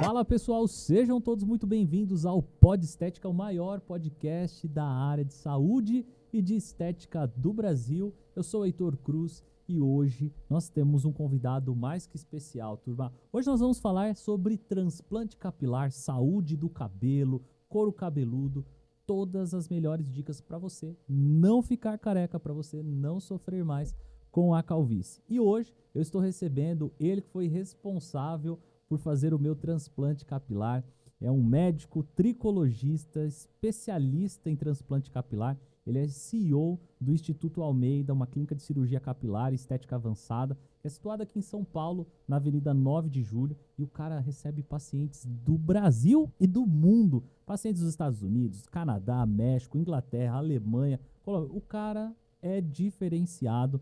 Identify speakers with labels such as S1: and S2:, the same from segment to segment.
S1: Fala pessoal, sejam todos muito bem-vindos ao Pod Estética, o maior podcast da área de saúde e de estética do Brasil. Eu sou o Heitor Cruz e hoje nós temos um convidado mais que especial, turma. Hoje nós vamos falar sobre transplante capilar, saúde do cabelo, couro cabeludo, todas as melhores dicas para você não ficar careca, para você não sofrer mais com a calvície. E hoje eu estou recebendo ele que foi responsável por fazer o meu transplante capilar. É um médico tricologista, especialista em transplante capilar. Ele é CEO do Instituto Almeida, uma clínica de cirurgia capilar e estética avançada, que é situada aqui em São Paulo, na Avenida 9 de Julho. E o cara recebe pacientes do Brasil e do mundo. Pacientes dos Estados Unidos, Canadá, México, Inglaterra, Alemanha. O cara é diferenciado.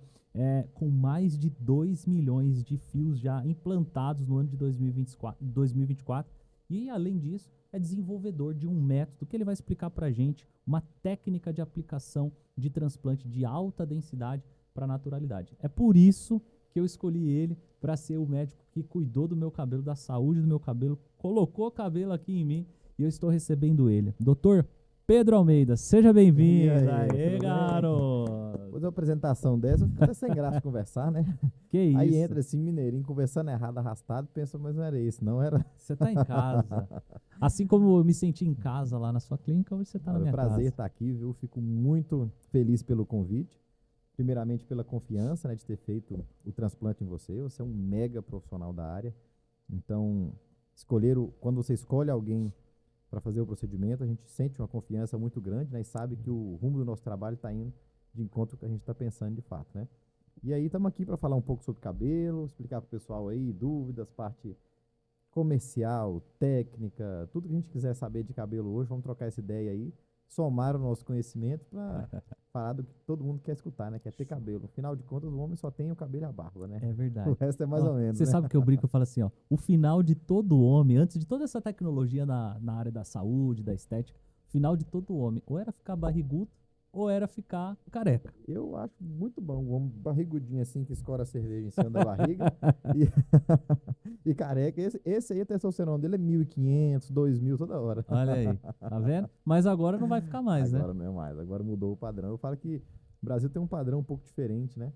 S1: Com mais de 2 milhões de fios já implantados no ano de 2024. E, além disso, é desenvolvedor de um método que ele vai explicar para a gente, uma técnica de aplicação de transplante de alta densidade para naturalidade. É por isso que eu escolhi ele para ser o médico que cuidou do meu cabelo, da saúde do meu cabelo, colocou cabelo aqui em mim e eu estou recebendo ele. Doutor Pedro Almeida, seja bem-vindo. Aê, garoto!
S2: Depois da apresentação dessa, fica até sem graça de conversar, né?
S1: Que isso?
S2: Aí entra assim, mineirinho, conversando errado, arrastado, pensa, mas não era isso, não era.
S1: Você tá em casa. Assim como eu me senti em casa lá na sua clínica, hoje você tá na minha casa.
S2: É um prazer estar aqui, viu? Fico muito feliz pelo convite. Primeiramente pela confiança, né, de ter feito o transplante em você. Você é um mega profissional da área. Então, quando você escolhe alguém para fazer o procedimento, a gente sente uma confiança muito grande, né? E sabe que o rumo do nosso trabalho está indo de encontro com o que a gente está pensando de fato, né? E aí estamos aqui para falar um pouco sobre cabelo, explicar para o pessoal aí dúvidas, parte comercial, técnica, tudo que a gente quiser saber de cabelo hoje, vamos trocar essa ideia aí, somar o nosso conhecimento para falar do que todo mundo quer escutar, né? Quer ter cabelo. Afinal de contas, o homem só tem o cabelo e a barba, né?
S1: É verdade.
S2: O resto é mais ou menos,
S1: Você
S2: né?
S1: sabe que eu brinco, eu falo assim, ó, o final de todo homem, antes de toda essa tecnologia na área da saúde, da estética, o final de todo homem, ou era ficar barrigudo, ou era ficar careca.
S2: Eu acho muito bom o homem barrigudinho assim, que escora a cerveja em cima da barriga e careca. Esse aí, a testosterona dele é 1.500, 2.000 toda hora.
S1: Olha aí, tá vendo? Mas agora não vai ficar mais,
S2: Agora
S1: né?
S2: não é mais, agora mudou o padrão. Eu falo que o Brasil tem um padrão um pouco diferente, né?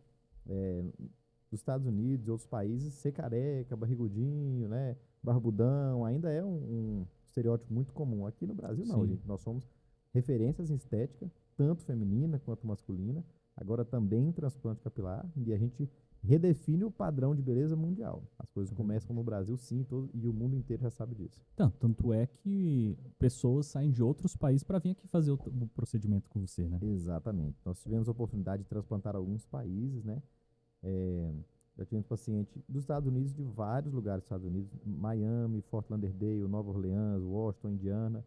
S2: Dos Estados Unidos e outros países, ser careca, barrigudinho, né? Barbudão, ainda é um estereótipo muito comum. Aqui no Brasil não,
S1: Sim.
S2: gente. Nós somos referências em estética, tanto feminina quanto masculina, agora também em transplante capilar, e a gente redefine o padrão de beleza mundial. As coisas começam no Brasil, sim, e o mundo inteiro já sabe disso.
S1: Tanto é que pessoas saem de outros países para vir aqui fazer o procedimento com você, né?
S2: Exatamente. Nós tivemos a oportunidade de transplantar alguns países, né? Já tivemos paciente dos Estados Unidos, de vários lugares dos Estados Unidos, Miami, Fort Lauderdale, Nova Orleans, Washington, Indiana.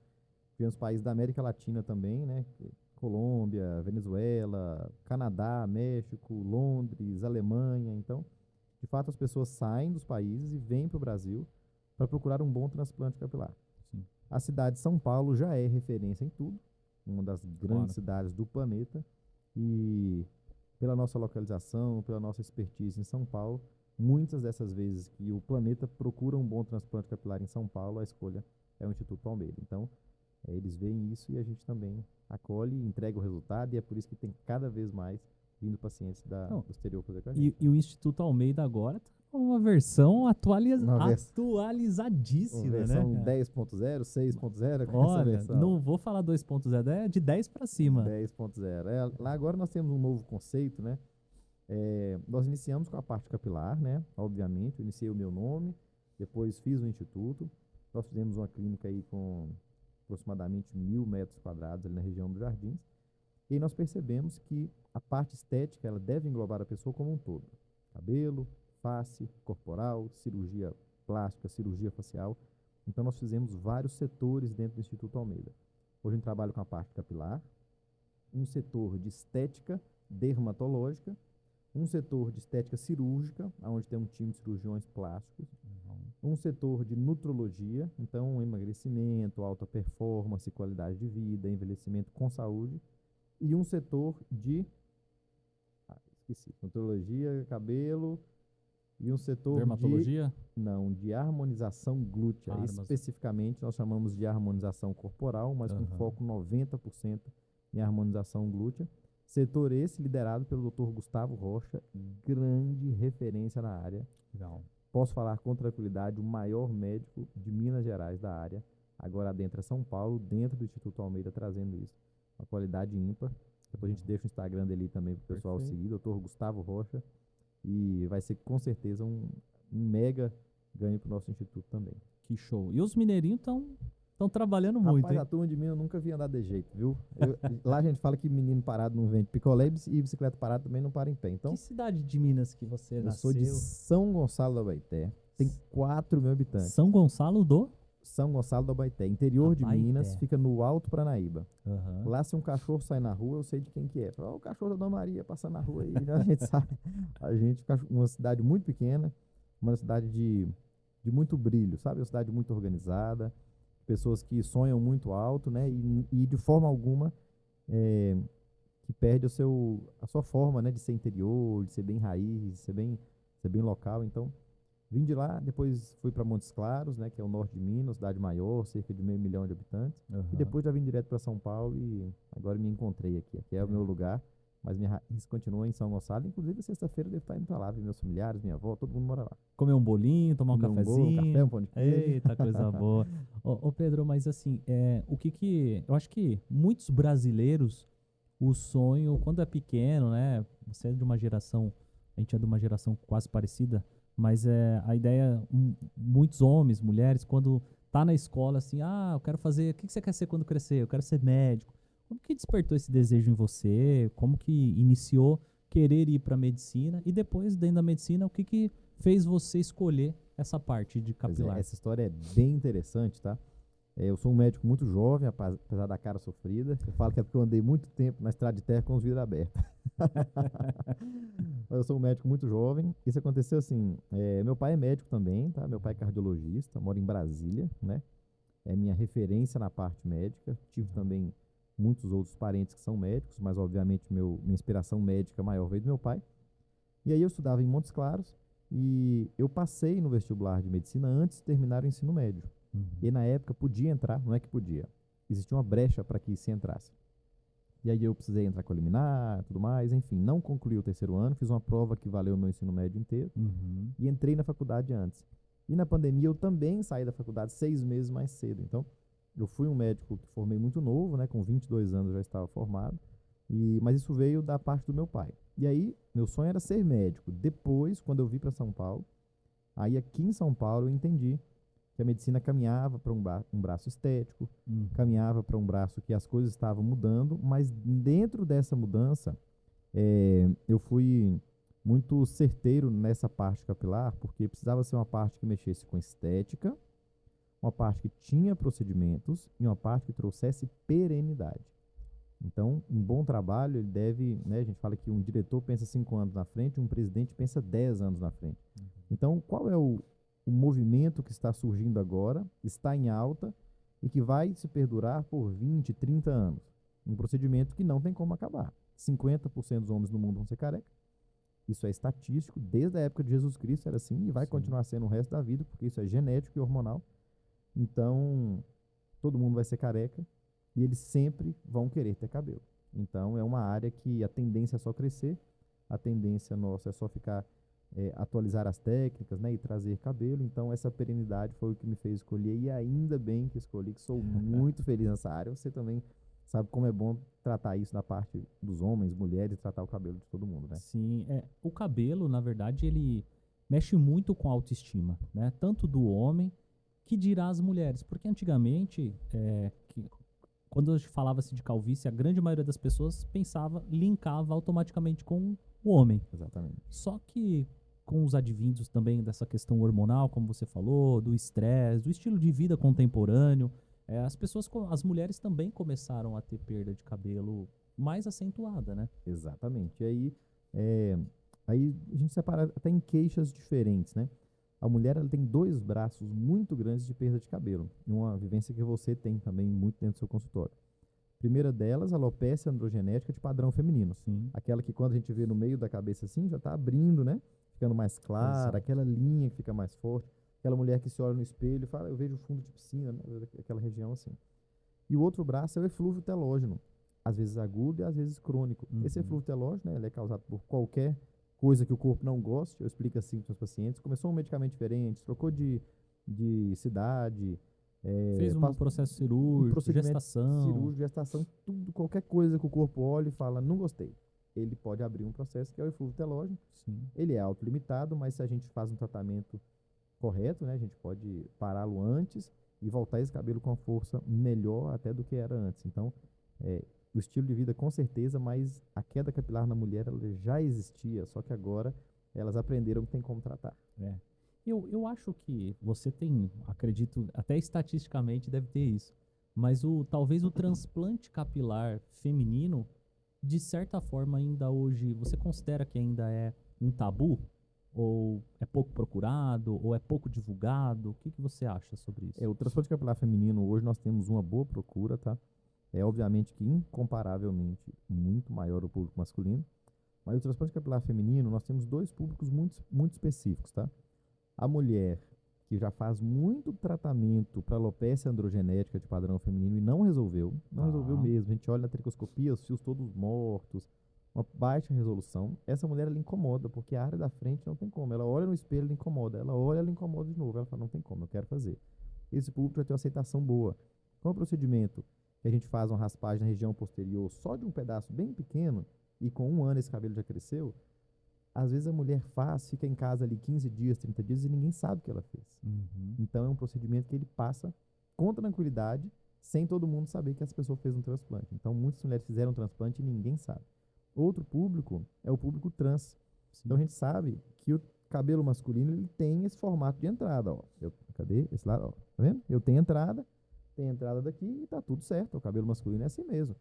S2: Tivemos países da América Latina também, né? Colômbia, Venezuela, Canadá, México, Londres, Alemanha. Então, de fato, as pessoas saem dos países e vêm para o Brasil para procurar um bom transplante capilar.
S1: Sim.
S2: A cidade de São Paulo já é referência em tudo, uma das grandes cidades do planeta, e pela nossa localização, pela nossa expertise em São Paulo, muitas dessas vezes que o planeta procura um bom transplante capilar em São Paulo, a escolha é o Instituto Almeida. Então, eles veem isso e a gente também acolhe, entrega o resultado, e é por isso que tem cada vez mais vindo pacientes do exterior fazer com a gente.
S1: E o Instituto Almeida agora tá com uma versão atualizadíssima,
S2: Uma versão
S1: né?
S2: 10.0, 6.0, com essa
S1: Olha,
S2: versão.
S1: não vou falar 2.0, é de 10 para cima.
S2: 10.0. Lá agora nós temos um novo conceito, né? Nós iniciamos com a parte capilar, né? Obviamente, eu iniciei o meu nome, depois fiz o instituto. Nós fizemos uma clínica aí com aproximadamente 1.000 metros quadrados ali na região dos Jardins. E aí nós percebemos que a parte estética, ela deve englobar a pessoa como um todo. Cabelo, face, corporal, cirurgia plástica, cirurgia facial. Então nós fizemos vários setores dentro do Instituto Almeida. Hoje a gente trabalha com a parte capilar, um setor de estética dermatológica, um setor de estética cirúrgica, onde tem um time de cirurgiões plásticos, um setor de nutrologia, então emagrecimento, alta performance, qualidade de vida, envelhecimento com saúde, e um setor de nutrologia, cabelo, e um setor
S1: Dermatologia?
S2: de harmonização glútea. Especificamente, nós chamamos de harmonização corporal, mas com foco 90% em harmonização glútea. Setor esse liderado pelo Dr. Gustavo Rocha, grande referência na área.
S1: Legal.
S2: Posso falar com tranquilidade, o maior médico de Minas Gerais da área, agora dentro de São Paulo, dentro do Instituto Almeida, trazendo isso. Uma qualidade ímpar. Depois a gente deixa o Instagram dele também para o pessoal seguir, Dr. Gustavo Rocha. E vai ser com certeza um mega ganho para o nosso instituto também.
S1: Que show. E os mineirinhos estão trabalhando muito,
S2: Rapaz,
S1: hein?
S2: a turma de Minas eu nunca vi andar de jeito, viu? Lá a gente fala que menino parado não vende picolé e bicicleta parada também não para em pé. Então,
S1: que cidade de Minas que você nasceu?
S2: Eu sou de São Gonçalo do Abaeté. Tem 4 mil habitantes.
S1: São Gonçalo do?
S2: São Gonçalo do Abaeté, interior de Minas, fica no Alto Paranaíba. Lá, se um cachorro sai na rua, eu sei de quem que é. Fala, o cachorro da Dona Maria passando na rua aí, né? A gente sabe. A gente fica numa cidade muito pequena, uma cidade de muito brilho, sabe? Uma cidade muito organizada, pessoas que sonham muito alto, né? E de forma alguma que perde a sua forma, né? De ser interior, de ser bem raiz, de ser bem local. Então, vim de lá, depois fui para Montes Claros, né, que é o norte de Minas, cidade maior, cerca de 500 mil de habitantes. E depois já vim direto para São Paulo e agora me encontrei aqui. Aqui é o meu lugar, mas minha raiz continua em São Gonçalo. Inclusive, sexta-feira eu devo estar indo para lá, ver meus familiares, minha avó, todo mundo mora lá.
S1: Comer um bolinho, tomar um cafezinho.
S2: Um café, um pão de queijo.
S1: Eita, coisa boa. Ô Pedro, mas assim, eu acho que muitos brasileiros, o sonho, quando é pequeno, né, você é de uma geração, a gente é de uma geração quase parecida, mas a ideia, muitos homens, mulheres, quando tá na escola, assim, eu quero fazer, o que você quer ser quando crescer? Eu quero ser médico. Como que despertou esse desejo em você? Como que iniciou querer ir para medicina? E depois, dentro da medicina, o que fez você escolher essa parte de capilar?
S2: Essa história é bem interessante, tá? Eu sou um médico muito jovem, apesar da cara sofrida. Eu falo que é porque eu andei muito tempo na estrada de terra com os vidros abertos. Mas eu sou um médico muito jovem. Isso aconteceu assim, meu pai é médico também, tá? Meu pai é cardiologista, mora em Brasília, né? É minha referência na parte médica. Tive também muitos outros parentes que são médicos, mas obviamente minha inspiração médica maior veio do meu pai. E aí eu estudava em Montes Claros e eu passei no vestibular de medicina antes de terminar o ensino médio. E na época podia entrar, não é que podia. Existia uma brecha para que se entrasse. E aí eu precisei entrar com a liminar, tudo mais, enfim, não concluí o 3º ano, fiz uma prova que valeu o meu ensino médio inteiro e entrei na faculdade antes. E na pandemia eu também saí da faculdade 6 meses mais cedo. Então, eu fui um médico que formei muito novo, né, com 22 anos eu já estava formado, mas isso veio da parte do meu pai. E aí, meu sonho era ser médico. Depois, quando eu vim para São Paulo, aí aqui em São Paulo eu entendi que a medicina caminhava para um braço estético, caminhava para um braço que as coisas estavam mudando, mas dentro dessa mudança, eu fui muito certeiro nessa parte capilar, porque precisava ser uma parte que mexesse com estética, uma parte que tinha procedimentos e uma parte que trouxesse perenidade. Então, um bom trabalho, ele deve, né, a gente fala que um diretor pensa 5 anos na frente, um presidente pensa 10 anos na frente. Então, qual é o movimento que está surgindo agora, está em alta e que vai se perdurar por 20, 30 anos? Um procedimento que não tem como acabar. 50% dos homens no mundo vão ser careca. Isso é estatístico, desde a época de Jesus Cristo era assim e vai continuar sendo o resto da vida, porque isso é genético e hormonal. Então, todo mundo vai ser careca e eles sempre vão querer ter cabelo. Então, é uma área que a tendência é só crescer, a tendência nossa é só atualizar as técnicas, né, e trazer cabelo. Então, essa perenidade foi o que me fez escolher e ainda bem que escolhi, que sou muito feliz nessa área. Você também sabe como é bom tratar isso na parte dos homens, mulheres, tratar o cabelo de todo mundo, né?
S1: Sim, o cabelo, na verdade, ele mexe muito com a autoestima, né? Tanto do homem, que dirá as mulheres. Porque antigamente, quando a gente falava-se de calvície, a grande maioria das pessoas linkava automaticamente com o homem.
S2: Exatamente.
S1: Só que com os advindos também dessa questão hormonal, como você falou, do estresse, do estilo de vida contemporâneo, as mulheres também começaram a ter perda de cabelo mais acentuada, né?
S2: Exatamente. E aí, Aí a gente separa até em queixas diferentes, né? A mulher ela tem 2 braços muito grandes de perda de cabelo. E uma vivência que você tem também muito dentro do seu consultório. Primeira delas, a alopecia androgenética de padrão feminino.
S1: Sim.
S2: Aquela que quando a gente vê no meio da cabeça assim, já está abrindo, né? Ficando mais clara,
S1: Exato.
S2: aquela linha que fica mais forte. Aquela mulher que se olha no espelho e fala, eu vejo fundo de piscina, né? Aquela região assim. E o outro braço é o eflúvio telógeno, às vezes agudo e às vezes crônico. Esse
S1: Uhum.
S2: eflúvio telógeno, né, ele é causado por qualquer coisa que o corpo não goste. Eu explico assim para os pacientes. Começou um medicamento diferente, trocou de cidade,
S1: Fez um processo
S2: um
S1: cirúrgico,
S2: procedimento
S1: gestação.
S2: cirúrgico, gestação, tudo, qualquer coisa que o corpo olhe e fala, não gostei. Ele pode abrir um processo que é o eflúvio telógeno.
S1: Sim.
S2: Ele é autolimitado, mas se a gente faz um tratamento correto, né, a gente pode pará-lo antes e voltar esse cabelo com a força melhor até do que era antes. Então, o estilo de vida com certeza, mas a queda capilar na mulher ela já existia, só que agora elas aprenderam que tem como tratar.
S1: É. Eu acho que você tem, acredito, até estatisticamente deve ter isso, mas talvez o transplante capilar feminino, de certa forma ainda hoje, você considera que ainda é um tabu? Ou é pouco procurado? Ou é pouco divulgado? O que você acha sobre isso?
S2: O transplante capilar feminino, hoje nós temos uma boa procura, tá? É obviamente que incomparavelmente muito maior o público masculino, mas o transplante capilar feminino, nós temos 2 públicos muito específicos, tá? A mulher que já faz muito tratamento para alopecia androgenética de padrão feminino e não resolveu mesmo. A gente olha na tricoscopia, os fios todos mortos, uma baixa resolução. Essa mulher ela incomoda, porque a área da frente não tem como. Ela olha no espelho, ela incomoda. Ela olha, ela incomoda de novo. Ela fala, não tem como, eu quero fazer. Esse público vai ter uma aceitação boa. Qual é o procedimento? Que a gente faz uma raspagem na região posterior só de um pedaço bem pequeno e com 1 ano esse cabelo já cresceu. Às vezes a mulher fica em casa ali 15 dias, 30 dias e ninguém sabe o que ela fez.
S1: Uhum.
S2: Então é um procedimento que ele passa com tranquilidade, sem todo mundo saber que essa pessoa fez um transplante. Então muitas mulheres fizeram um transplante e ninguém sabe. Outro público é o público trans.
S1: Sim.
S2: Então a gente sabe que o cabelo masculino ele tem esse formato de entrada. Ó. Cadê esse lado? Ó. Tá vendo? Eu tenho entrada daqui e tá tudo certo. O cabelo masculino é assim mesmo.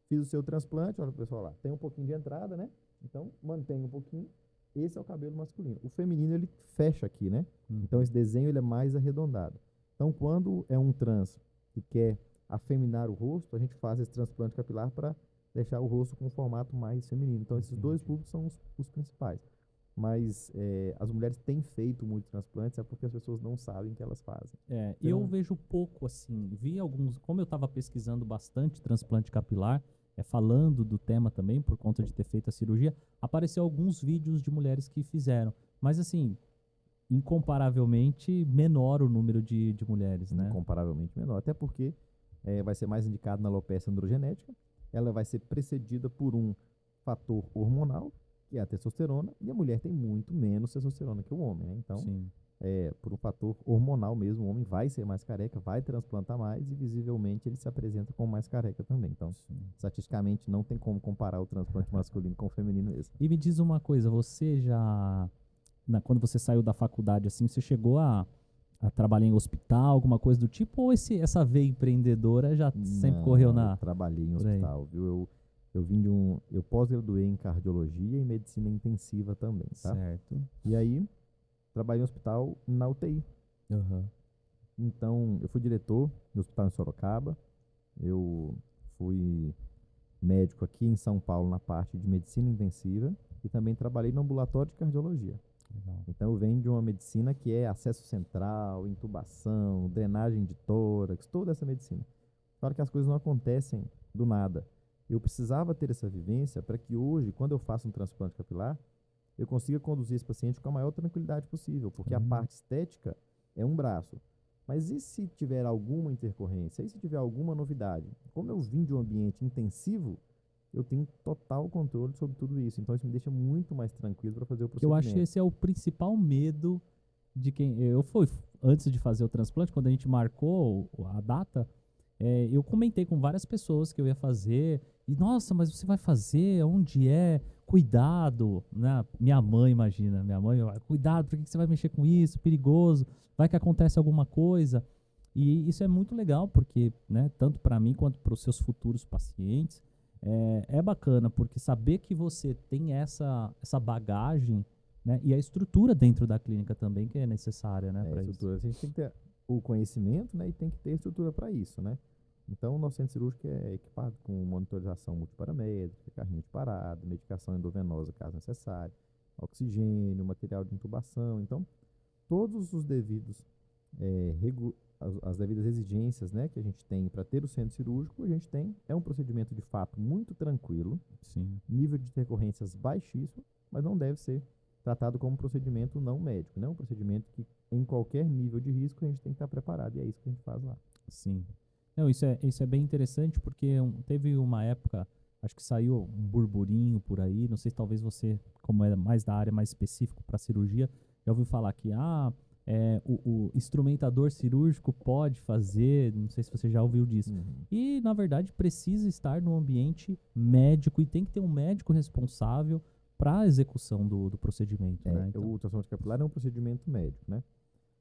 S2: Fiz o seu transplante, olha o pessoal lá, tem um pouquinho de entrada, né? Então mantém um pouquinho. Esse é o cabelo masculino. O feminino, ele fecha aqui, né? Então, esse desenho ele é mais arredondado. Então, quando é um trans que quer afeminar o rosto, a gente faz esse transplante capilar para deixar o rosto com um formato mais feminino. Então, esses 2 públicos são os principais. Mas as mulheres têm feito muitos transplantes, é porque as pessoas não sabem que elas fazem.
S1: Eu vejo pouco, assim, vi alguns, como eu estava pesquisando bastante transplante capilar, falando do tema também, por conta de ter feito a cirurgia, apareceu alguns vídeos de mulheres que fizeram. Mas, assim, incomparavelmente menor o número de mulheres, né?
S2: Incomparavelmente menor. Até porque vai ser mais indicado na alopecia androgenética. Ela vai ser precedida por um fator hormonal, que é a testosterona, e a mulher tem muito menos testosterona que o homem, né? Então,
S1: Sim.
S2: Por um fator hormonal mesmo, o homem vai ser mais careca, vai transplantar mais e visivelmente ele se apresenta como mais careca também. Então, estatisticamente, não tem como comparar o transplante masculino com o feminino mesmo.
S1: E me diz uma coisa, você já, quando você saiu da faculdade, assim, você chegou a trabalhar em hospital, alguma coisa do tipo, ou essa veia empreendedora já sempre correu
S2: Eu trabalhei em hospital, viu? Eu pós-graduei em cardiologia e medicina intensiva também, tá?
S1: Certo.
S2: E aí, trabalhei em hospital na UTI.
S1: Uhum.
S2: Então, eu fui diretor do hospital em Sorocaba, eu fui médico aqui em São Paulo na parte de medicina intensiva e também trabalhei no ambulatório de cardiologia.
S1: Legal.
S2: Então, eu venho de uma medicina que é acesso central, intubação, drenagem de tórax, toda essa medicina. Claro que as coisas não acontecem do nada. Eu precisava ter essa vivência para que hoje, quando eu faço um transplante capilar, eu consiga conduzir esse paciente com a maior tranquilidade possível, porque a parte estética é um braço. Mas e se tiver alguma intercorrência? E se tiver alguma novidade? Como eu vim de um ambiente intensivo, eu tenho total controle sobre tudo isso. Então, isso me deixa muito mais tranquilo para fazer o
S1: Que eu
S2: procedimento.
S1: acho que esse é o principal medo de quem... antes de fazer o transplante, quando a gente marcou a data, eu comentei com várias pessoas que eu ia fazer. E, nossa, mas você vai fazer? Onde é? Cuidado, né? Minha mãe, imagina. Minha mãe, cuidado, por que você vai mexer com isso? Perigoso. Vai que acontece alguma coisa. E isso é muito legal, porque, né, tanto para mim quanto para os seus futuros pacientes, é bacana, porque saber que você tem essa bagagem, né, e a estrutura dentro da clínica também que é necessária, né,
S2: A
S1: para isso.
S2: estrutura, a gente tem que ter o conhecimento, né, e tem que ter estrutura para isso, né? Então, o nosso centro cirúrgico é equipado com monitorização multiparamétrica, carrinho de parada, medicação endovenosa caso necessário, oxigênio, material de intubação. Então, todos os devidos, as devidas exigências, né, que a gente tem para ter o centro cirúrgico, a gente tem. É um procedimento de fato muito tranquilo,
S1: Sim,
S2: nível de recorrências baixíssimo, mas não deve ser tratado como um procedimento não médico, né? Um procedimento que em qualquer nível de risco a gente tem que estar preparado, e é isso que a gente faz lá.
S1: sim. Não, isso é bem interessante porque teve uma época, acho que saiu um burburinho por aí, não sei se talvez você, como é mais da área mais específico para cirurgia, já ouviu falar que o instrumentador cirúrgico pode fazer, não sei se você já ouviu disso. E, na verdade, precisa estar no ambiente médico e tem que ter um médico responsável para a execução do procedimento, né? Então,
S2: O ultrassom capilar é um procedimento médico, né?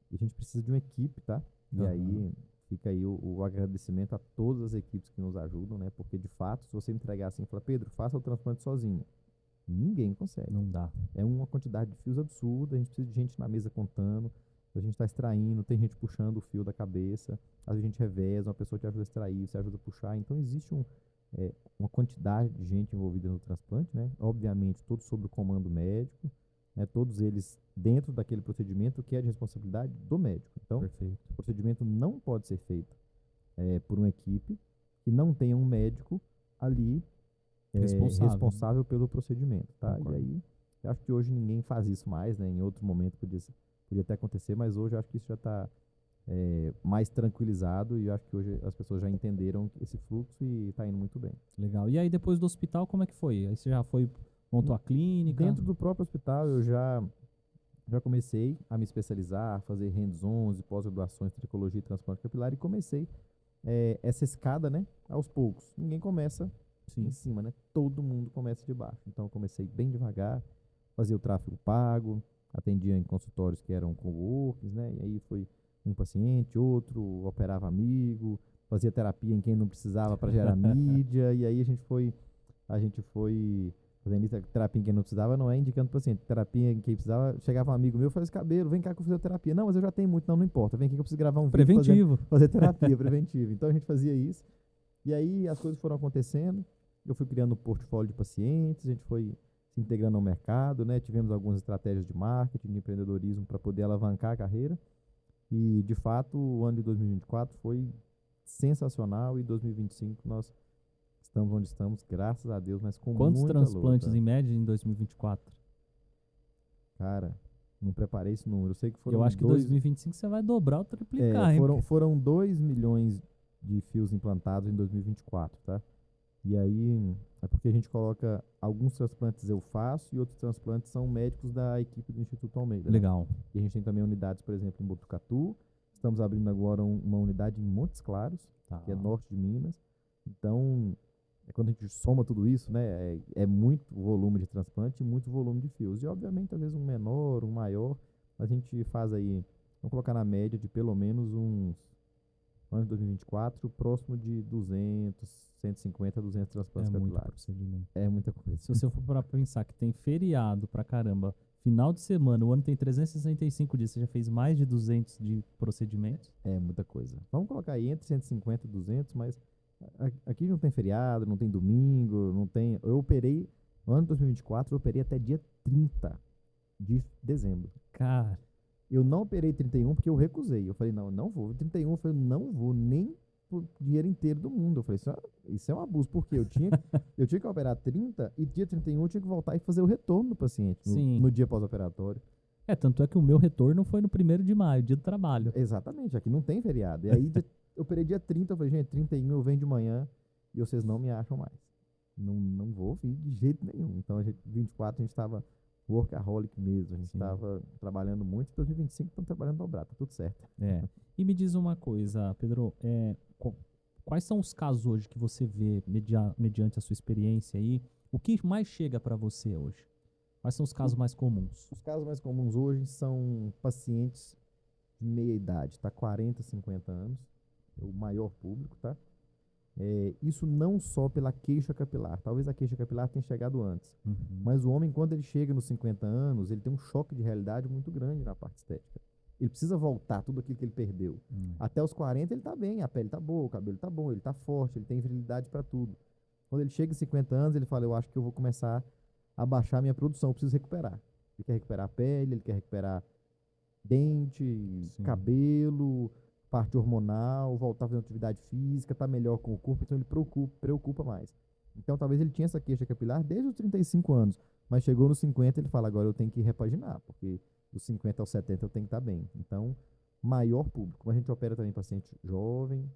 S2: E a gente precisa de uma equipe, tá? E aí fica aí o agradecimento a todas as equipes que nos ajudam, né? Porque, de fato, se você entregar assim e falar, Pedro, faça o transplante sozinho, ninguém consegue.
S1: não dá.
S2: É uma quantidade de fios absurda, a gente precisa de gente na mesa contando, a gente está extraindo, tem gente puxando o fio da cabeça, às vezes a gente reveza, uma pessoa te ajuda a extrair, você ajuda a puxar. Então, existe uma quantidade de gente envolvida no transplante, né? Obviamente, todos sob o comando médico, né? Todos eles dentro daquele procedimento que é de responsabilidade do médico. Então,
S1: Perfeito.
S2: o procedimento não pode ser feito por uma equipe que não tenha um médico ali responsável pelo procedimento, tá?
S1: Concordo.
S2: E aí, eu acho que hoje ninguém faz isso mais, né? Em outro momento podia até acontecer, mas hoje eu acho que isso já está mais tranquilizado, e eu acho que hoje as pessoas já entenderam esse fluxo e está indo muito bem.
S1: Legal. E aí, depois do hospital, como é que foi? Aí você já montou a clínica?
S2: Dentro do próprio hospital, eu já comecei a me especializar, a fazer hands-ons e pós-graduações em tricologia e transplante capilar, e comecei essa escada, né, aos poucos. Ninguém começa em cima, né? Todo mundo começa de baixo. Então, eu comecei bem devagar, fazia o tráfego pago, atendia em consultórios que eram coworkings, né? E aí foi um paciente, outro, operava amigo, fazia terapia em quem não precisava para gerar mídia, e aí a gente foi fazendo isso, terapia em quem não precisava, não é indicando para o paciente, terapia em quem precisava. Chegava um amigo meu, faz cabelo, vem cá que eu fiz terapia. Não, mas eu já tenho muito, não importa, vem aqui que eu preciso gravar um vídeo
S1: Preventivo.
S2: fazer terapia preventiva. Então a gente fazia isso, e aí as coisas foram acontecendo, eu fui criando um portfólio de pacientes, a gente foi se integrando ao mercado, né? Tivemos algumas estratégias de marketing, de empreendedorismo para poder alavancar a carreira, e de fato o ano de 2024 foi sensacional, e 2025 nós estamos onde estamos, graças a Deus, mas com
S1: Quantos
S2: muita
S1: transplantes
S2: luta.
S1: em média em 2024?
S2: Cara, não preparei esse número. Eu sei que foram
S1: Eu acho que em 2025 você vai dobrar ou triplicar, hein?
S2: foram 2 milhões de fios implantados em 2024, tá? E aí, é porque a gente coloca alguns transplantes eu faço e outros transplantes são médicos da equipe do Instituto Almeida, né?
S1: Legal.
S2: E a gente tem também unidades, por exemplo, em Botucatu. Estamos abrindo agora uma unidade em Montes Claros, que é norte de Minas. Então, quando a gente soma tudo isso, né, é muito volume de transplante e muito volume de fios. E, obviamente, às vezes um menor, um maior, a gente faz aí, vamos colocar na média de pelo menos uns, no ano de 2024, próximo de 200, 150, 200 transplantes capilares.
S1: Procedimento.
S2: É muita coisa.
S1: Se você for para pensar que tem feriado pra caramba, final de semana, o ano tem 365 dias, você já fez mais de 200 de procedimentos?
S2: É muita coisa. Vamos colocar aí entre 150 e 200, mas aqui não tem feriado, não tem domingo, não tem. Eu operei, no ano de 2024, eu operei até dia 30 de dezembro.
S1: Cara,
S2: Eu não operei 31 porque eu recusei. Eu falei, não, eu não vou. 31, eu falei, não vou nem por dinheiro inteiro do mundo. Eu falei, isso é um abuso, porque eu tinha que operar 30 e dia 31 eu tinha que voltar e fazer o retorno do paciente no dia pós-operatório.
S1: Tanto é que o meu retorno foi no 1º de maio, dia do trabalho.
S2: Exatamente, aqui não tem feriado. E aí eu operei dia 30, eu falei, gente, 31 eu venho de manhã e vocês não me acham mais. Não vou vir de jeito nenhum. Então, 24 a gente estava workaholic mesmo, a gente estava trabalhando muito. Em 2025 estamos trabalhando dobrado, tá tudo certo.
S1: E me diz uma coisa, Pedro, quais são os casos hoje que você vê, mediante a sua experiência aí, o que mais chega para você hoje? Quais são os casos mais comuns?
S2: Os casos mais comuns hoje são pacientes de meia idade, tá? 40, 50 anos, é o maior público, tá? Isso não só pela queixa capilar. Talvez a queixa capilar tenha chegado antes.
S1: Uhum.
S2: Mas o homem, quando ele chega nos 50 anos, ele tem um choque de realidade muito grande na parte estética. Ele precisa voltar tudo aquilo que ele perdeu. Até os 40 ele está bem, a pele está boa, o cabelo está bom, ele está forte, ele tem virilidade para tudo. Quando ele chega em 50 anos, ele fala, eu acho que eu vou começar a baixar a minha produção, eu preciso recuperar. Ele quer recuperar a pele, ele quer recuperar dente,
S1: Sim.
S2: cabelo, parte hormonal, voltar a fazer atividade física, tá melhor com o corpo, então ele preocupa mais. Então talvez ele tinha essa queixa capilar desde os 35 anos, mas chegou nos 50 ele fala, agora eu tenho que repaginar, porque dos 50 aos 70 eu tenho que estar bem. Então, maior público. A gente opera também paciente jovem,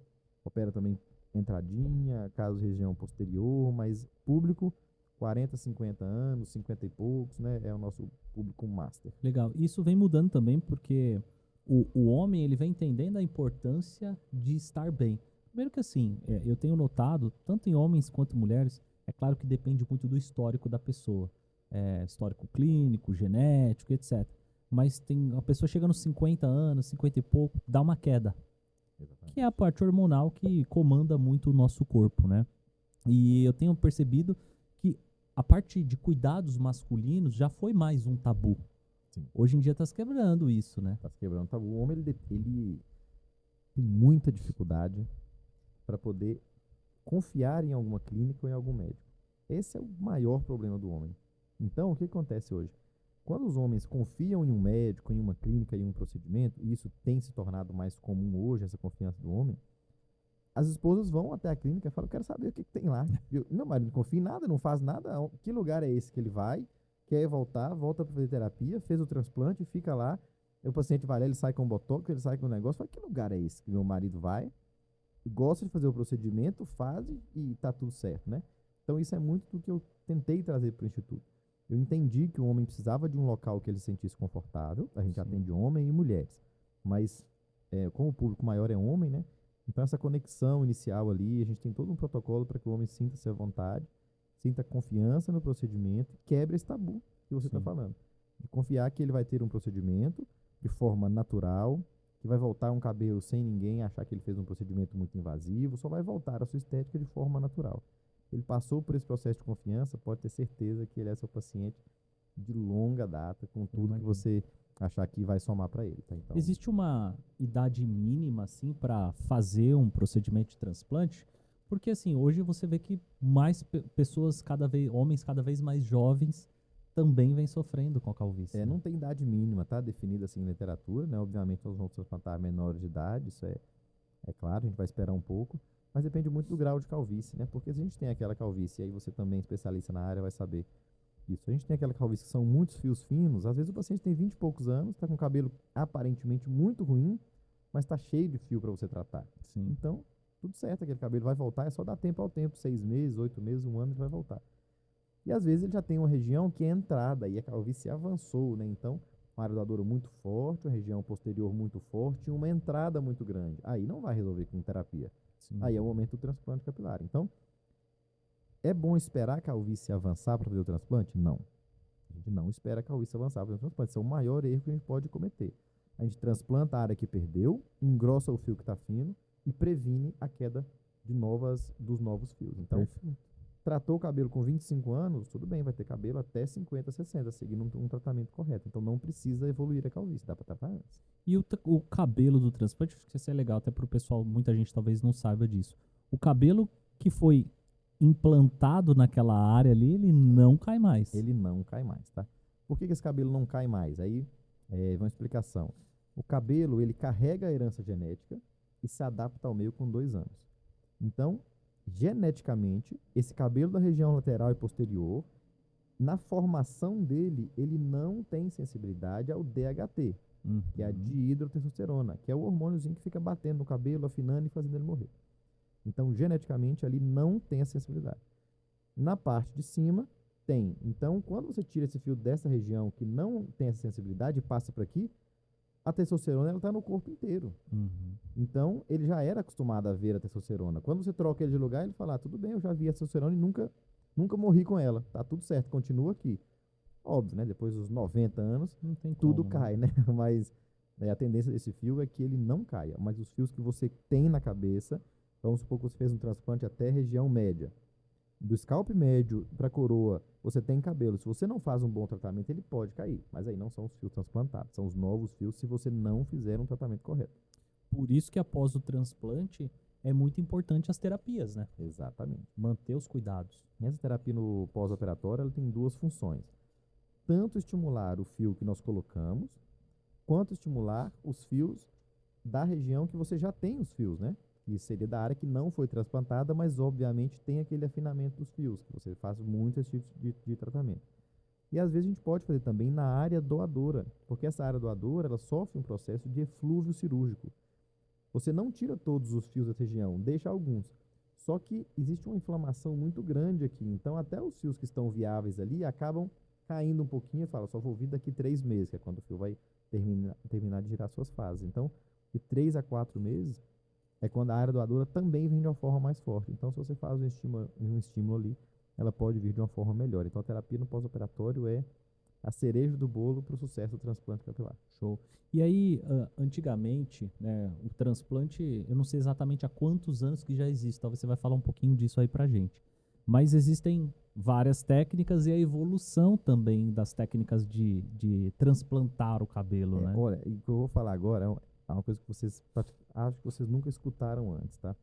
S2: opera também entradinha, caso região posterior, mas público 40, 50 anos, 50 e poucos, né? É o nosso público master.
S1: Legal. Isso vem mudando também porque o homem ele vem entendendo a importância de estar bem. Primeiro que assim, eu tenho notado, tanto em homens quanto mulheres, é claro que depende muito do histórico da pessoa. Histórico clínico, genético, etc. Mas a pessoa chega nos 50 anos, 50 e pouco, dá uma queda.
S2: Exatamente.
S1: Que é a parte hormonal que comanda muito o nosso corpo, né? E eu tenho percebido que a parte de cuidados masculinos já foi mais um tabu.
S2: Sim.
S1: Hoje em dia está se quebrando isso, né?
S2: Está se quebrando o tabu. O homem ele tem muita dificuldade para poder confiar em alguma clínica ou em algum médico. Esse é o maior problema do homem. Então, o que acontece hoje? Quando os homens confiam em um médico, em uma clínica, em um procedimento, e isso tem se tornado mais comum hoje, essa confiança do homem, as esposas vão até a clínica e falam, eu quero saber o que tem lá. Meu marido não confia em nada, não faz nada. Que lugar é esse que ele vai? Quer voltar, volta para fazer terapia, fez o transplante, fica lá. O paciente vai lá, ele sai com botox, ele sai com um negócio. Fala, que lugar é esse que meu marido vai? Gosta de fazer o procedimento, faz e tá tudo certo, né? Então isso é muito do que eu tentei trazer para o Instituto. Eu entendi que o homem precisava de um local que ele se sentisse confortável. A gente
S1: Sim.
S2: atende homem e mulheres. Mas, como o público maior é homem, né? Então, essa conexão inicial ali, a gente tem todo um protocolo para que o homem sinta-se à vontade, sinta confiança no procedimento, quebre esse tabu que você está falando. De confiar que ele vai ter um procedimento de forma natural, que vai voltar um cabelo sem ninguém achar que ele fez um procedimento muito invasivo, só vai voltar a sua estética de forma natural. Ele passou por esse processo de confiança, pode ter certeza que ele é seu paciente de longa data, com tudo que você achar que vai somar para ele. Tá? Então,
S1: existe uma idade mínima, assim, para fazer um procedimento de transplante? Porque, assim, hoje você vê que mais pessoas, homens cada vez mais jovens, também vêm sofrendo com a calvície. Né?
S2: Não tem idade mínima, tá? Definida assim em literatura, né? Obviamente nós vamos transplantar menores de idade, isso é claro, a gente vai esperar um pouco, mas depende muito do grau de calvície, né? Porque se a gente tem aquela calvície, e aí você também, especialista na área, vai saber isso. A gente tem aquela calvície que são muitos fios finos, às vezes o paciente tem 20 e poucos anos, está com o cabelo aparentemente muito ruim, mas está cheio de fio para você tratar.
S1: Sim.
S2: Então, tudo certo, aquele cabelo vai voltar, é só dar tempo ao tempo, 6 meses, 8 meses, 1 ano, ele vai voltar. E às vezes ele já tem uma região que é entrada, e a calvície avançou, né? Então, uma área do adoro muito forte, uma região posterior muito forte e uma entrada muito grande. Aí não vai resolver com terapia.
S1: Sim.
S2: Aí é o momento do transplante capilar. Então, é bom esperar a calvície avançar para fazer o transplante? Não. A gente não espera a calvície avançar para fazer o transplante. Esse é o maior erro que a gente pode cometer. A gente transplanta a área que perdeu, engrossa o fio que está fino e previne a queda dos novos fios. Então, tratou o cabelo com 25 anos, tudo bem, vai ter cabelo até 50, 60, seguindo um tratamento correto. Então, não precisa evoluir a calvície, dá para tratar antes.
S1: E o cabelo do transplante, acho que isso é legal, até para o pessoal, muita gente talvez não saiba disso. O cabelo que foi implantado naquela área ali, ele não cai mais.
S2: Ele não cai mais, tá? Por que esse cabelo não cai mais? Aí, uma explicação. O cabelo, ele carrega a herança genética e se adapta ao meio com 2 anos. Então, geneticamente, esse cabelo da região lateral e posterior, na formação dele, ele não tem sensibilidade ao DHT, que é a dihidrotestosterona, que é o hormôniozinho que fica batendo no cabelo, afinando e fazendo ele morrer. Então, geneticamente, ali não tem a sensibilidade. Na parte de cima, tem. Então, quando você tira esse fio dessa região que não tem essa sensibilidade e passa para aqui, a testosterona está no corpo inteiro. Então, ele já era acostumado a ver a testosterona. Quando você troca ele de lugar, ele fala, tudo bem, eu já vi a testosterona e nunca morri com ela. Tá tudo certo, continua aqui. Óbvio, né? Depois dos 90 anos,
S1: não tem
S2: tudo
S1: como,
S2: cai, né? Mas a tendência desse fio é que ele não caia. Mas os fios que você tem na cabeça, Vamos supor que você fez um transplante até região média. Do scalp médio para coroa, você tem cabelo. Se você não faz um bom tratamento, ele pode cair. Mas aí não são os fios transplantados, são os novos fios se você não fizer um tratamento correto.
S1: Por isso que após o transplante é muito importante as terapias, né?
S2: Exatamente.
S1: Manter os cuidados.
S2: E essa terapia no pós-operatório, ela tem duas funções. Tanto estimular o fio que nós colocamos, quanto estimular os fios da região que você já tem os fios, né? Que seria da área que não foi transplantada, mas obviamente tem aquele afinamento dos fios, que você faz muito esse tipo de tratamento. E às vezes a gente pode fazer também na área doadora, porque essa área doadora, ela sofre um processo de eflúvio cirúrgico. Você não tira todos os fios da região, deixa alguns. Só que existe uma inflamação muito grande aqui, então até os fios que estão viáveis ali acabam caindo um pouquinho e fala, só vou vir daqui 3 meses, que é quando o fio vai terminar de girar suas fases. Então, de 3 a 4 meses é quando a área doadora também vem de uma forma mais forte. Então, se você faz um estímulo ali, ela pode vir de uma forma melhor. Então, a terapia no pós-operatório é a cereja do bolo para o sucesso do transplante capilar.
S1: Show. E aí, antigamente, né, o transplante, eu não sei exatamente há quantos anos que já existe, talvez você vai falar um pouquinho disso aí pra gente. Mas existem várias técnicas e a evolução também das técnicas de transplantar o cabelo, né?
S2: Olha, e o que eu vou falar agora é uma coisa que vocês acho que vocês nunca escutaram antes, tá?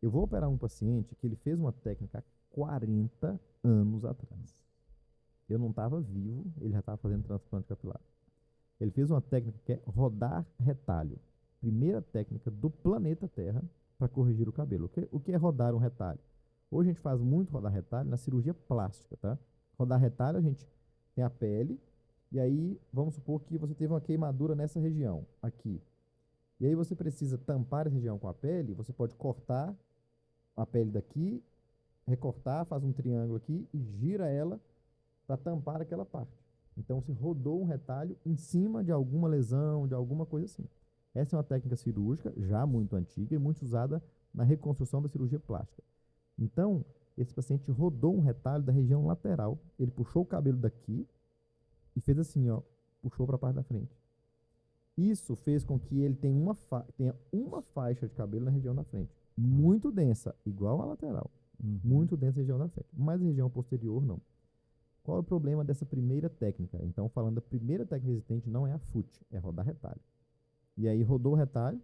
S2: Eu vou operar um paciente que ele fez uma técnica há 40 anos atrás. Eu não estava vivo, ele já estava fazendo transplante capilar. Ele fez uma técnica que é rodar retalho. Primeira técnica do planeta Terra para corrigir o cabelo. O que é rodar um retalho? Hoje a gente faz muito rodar retalho na cirurgia plástica, tá? Rodar retalho, a gente tem a pele, e aí vamos supor que você teve uma queimadura nessa região, aqui. E aí você precisa tampar essa região com a pele, você pode cortar a pele daqui, recortar, faz um triângulo aqui e gira ela para tampar aquela parte. Então você rodou um retalho em cima de alguma lesão, de alguma coisa assim. Essa é uma técnica cirúrgica já muito antiga e muito usada na reconstrução da cirurgia plástica. Então, esse paciente rodou um retalho da região lateral, ele puxou o cabelo daqui e fez assim, ó, puxou para a parte da frente. Isso fez com que ele tenha uma faixa de cabelo na região da frente, muito densa, igual a lateral, muito densa a região da frente, mas a região posterior não. Qual é o problema dessa primeira técnica? Então, falando da primeira técnica existente, não é a FUT, é rodar retalho. E aí, rodou o retalho.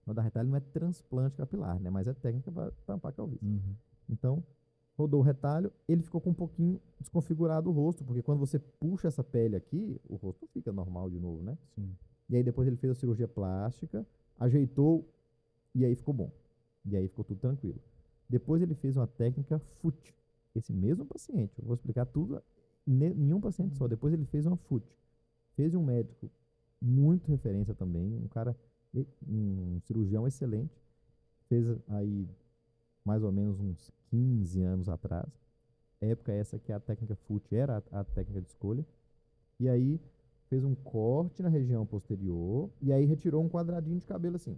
S2: Rodar retalho não é transplante capilar, né? Mas é técnica para tampar a calvície. Então, rodou o retalho, ele ficou com um pouquinho desconfigurado o rosto, porque quando você puxa essa pele aqui, o rosto fica normal de novo, né?
S1: Sim.
S2: E aí, depois ele fez a cirurgia plástica, ajeitou, e aí ficou bom. E aí ficou tudo tranquilo. Depois ele fez uma técnica FUT. Esse mesmo paciente, eu vou explicar tudo em um paciente só. Depois ele fez uma FUT. Fez um médico muito referência também, um cirurgião excelente. Fez aí mais ou menos uns 15 anos atrás. Época essa que a técnica FUT era a técnica de escolha. E aí fez um corte na região posterior e aí retirou um quadradinho de cabelo assim,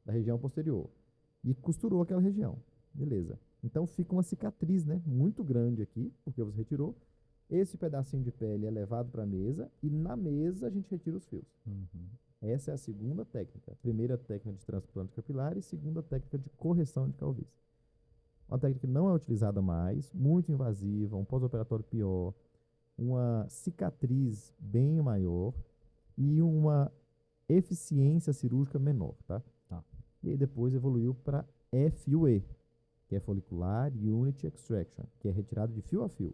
S2: da região posterior. E costurou aquela região. Beleza. Então fica uma cicatriz, né, muito grande aqui, porque você retirou. Esse pedacinho de pele é levado para a mesa e na mesa a gente retira os fios. Essa é a segunda técnica. Primeira técnica de transplante capilar e segunda técnica de correção de calvície. Uma técnica que não é utilizada mais, muito invasiva, um pós-operatório pior, uma cicatriz bem maior e uma eficiência cirúrgica menor, tá? E aí depois evoluiu para FUE, que é Follicular Unity Extraction, que é retirada de fio a fio,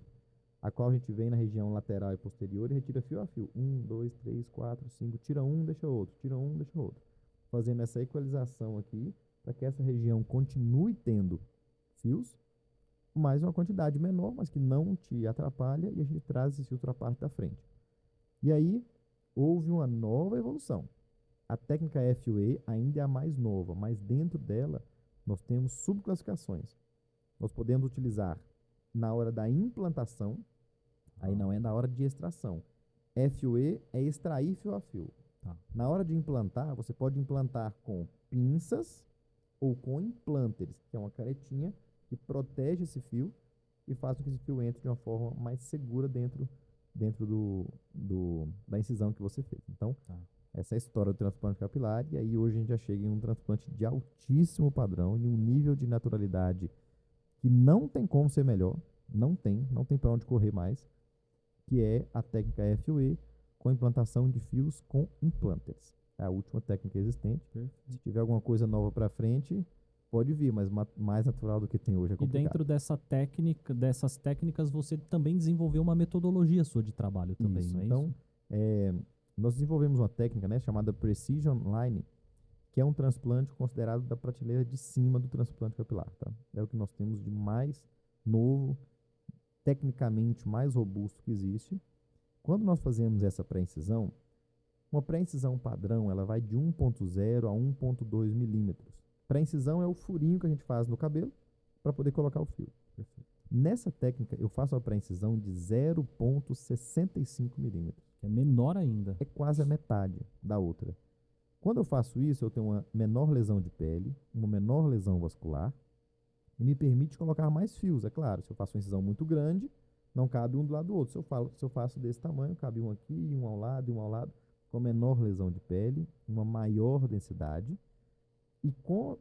S2: a qual a gente vem na região lateral e posterior e retira fio a fio. 1, 2, 3, 4, 5, tira um, deixa outro, tira um, deixa outro. Fazendo essa equalização aqui, para que essa região continue tendo fios, mas uma quantidade menor, mas que não te atrapalha, e a gente traz esse filtro à parte da frente. E aí, houve uma nova evolução. A técnica FUE ainda é a mais nova, mas dentro dela nós temos subclassificações. Nós podemos utilizar na hora da implantação, aí não é na hora de extração. FUE é extrair fio a fio. Na hora de implantar, você pode implantar com pinças ou com implanters, que é uma caretinha que protege esse fio e faz com que esse fio entre de uma forma mais segura dentro da incisão que você fez. Então, Essa é a história do transplante capilar. E aí hoje a gente já chega em um transplante de altíssimo padrão, em um nível de naturalidade que não tem como ser melhor. Não tem para onde correr mais, que é a técnica FUE com implantação de fios com implanters. É a última técnica existente. Se tiver alguma coisa nova para frente, pode vir, mas mais natural do que tem hoje é
S1: E
S2: complicado.
S1: dentro dessas técnicas, você também desenvolveu uma metodologia sua de trabalho também,
S2: Isso.
S1: não é
S2: Então, nós desenvolvemos uma técnica, né, chamada Precision Line, que é um transplante considerado da prateleira de cima do transplante capilar. Tá? É o que nós temos de mais novo, tecnicamente mais robusto que existe. Quando nós fazemos essa pré-incisão, uma pré-incisão padrão, ela vai de 1.0 a 1.2 milímetros. Pré-incisão é o furinho que a gente faz no cabelo para poder colocar o fio.
S1: Perfeito.
S2: Nessa técnica, eu faço a pré-incisão de 0.65 milímetros.
S1: É menor ainda.
S2: É quase a metade da outra. Quando eu faço isso, eu tenho uma menor lesão de pele, uma menor lesão vascular, e me permite colocar mais fios. É claro, se eu faço uma incisão muito grande, não cabe um do lado do outro. Se eu faço desse tamanho, cabe um aqui, um ao lado e um ao lado, com menor lesão de pele, uma maior densidade. E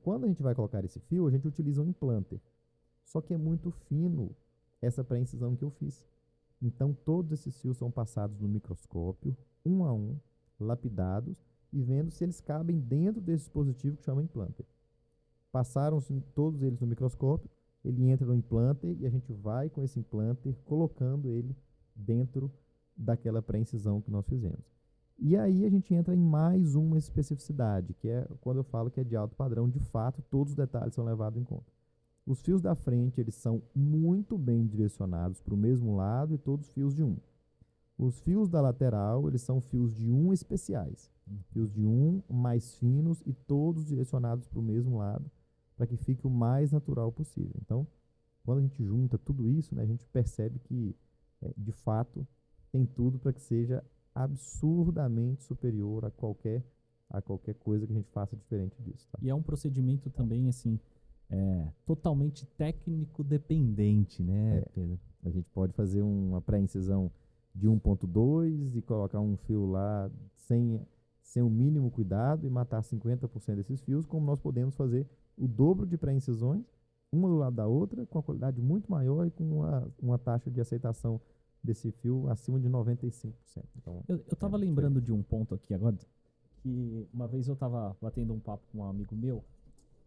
S2: quando a gente vai colocar esse fio, a gente utiliza um implanter. Só que é muito fino essa pré-incisão que eu fiz. Então, todos esses fios são passados no microscópio, um a um, lapidados, e vendo se eles cabem dentro desse dispositivo que chama implanter. Passaram-se todos eles no microscópio, ele entra no implanter e a gente vai com esse implanter colocando ele dentro daquela pré-incisão que nós fizemos. E aí a gente entra em mais uma especificidade, que é quando eu falo que é de alto padrão, de fato, todos os detalhes são levados em conta. Os fios da frente, eles são muito bem direcionados para o mesmo lado e todos fios de 1. Os fios da lateral, eles são fios de 1 especiais. Fios de 1 mais finos e todos direcionados para o mesmo lado, para que fique o mais natural possível. Então, quando a gente junta tudo isso, né, a gente percebe que, de fato, tem tudo para que seja absurdamente superior a qualquer coisa que a gente faça diferente disso. Tá?
S1: E é um procedimento também, assim, totalmente técnico dependente, né, Pedro?
S2: A gente pode fazer uma pré-incisão de 1.2 e colocar um fio lá sem o mínimo cuidado e matar 50% desses fios, como nós podemos fazer o dobro de pré-incisões, uma do lado da outra, com uma qualidade muito maior e com uma taxa de aceitação desse fio acima de 95%. Então,
S1: eu estava lembrando de um ponto aqui agora, que uma vez eu estava batendo um papo com um amigo meu,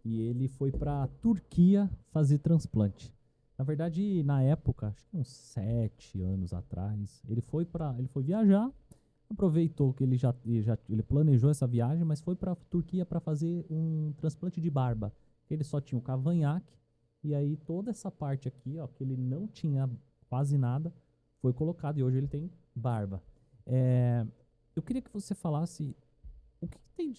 S1: e ele foi para a Turquia fazer transplante. Na verdade, na época, acho que uns 7 anos atrás, ele foi viajar, aproveitou que ele planejou essa viagem, mas foi para a Turquia para fazer um transplante de barba. Ele só tinha o cavanhaque, e aí toda essa parte aqui, ó, que ele não tinha quase nada, foi colocado e hoje ele tem barba. Eu queria que você falasse o que tem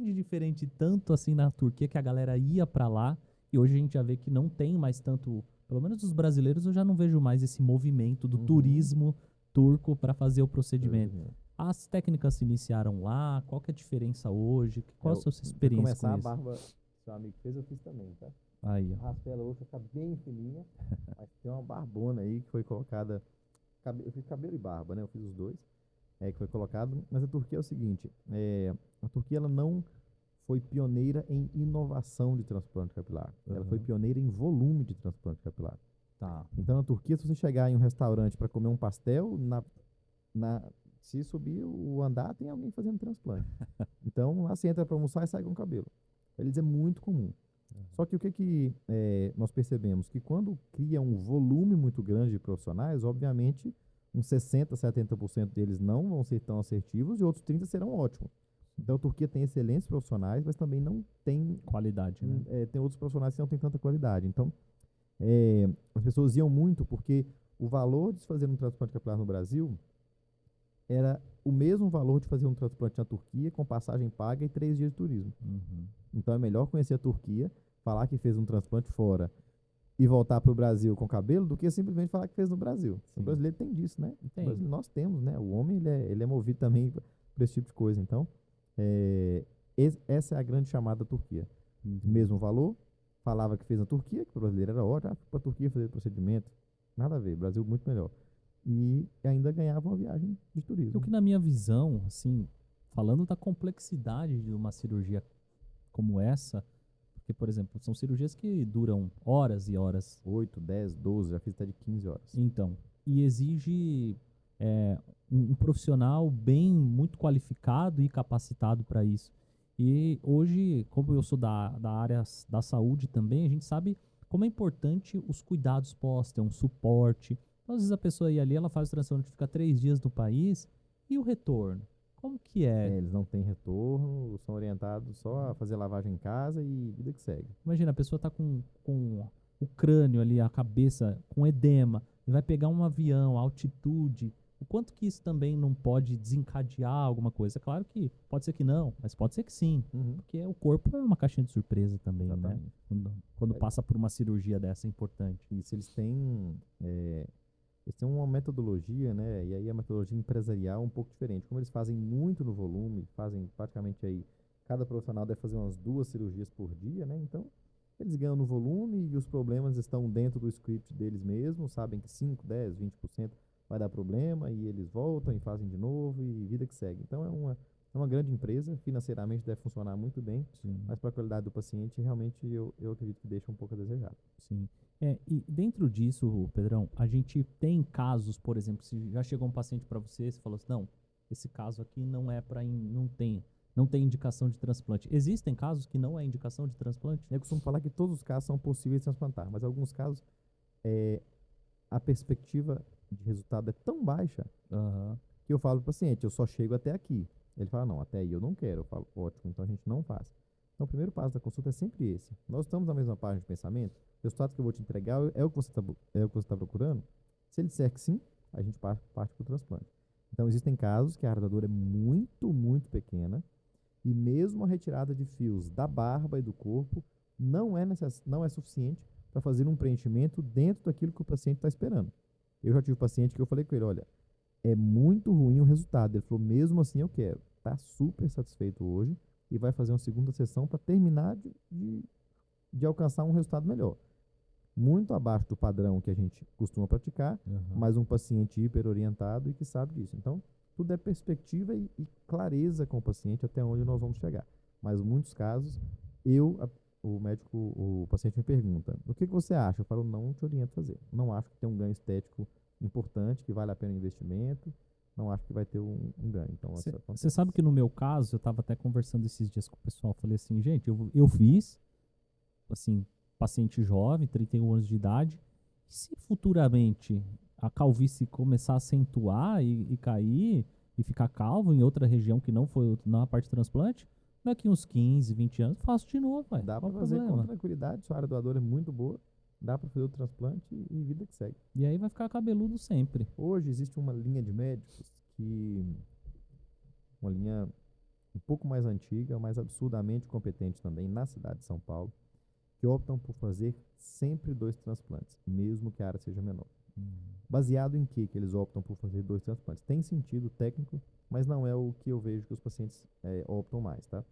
S1: de diferente tanto assim na Turquia, que a galera ia para lá e hoje a gente já vê que não tem mais tanto, pelo menos os brasileiros eu já não vejo mais esse movimento do turismo turco para fazer o procedimento. As técnicas se iniciaram lá, qual que é a diferença hoje? Qual é a sua experiência com
S2: isso?
S1: isso?
S2: A barba que seu amigo fez, eu fiz também, tá?
S1: Aí, ó.
S2: Raspei ela hoje, ficar bem fininha, mas tem uma barbona aí que foi colocada, eu fiz cabelo e barba, né? Eu fiz os dois, que foi colocado, mas a Turquia é o seguinte, a Turquia ela não foi pioneira em inovação de transplante capilar, ela foi pioneira em volume de transplante capilar.
S1: Tá.
S2: Então na Turquia, se você chegar em um restaurante para comer um pastel, se subir o andar, tem alguém fazendo transplante. Então lá você entra para almoçar e sai com cabelo. Eles é muito comum. Só que o que nós percebemos? Que quando cria um volume muito grande de profissionais, obviamente, uns 60%, 70% deles não vão ser tão assertivos e outros 30% serão ótimos. Então, a Turquia tem excelentes profissionais, mas também não tem
S1: qualidade, né?
S2: Tem outros profissionais que não têm tanta qualidade. Então, as pessoas iam muito porque o valor de se fazer um transplante capilar no Brasil era o mesmo valor de fazer um transplante na Turquia com passagem paga e 3 dias de turismo. Então é melhor conhecer a Turquia, falar que fez um transplante fora e voltar para o Brasil com cabelo do que simplesmente falar que fez no Brasil.
S1: Sim.
S2: O brasileiro tem disso, né?
S1: Tem.
S2: Nós temos, né? O homem ele é movido também por esse tipo de coisa. Então, essa é a grande chamada da Turquia. Mesmo valor, falava que fez na Turquia, que o brasileiro era ótimo, para a Turquia fazer procedimento. Nada a ver, Brasil muito melhor. E ainda ganhava uma viagem de turismo.
S1: O que na minha visão, assim, falando da complexidade de uma cirurgia como essa, porque, por exemplo, são cirurgias que duram horas e horas.
S2: 8, 10, 12, já fiz até de 15 horas.
S1: Então, e exige é, um profissional muito qualificado e capacitado para isso. E hoje, como eu sou da área da saúde também, a gente sabe como é importante os cuidados pós, ter um suporte. Então, às vezes a pessoa ia ali, ela faz o transplante, fica 3 dias no país, e o retorno? Como que é?
S2: Eles não têm retorno, são orientados só a fazer lavagem em casa e vida que segue.
S1: Imagina, a pessoa está com o crânio ali, a cabeça com edema, e vai pegar um avião, a altitude. O quanto que isso também não pode desencadear alguma coisa? É claro que pode ser que não, mas pode ser que sim.
S2: Uhum.
S1: Porque o corpo é uma caixinha de surpresa também, né?
S2: Exatamente.
S1: Quando passa por uma cirurgia dessa é importante.
S2: Isso, eles têm uma metodologia, né? E aí a metodologia empresarial é um pouco diferente. Como eles fazem muito no volume, fazem praticamente aí, cada profissional deve fazer umas 2 cirurgias por dia, né? Então, eles ganham no volume e os problemas estão dentro do script deles mesmos, sabem que 5, 10, 20% vai dar problema e eles voltam e fazem de novo e vida que segue. Então, é uma grande empresa, financeiramente deve funcionar muito bem,
S1: Sim.
S2: mas para a qualidade do paciente, realmente eu acredito que deixa um pouco a desejar.
S1: Sim. E dentro disso, Pedrão, a gente tem casos, por exemplo, se já chegou um paciente para você, você falou assim, não, esse caso aqui não é para, não tem indicação de transplante. Existem casos que não é indicação de transplante?
S2: Eu costumo falar que todos os casos são possíveis de transplantar, mas em alguns casos a perspectiva de resultado é tão baixa
S1: Aham.
S2: que eu falo para o paciente, eu só chego até aqui. Ele fala, não, até aí eu não quero. Eu falo, ótimo, então a gente não faz. Então o primeiro passo da consulta é sempre esse. Nós estamos na mesma página de pensamento, o resultado que eu vou te entregar é o que você está procurando? Se ele disser que sim, a gente parte para o transplante. Então existem casos que a área da dor é muito, muito pequena e mesmo a retirada de fios da barba e do corpo não é suficiente para fazer um preenchimento dentro daquilo que o paciente está esperando. Eu já tive paciente que eu falei com ele, olha, é muito ruim o resultado. Ele falou, mesmo assim eu quero. Está super satisfeito hoje e vai fazer uma segunda sessão para terminar de alcançar um resultado melhor. Muito abaixo do padrão que a gente costuma praticar, mas um paciente hiper orientado e que sabe disso. Então, tudo é perspectiva e clareza com o paciente até onde nós vamos chegar. Mas em muitos casos, o paciente me pergunta, o que você acha? Eu falo, não te oriento a fazer. Não acho que tem um ganho estético importante, que vale a pena o investimento, não acho que vai ter um ganho. Então,
S1: você sabe que no meu caso, eu estava até conversando esses dias com o pessoal, falei assim, gente, eu fiz, assim, paciente jovem, 31 anos de idade, e se futuramente a calvície começar a acentuar e cair e ficar calvo em outra região que não foi na parte de transplante, daqui uns 15, 20 anos, faço de novo, ué.
S2: Dá para
S1: Qual o
S2: fazer com
S1: problema?
S2: tranquilidade, sua área doadora é muito boa, dá para fazer o transplante e vida que segue.
S1: E aí vai ficar cabeludo sempre.
S2: Hoje existe uma linha de médicos uma linha um pouco mais antiga, mas absurdamente competente também na cidade de São Paulo, que optam por fazer sempre 2 transplantes, mesmo que a área seja menor. Baseado em que eles optam por fazer 2 transplantes? Tem sentido técnico, mas não é o que eu vejo que os pacientes optam mais, tá?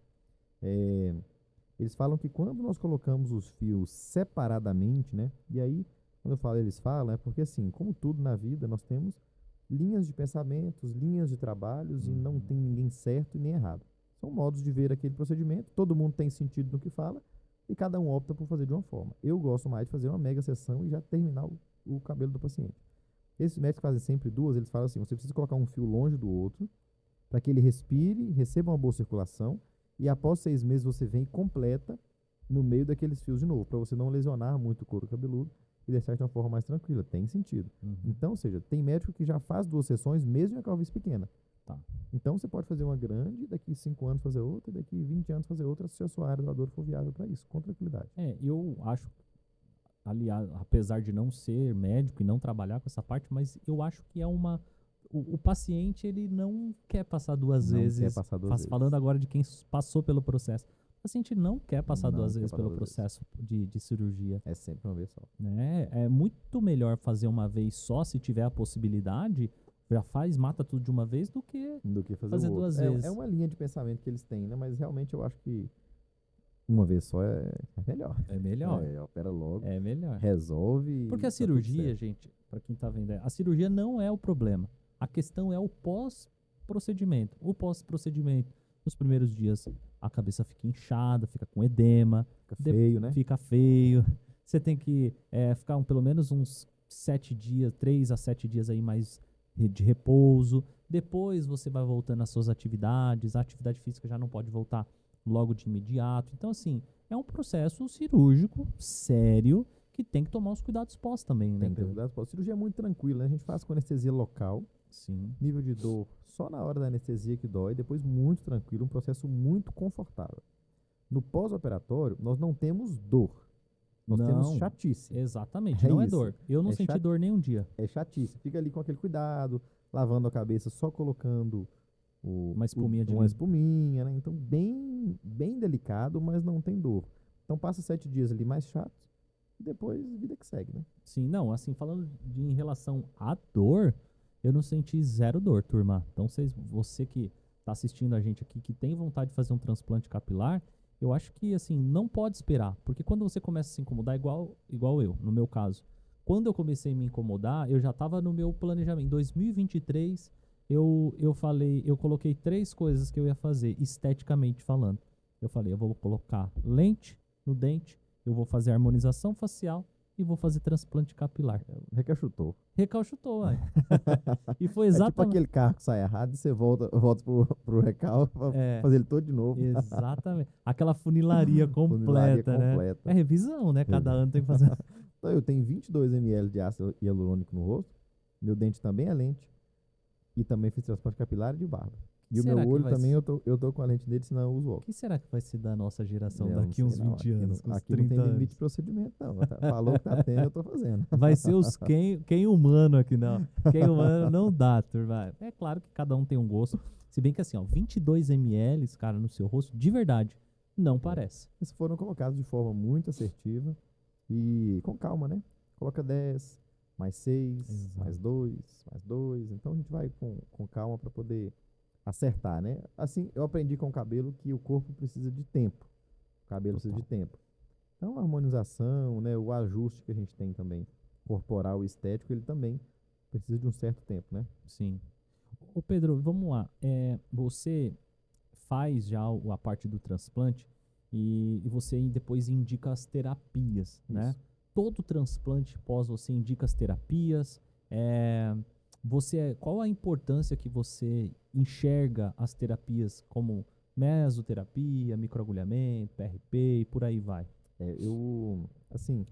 S2: Eles falam que quando nós colocamos os fios separadamente, né? E aí, quando eu falo eles falam, é porque assim, como tudo na vida, nós temos linhas de pensamentos, linhas de trabalhos e não tem ninguém certo e nem errado. São modos de ver aquele procedimento, todo mundo tem sentido no que fala e cada um opta por fazer de uma forma. Eu gosto mais de fazer uma mega sessão e já terminar o cabelo do paciente. Esses médicos fazem sempre 2, eles falam assim, você precisa colocar um fio longe do outro para que ele respire, receba uma boa circulação e após 6 meses você vem e completa no meio daqueles fios de novo, para você não lesionar muito o couro cabeludo e deixar de uma forma mais tranquila. Tem sentido. Então, ou seja, tem médico que já faz 2 sessões mesmo em a calvície pequena.
S1: Tá.
S2: Então, você pode fazer uma grande, daqui 5 anos fazer outra, e daqui 20 anos fazer outra, se a sua área doadora for viável para isso, com tranquilidade.
S1: Eu acho, aliás, apesar de não ser médico e não trabalhar com essa parte, mas eu acho que é o paciente, ele não quer passar duas
S2: Não
S1: vezes.
S2: quer passar 2 vezes.
S1: Falando agora de quem passou pelo processo. O paciente não quer passar
S2: Não
S1: 2
S2: quer
S1: vezes
S2: passar
S1: pelo
S2: 2 vezes.
S1: processo de cirurgia.
S2: É sempre uma vez só.
S1: Né? É muito melhor fazer uma vez só, se tiver a possibilidade, já mata tudo de uma vez, do que fazer
S2: o outro.
S1: 2 vezes.
S2: É uma linha de pensamento que eles têm, né? Mas realmente eu acho que uma vez só é melhor.
S1: É melhor.
S2: Opera logo,
S1: É melhor.
S2: resolve.
S1: Porque a
S2: tá tudo
S1: cirurgia,
S2: certo.
S1: gente, para quem tá vendo, a cirurgia não é o problema. A questão é o procedimento. O pós-procedimento, nos primeiros dias, a cabeça fica inchada, fica com edema,
S2: Fica feio, né?
S1: fica feio. Você tem que ficar pelo menos uns 7 dias, 3 a 7 dias aí mais de repouso. Depois você vai voltando às suas atividades. A atividade física já não pode voltar logo de imediato. Então, assim, é um processo cirúrgico sério que tem que tomar os cuidados pós também, né,
S2: Tem que ter
S1: Pedro?
S2: cuidado. A cirurgia é muito tranquila, né? A gente faz com anestesia local,
S1: Sim.
S2: nível de dor só na hora da anestesia que dói, depois muito tranquilo, um processo muito confortável. No pós-operatório, nós não temos dor, nós temos
S1: Não,
S2: chatice.
S1: exatamente,
S2: É
S1: não é
S2: isso.
S1: dor. Eu não
S2: É
S1: senti
S2: chat-
S1: dor nem um dia.
S2: É chatice. Fica ali com aquele cuidado, lavando a cabeça, só colocando
S1: Uma espuminha de
S2: uma
S1: limpo.
S2: espuminha, né? Então, bem, bem delicado, mas não tem dor. Então, passa 7 dias ali mais chato e depois vida que segue, né?
S1: Sim, não, assim, falando em relação à dor, eu não senti zero dor, turma. Então, você que tá assistindo a gente aqui, que tem vontade de fazer um transplante capilar, eu acho que, assim, não pode esperar. Porque quando você começa a se incomodar, igual eu, no meu caso. Quando eu comecei a me incomodar, eu já estava no meu planejamento. Em 2023, eu coloquei 3 coisas que eu ia fazer, esteticamente falando. Eu falei, eu vou colocar lente no dente, eu vou fazer harmonização facial e vou fazer transplante capilar.
S2: Recachutou.
S1: Recalchutou, ué. E foi
S2: É tipo
S1: exatamente.
S2: aquele carro que sai errado e você volta pro recal pra
S1: É,
S2: fazer ele todo de novo.
S1: exatamente. Aquela funilaria
S2: Funilaria
S1: completa, né?
S2: completa.
S1: É revisão, né? Cada ano tem que fazer.
S2: Então, eu tenho 22 ml de ácido hialurônico no rosto, meu dente também é lente e também fiz transplante capilar e de barba. E o meu
S1: Será que
S2: olho
S1: vai
S2: também
S1: ser?
S2: eu tô com a lente dele, senão eu uso
S1: O
S2: óculos.
S1: que será que vai ser da nossa geração
S2: Eu não
S1: daqui
S2: sei
S1: uns
S2: não,
S1: 20 anos, com uns
S2: aqui não
S1: 30
S2: tem limite
S1: anos?
S2: de procedimento não. Falou que tá tendo, eu tô fazendo.
S1: Vai ser os quem humano aqui, não. Quem humano não dá, turma. É claro que cada um tem um gosto. Se bem que assim, ó, 22 ml, cara, no seu rosto, de verdade, não parece.
S2: Eles foram colocados de forma muito assertiva e com calma, né? Coloca 10, mais 6,
S1: Exato.
S2: mais 2, mais 2. Então a gente vai com calma para poder acertar, né? Assim, eu aprendi com o cabelo que o corpo precisa de tempo. O cabelo precisa de tempo. Então a harmonização, né, o ajuste que a gente tem também, corporal e estético, ele também precisa de um certo tempo, né?
S1: Sim. Ô Pedro, vamos lá. Você faz já a parte do transplante e você depois indica as terapias, né?
S2: Isso.
S1: Todo transplante pós você indica as terapias. Qual a importância que você enxerga as terapias como mesoterapia, microagulhamento, PRP e por aí vai?
S2: Assim,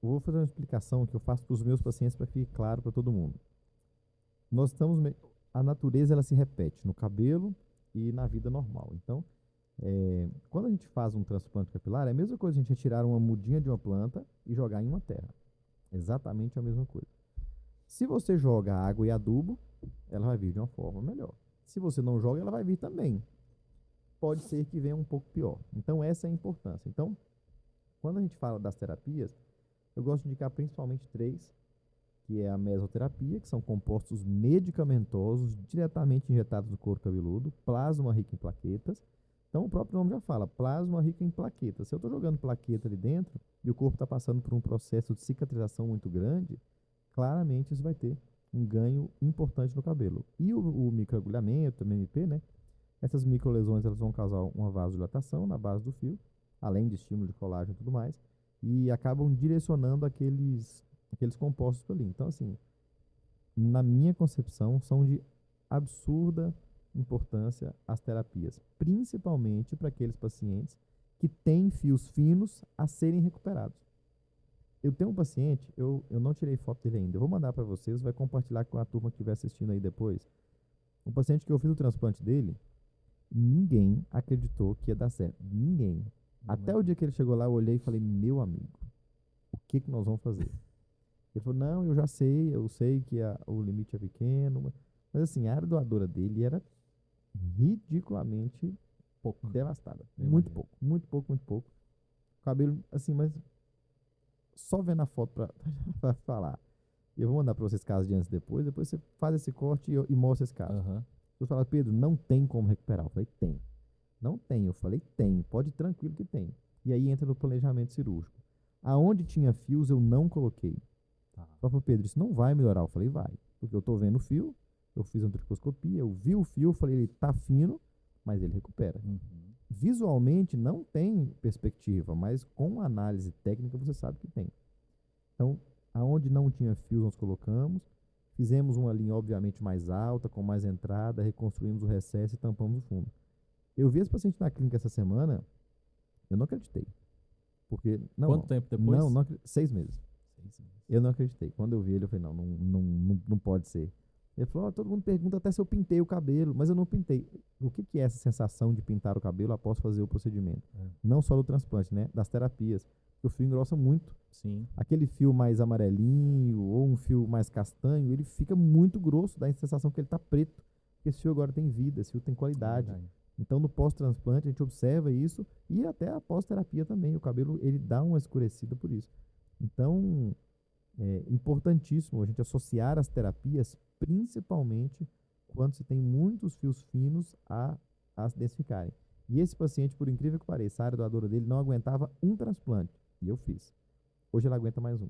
S2: eu vou fazer uma explicação que eu faço para os meus pacientes para que fique claro para todo mundo. A natureza ela se repete no cabelo e na vida normal. Então, quando a gente faz um transplante capilar, é a mesma coisa a gente retirar uma mudinha de uma planta e jogar em uma terra. Exatamente a mesma coisa. Se você joga água e adubo, ela vai vir de uma forma melhor. Se você não joga, ela vai vir também. Pode ser que venha um pouco pior. Então, essa é a importância. Então, quando a gente fala das terapias, eu gosto de indicar principalmente 3, que é a mesoterapia, que são compostos medicamentosos diretamente injetados no couro cabeludo, plasma rico em plaquetas. Então, o próprio nome já fala, plasma rico em plaquetas. Se eu estou jogando plaqueta ali dentro e o corpo está passando por um processo de cicatrização muito grande, claramente isso vai ter um ganho importante no cabelo. E o microagulhamento, o MMP, né? Essas microlesões elas vão causar uma vasodilatação na base do fio, além de estímulo de colágeno e tudo mais, e acabam direcionando aqueles compostos por ali. Então, assim, na minha concepção, são de absurda importância as terapias, principalmente para aqueles pacientes que têm fios finos a serem recuperados. Eu tenho um paciente, eu não tirei foto dele ainda, eu vou mandar para vocês, vai compartilhar com a turma que estiver assistindo aí depois. Um paciente que eu fiz o transplante dele, ninguém acreditou que ia dar certo. Ninguém. Até o dia que ele chegou lá, eu olhei e falei, meu amigo, o que nós vamos fazer? Ele falou, não, eu sei que o limite é pequeno, mas assim, a área doadora dele era ridiculamente
S1: Pouco.
S2: devastada.
S1: Eu
S2: Muito
S1: imagino.
S2: pouco, muito pouco, muito pouco. Cabelo, assim, mas só vendo a foto pra falar. Eu vou mandar pra vocês casos de antes e depois você faz esse corte e mostra esse caso.
S1: Aham.
S2: Você fala, Pedro, não tem como recuperar. Eu falei, tem. Não tem. Eu falei, tem. Pode ir tranquilo que tem. E aí entra no planejamento cirúrgico. Aonde tinha fios, eu não coloquei.
S1: Tá.
S2: Só falou, Pedro, isso não vai melhorar. Eu falei, vai. Porque eu tô vendo o fio, eu fiz uma tricoscopia, eu vi o fio, falei, ele tá fino, mas ele recupera.
S1: Uhum.
S2: Visualmente não tem perspectiva, mas com análise técnica você sabe que tem. Então, aonde não tinha fios, nós colocamos, fizemos uma linha obviamente mais alta, com mais entrada, reconstruímos o recesso e tampamos o fundo. Eu vi esse paciente na clínica essa semana, eu não acreditei. Porque,
S1: Quanto tempo depois?
S2: Não, 6 meses.
S1: 6 meses.
S2: Eu não acreditei. Quando eu vi ele, eu falei, não pode ser. Ele falou, todo mundo pergunta até se eu pintei o cabelo, mas eu não pintei. O que é essa sensação de pintar o cabelo após fazer o procedimento? Não só do transplante, né? Das terapias. Porque o fio engrossa muito.
S1: Sim.
S2: Aquele fio mais amarelinho ou um fio mais castanho, ele fica muito grosso, dá a sensação que ele está preto. Porque esse fio agora tem vida, esse fio tem qualidade. Então, no pós-transplante, a gente observa isso e até a pós-terapia também. O cabelo, ele dá uma escurecida por isso. Então, é importantíssimo a gente associar as terapias, principalmente quando se tem muitos fios finos a se densificarem. E esse paciente, por incrível que pareça, a área doadora dele não aguentava um transplante. E eu fiz. Hoje ele aguenta mais um.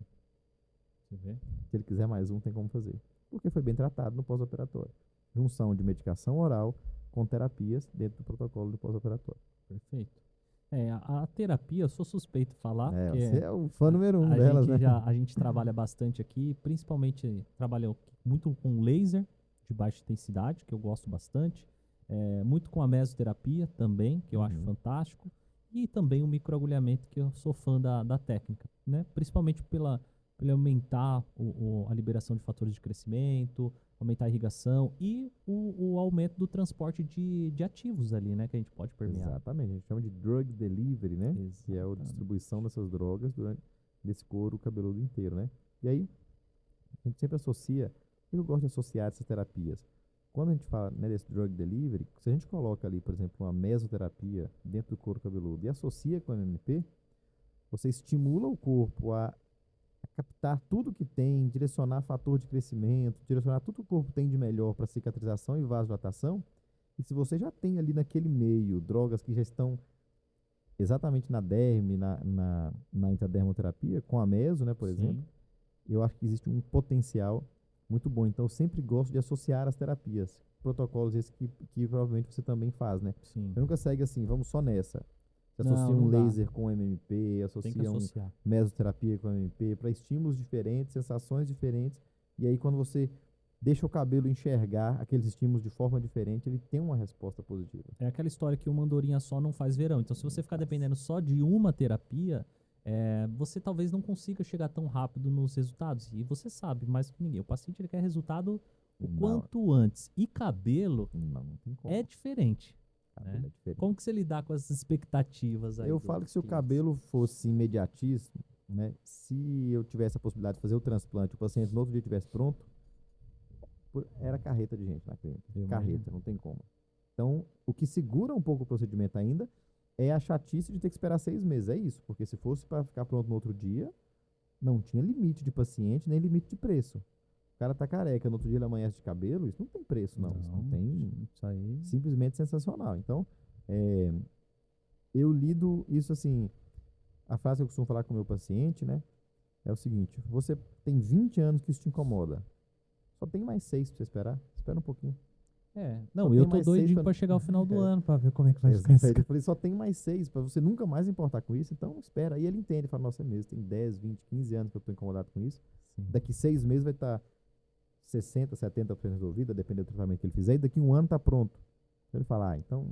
S1: Você vê?
S2: Se ele quiser mais um, tem como fazer. Porque foi bem tratado no pós-operatório. Junção de medicação oral com terapias dentro do protocolo do pós-operatório.
S1: Perfeito. A terapia, eu sou suspeito de falar, porque
S2: Você é o fã número 1
S1: a
S2: delas,
S1: gente
S2: né?
S1: a gente trabalha bastante aqui, principalmente trabalha muito com laser de baixa intensidade, que eu gosto bastante, muito com a mesoterapia também, que eu acho fantástico, e também o microagulhamento, que eu sou fã da técnica, né? Principalmente pela aumentar a liberação de fatores de crescimento, aumentar a irrigação e o aumento do transporte de ativos ali, né? Que a gente pode permear.
S2: Exatamente, a gente chama de drug delivery, né? Que é a
S1: Exatamente.
S2: distribuição dessas drogas desse couro cabeludo inteiro, né? E aí, a gente sempre associa, eu gosto de associar essas terapias. Quando a gente fala, né, desse drug delivery, se a gente coloca ali, por exemplo, uma mesoterapia dentro do couro cabeludo e associa com a MMP, você estimula o corpo a captar tudo que tem, direcionar fator de crescimento, direcionar tudo que o corpo tem de melhor para cicatrização e vasodilatação. E se você já tem ali naquele meio drogas que já estão exatamente na derme, na intradermoterapia, com a meso, né, por exemplo, eu acho que existe um potencial muito bom. Então, eu sempre gosto de associar as terapias, protocolos esses que provavelmente você também faz, né?
S1: Sim.
S2: Você nunca segue assim, vamos só nessa. Você
S1: Não,
S2: associa um
S1: não dá.
S2: laser com MMP,
S1: Tem que
S2: associa
S1: associar.
S2: mesoterapia com MMP, para estímulos diferentes, sensações diferentes. E aí, quando você deixa o cabelo enxergar aqueles estímulos de forma diferente, ele tem uma resposta positiva.
S1: É aquela história que uma andorinha só não faz verão. Então, se você ficar dependendo só de uma terapia, você talvez não consiga chegar tão rápido nos resultados. E você sabe mais que ninguém. O paciente ele quer resultado o quanto antes. E cabelo
S2: Não tem como.
S1: é diferente.
S2: Cabelo
S1: Né?
S2: é diferente.
S1: Como que você lidar com essas expectativas aí?
S2: Eu falo que se o cabelo fosse imediatismo, né? Se eu tivesse a possibilidade de fazer o transplante, o paciente no outro dia estivesse pronto, era carreta de gente na clínica. Carreta, não tem como. Então, o que segura um pouco o procedimento ainda é a chatice de ter que esperar 6 meses. É isso, porque se fosse para ficar pronto no outro dia, não tinha limite de paciente, nem limite de preço. O cara tá careca, no outro dia ele amanhece de cabelo, isso não tem preço, não. Isso não tem.
S1: Isso aí.
S2: Simplesmente sensacional. Então, eu lido isso assim. A frase que eu costumo falar com o meu paciente, né? É o seguinte: você tem 20 anos que isso te incomoda. Só tem mais 6 pra você esperar. Espera um pouquinho.
S1: Não,
S2: Só
S1: eu
S2: tem
S1: tô
S2: mais
S1: doidinho
S2: 6
S1: pra chegar ao final do ano pra ver como é que vai ficar
S2: Exato.
S1: isso.
S2: Eu falei, só tem mais 6 pra você nunca mais importar com isso, então espera. Aí ele entende, fala, nossa, é mesmo, tem 10, 20, 15 anos que eu tô incomodado com isso.
S1: Sim.
S2: Daqui 6 meses vai estar 60, 70% resolvido, dependendo do tratamento que ele fizer, e daqui 1 ano tá pronto. Então ele fala, então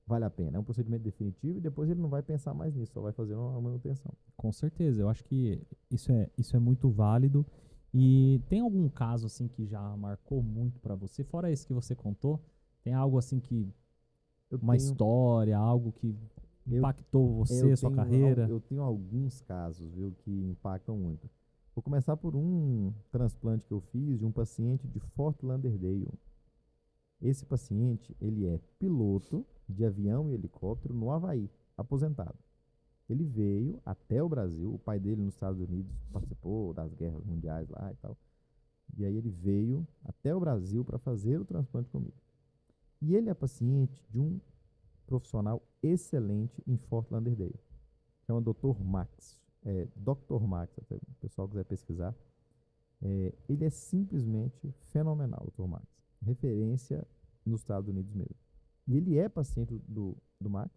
S2: vale a pena. É um procedimento definitivo e depois ele não vai pensar mais nisso, só vai fazer uma manutenção.
S1: Com certeza, eu acho que isso é muito válido. E tem algum caso assim que já marcou muito pra você? Fora esse que você contou, tem algo assim que história, algo que impactou você, sua carreira?
S2: Eu tenho alguns casos, viu, que impactam muito. Vou começar por um transplante que eu fiz de um paciente de Fort Lauderdale. Esse paciente, ele é piloto de avião e helicóptero no Havaí, aposentado. Ele veio até o Brasil, o pai dele nos Estados Unidos participou das guerras mundiais lá e tal. E aí ele veio até o Brasil para fazer o transplante comigo. E ele é paciente de um profissional excelente em Fort Lauderdale, chama Dr. Max. Dr. Max, se o pessoal quiser pesquisar. Ele é simplesmente fenomenal, Dr. Max. referência nos Estados Unidos mesmo. E ele é paciente do Max,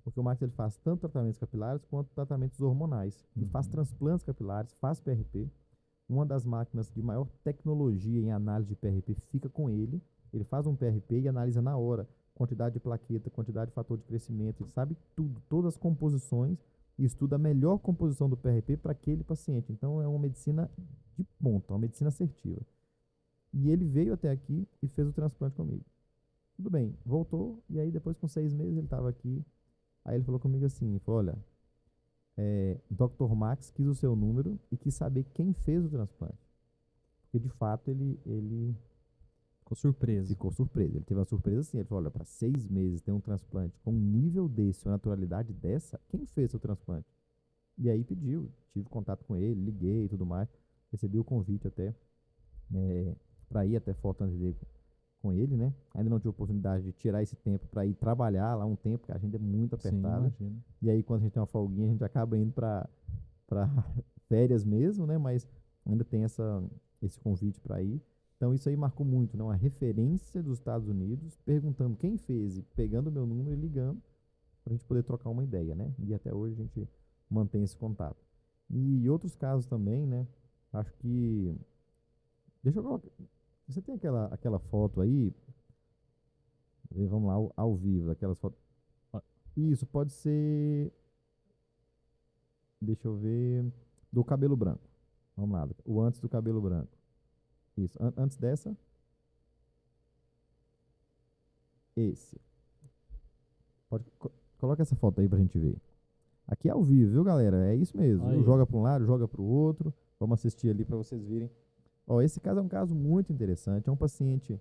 S2: porque o Max ele faz tanto tratamentos capilares quanto tratamentos hormonais. E faz transplantes capilares, faz PRP. Uma das máquinas de maior tecnologia em análise de PRP fica com ele. Ele faz um PRP e analisa na hora quantidade de plaqueta, quantidade de fator de crescimento. Ele sabe tudo, todas as composições e estuda a melhor composição do PRP para aquele paciente. Então é uma medicina de ponta, uma medicina assertiva. E ele veio até aqui e fez o transplante comigo. Tudo bem, voltou, e aí depois com 6 meses ele estava aqui. Aí ele falou comigo assim, ele falou, olha, Dr. Max quis o seu número e quis saber quem fez o transplante. Porque de fato ele
S1: Ficou surpreso.
S2: ficou surpreso. Ele teve uma surpresa assim, ele falou, olha, para 6 meses ter um transplante com um nível desse, uma naturalidade dessa, quem fez o transplante? E aí pediu, tive contato com ele, liguei e tudo mais, recebi o convite até para ir até Fortaleza dele com ele, né? Ainda não tive oportunidade de tirar esse tempo para ir trabalhar lá um tempo, porque a agenda é muito apertada.
S1: Sim, imagino.
S2: E aí quando a gente tem uma folguinha, a gente acaba indo para férias mesmo, né? Mas ainda tem esse convite para ir. Então isso aí marcou muito, né? Uma referência dos Estados Unidos, perguntando quem fez e pegando o meu número e ligando para a gente poder trocar uma ideia, né? E até hoje a gente mantém esse contato. E outros casos também, né? Acho que... Deixa eu colocar... Você tem aquela foto aí? Vamos lá, ao vivo, aquelas fotos. Isso, pode ser... Deixa eu ver... Do cabelo branco. Vamos lá, o antes do cabelo branco. Isso, antes dessa. Esse. Coloca essa foto aí pra gente ver. Aqui é ao vivo, viu, galera? É isso mesmo.
S1: Aí.
S2: Joga para um lado, joga para o outro. Vamos assistir ali para vocês verem. Ó, esse caso é um caso muito interessante. É um paciente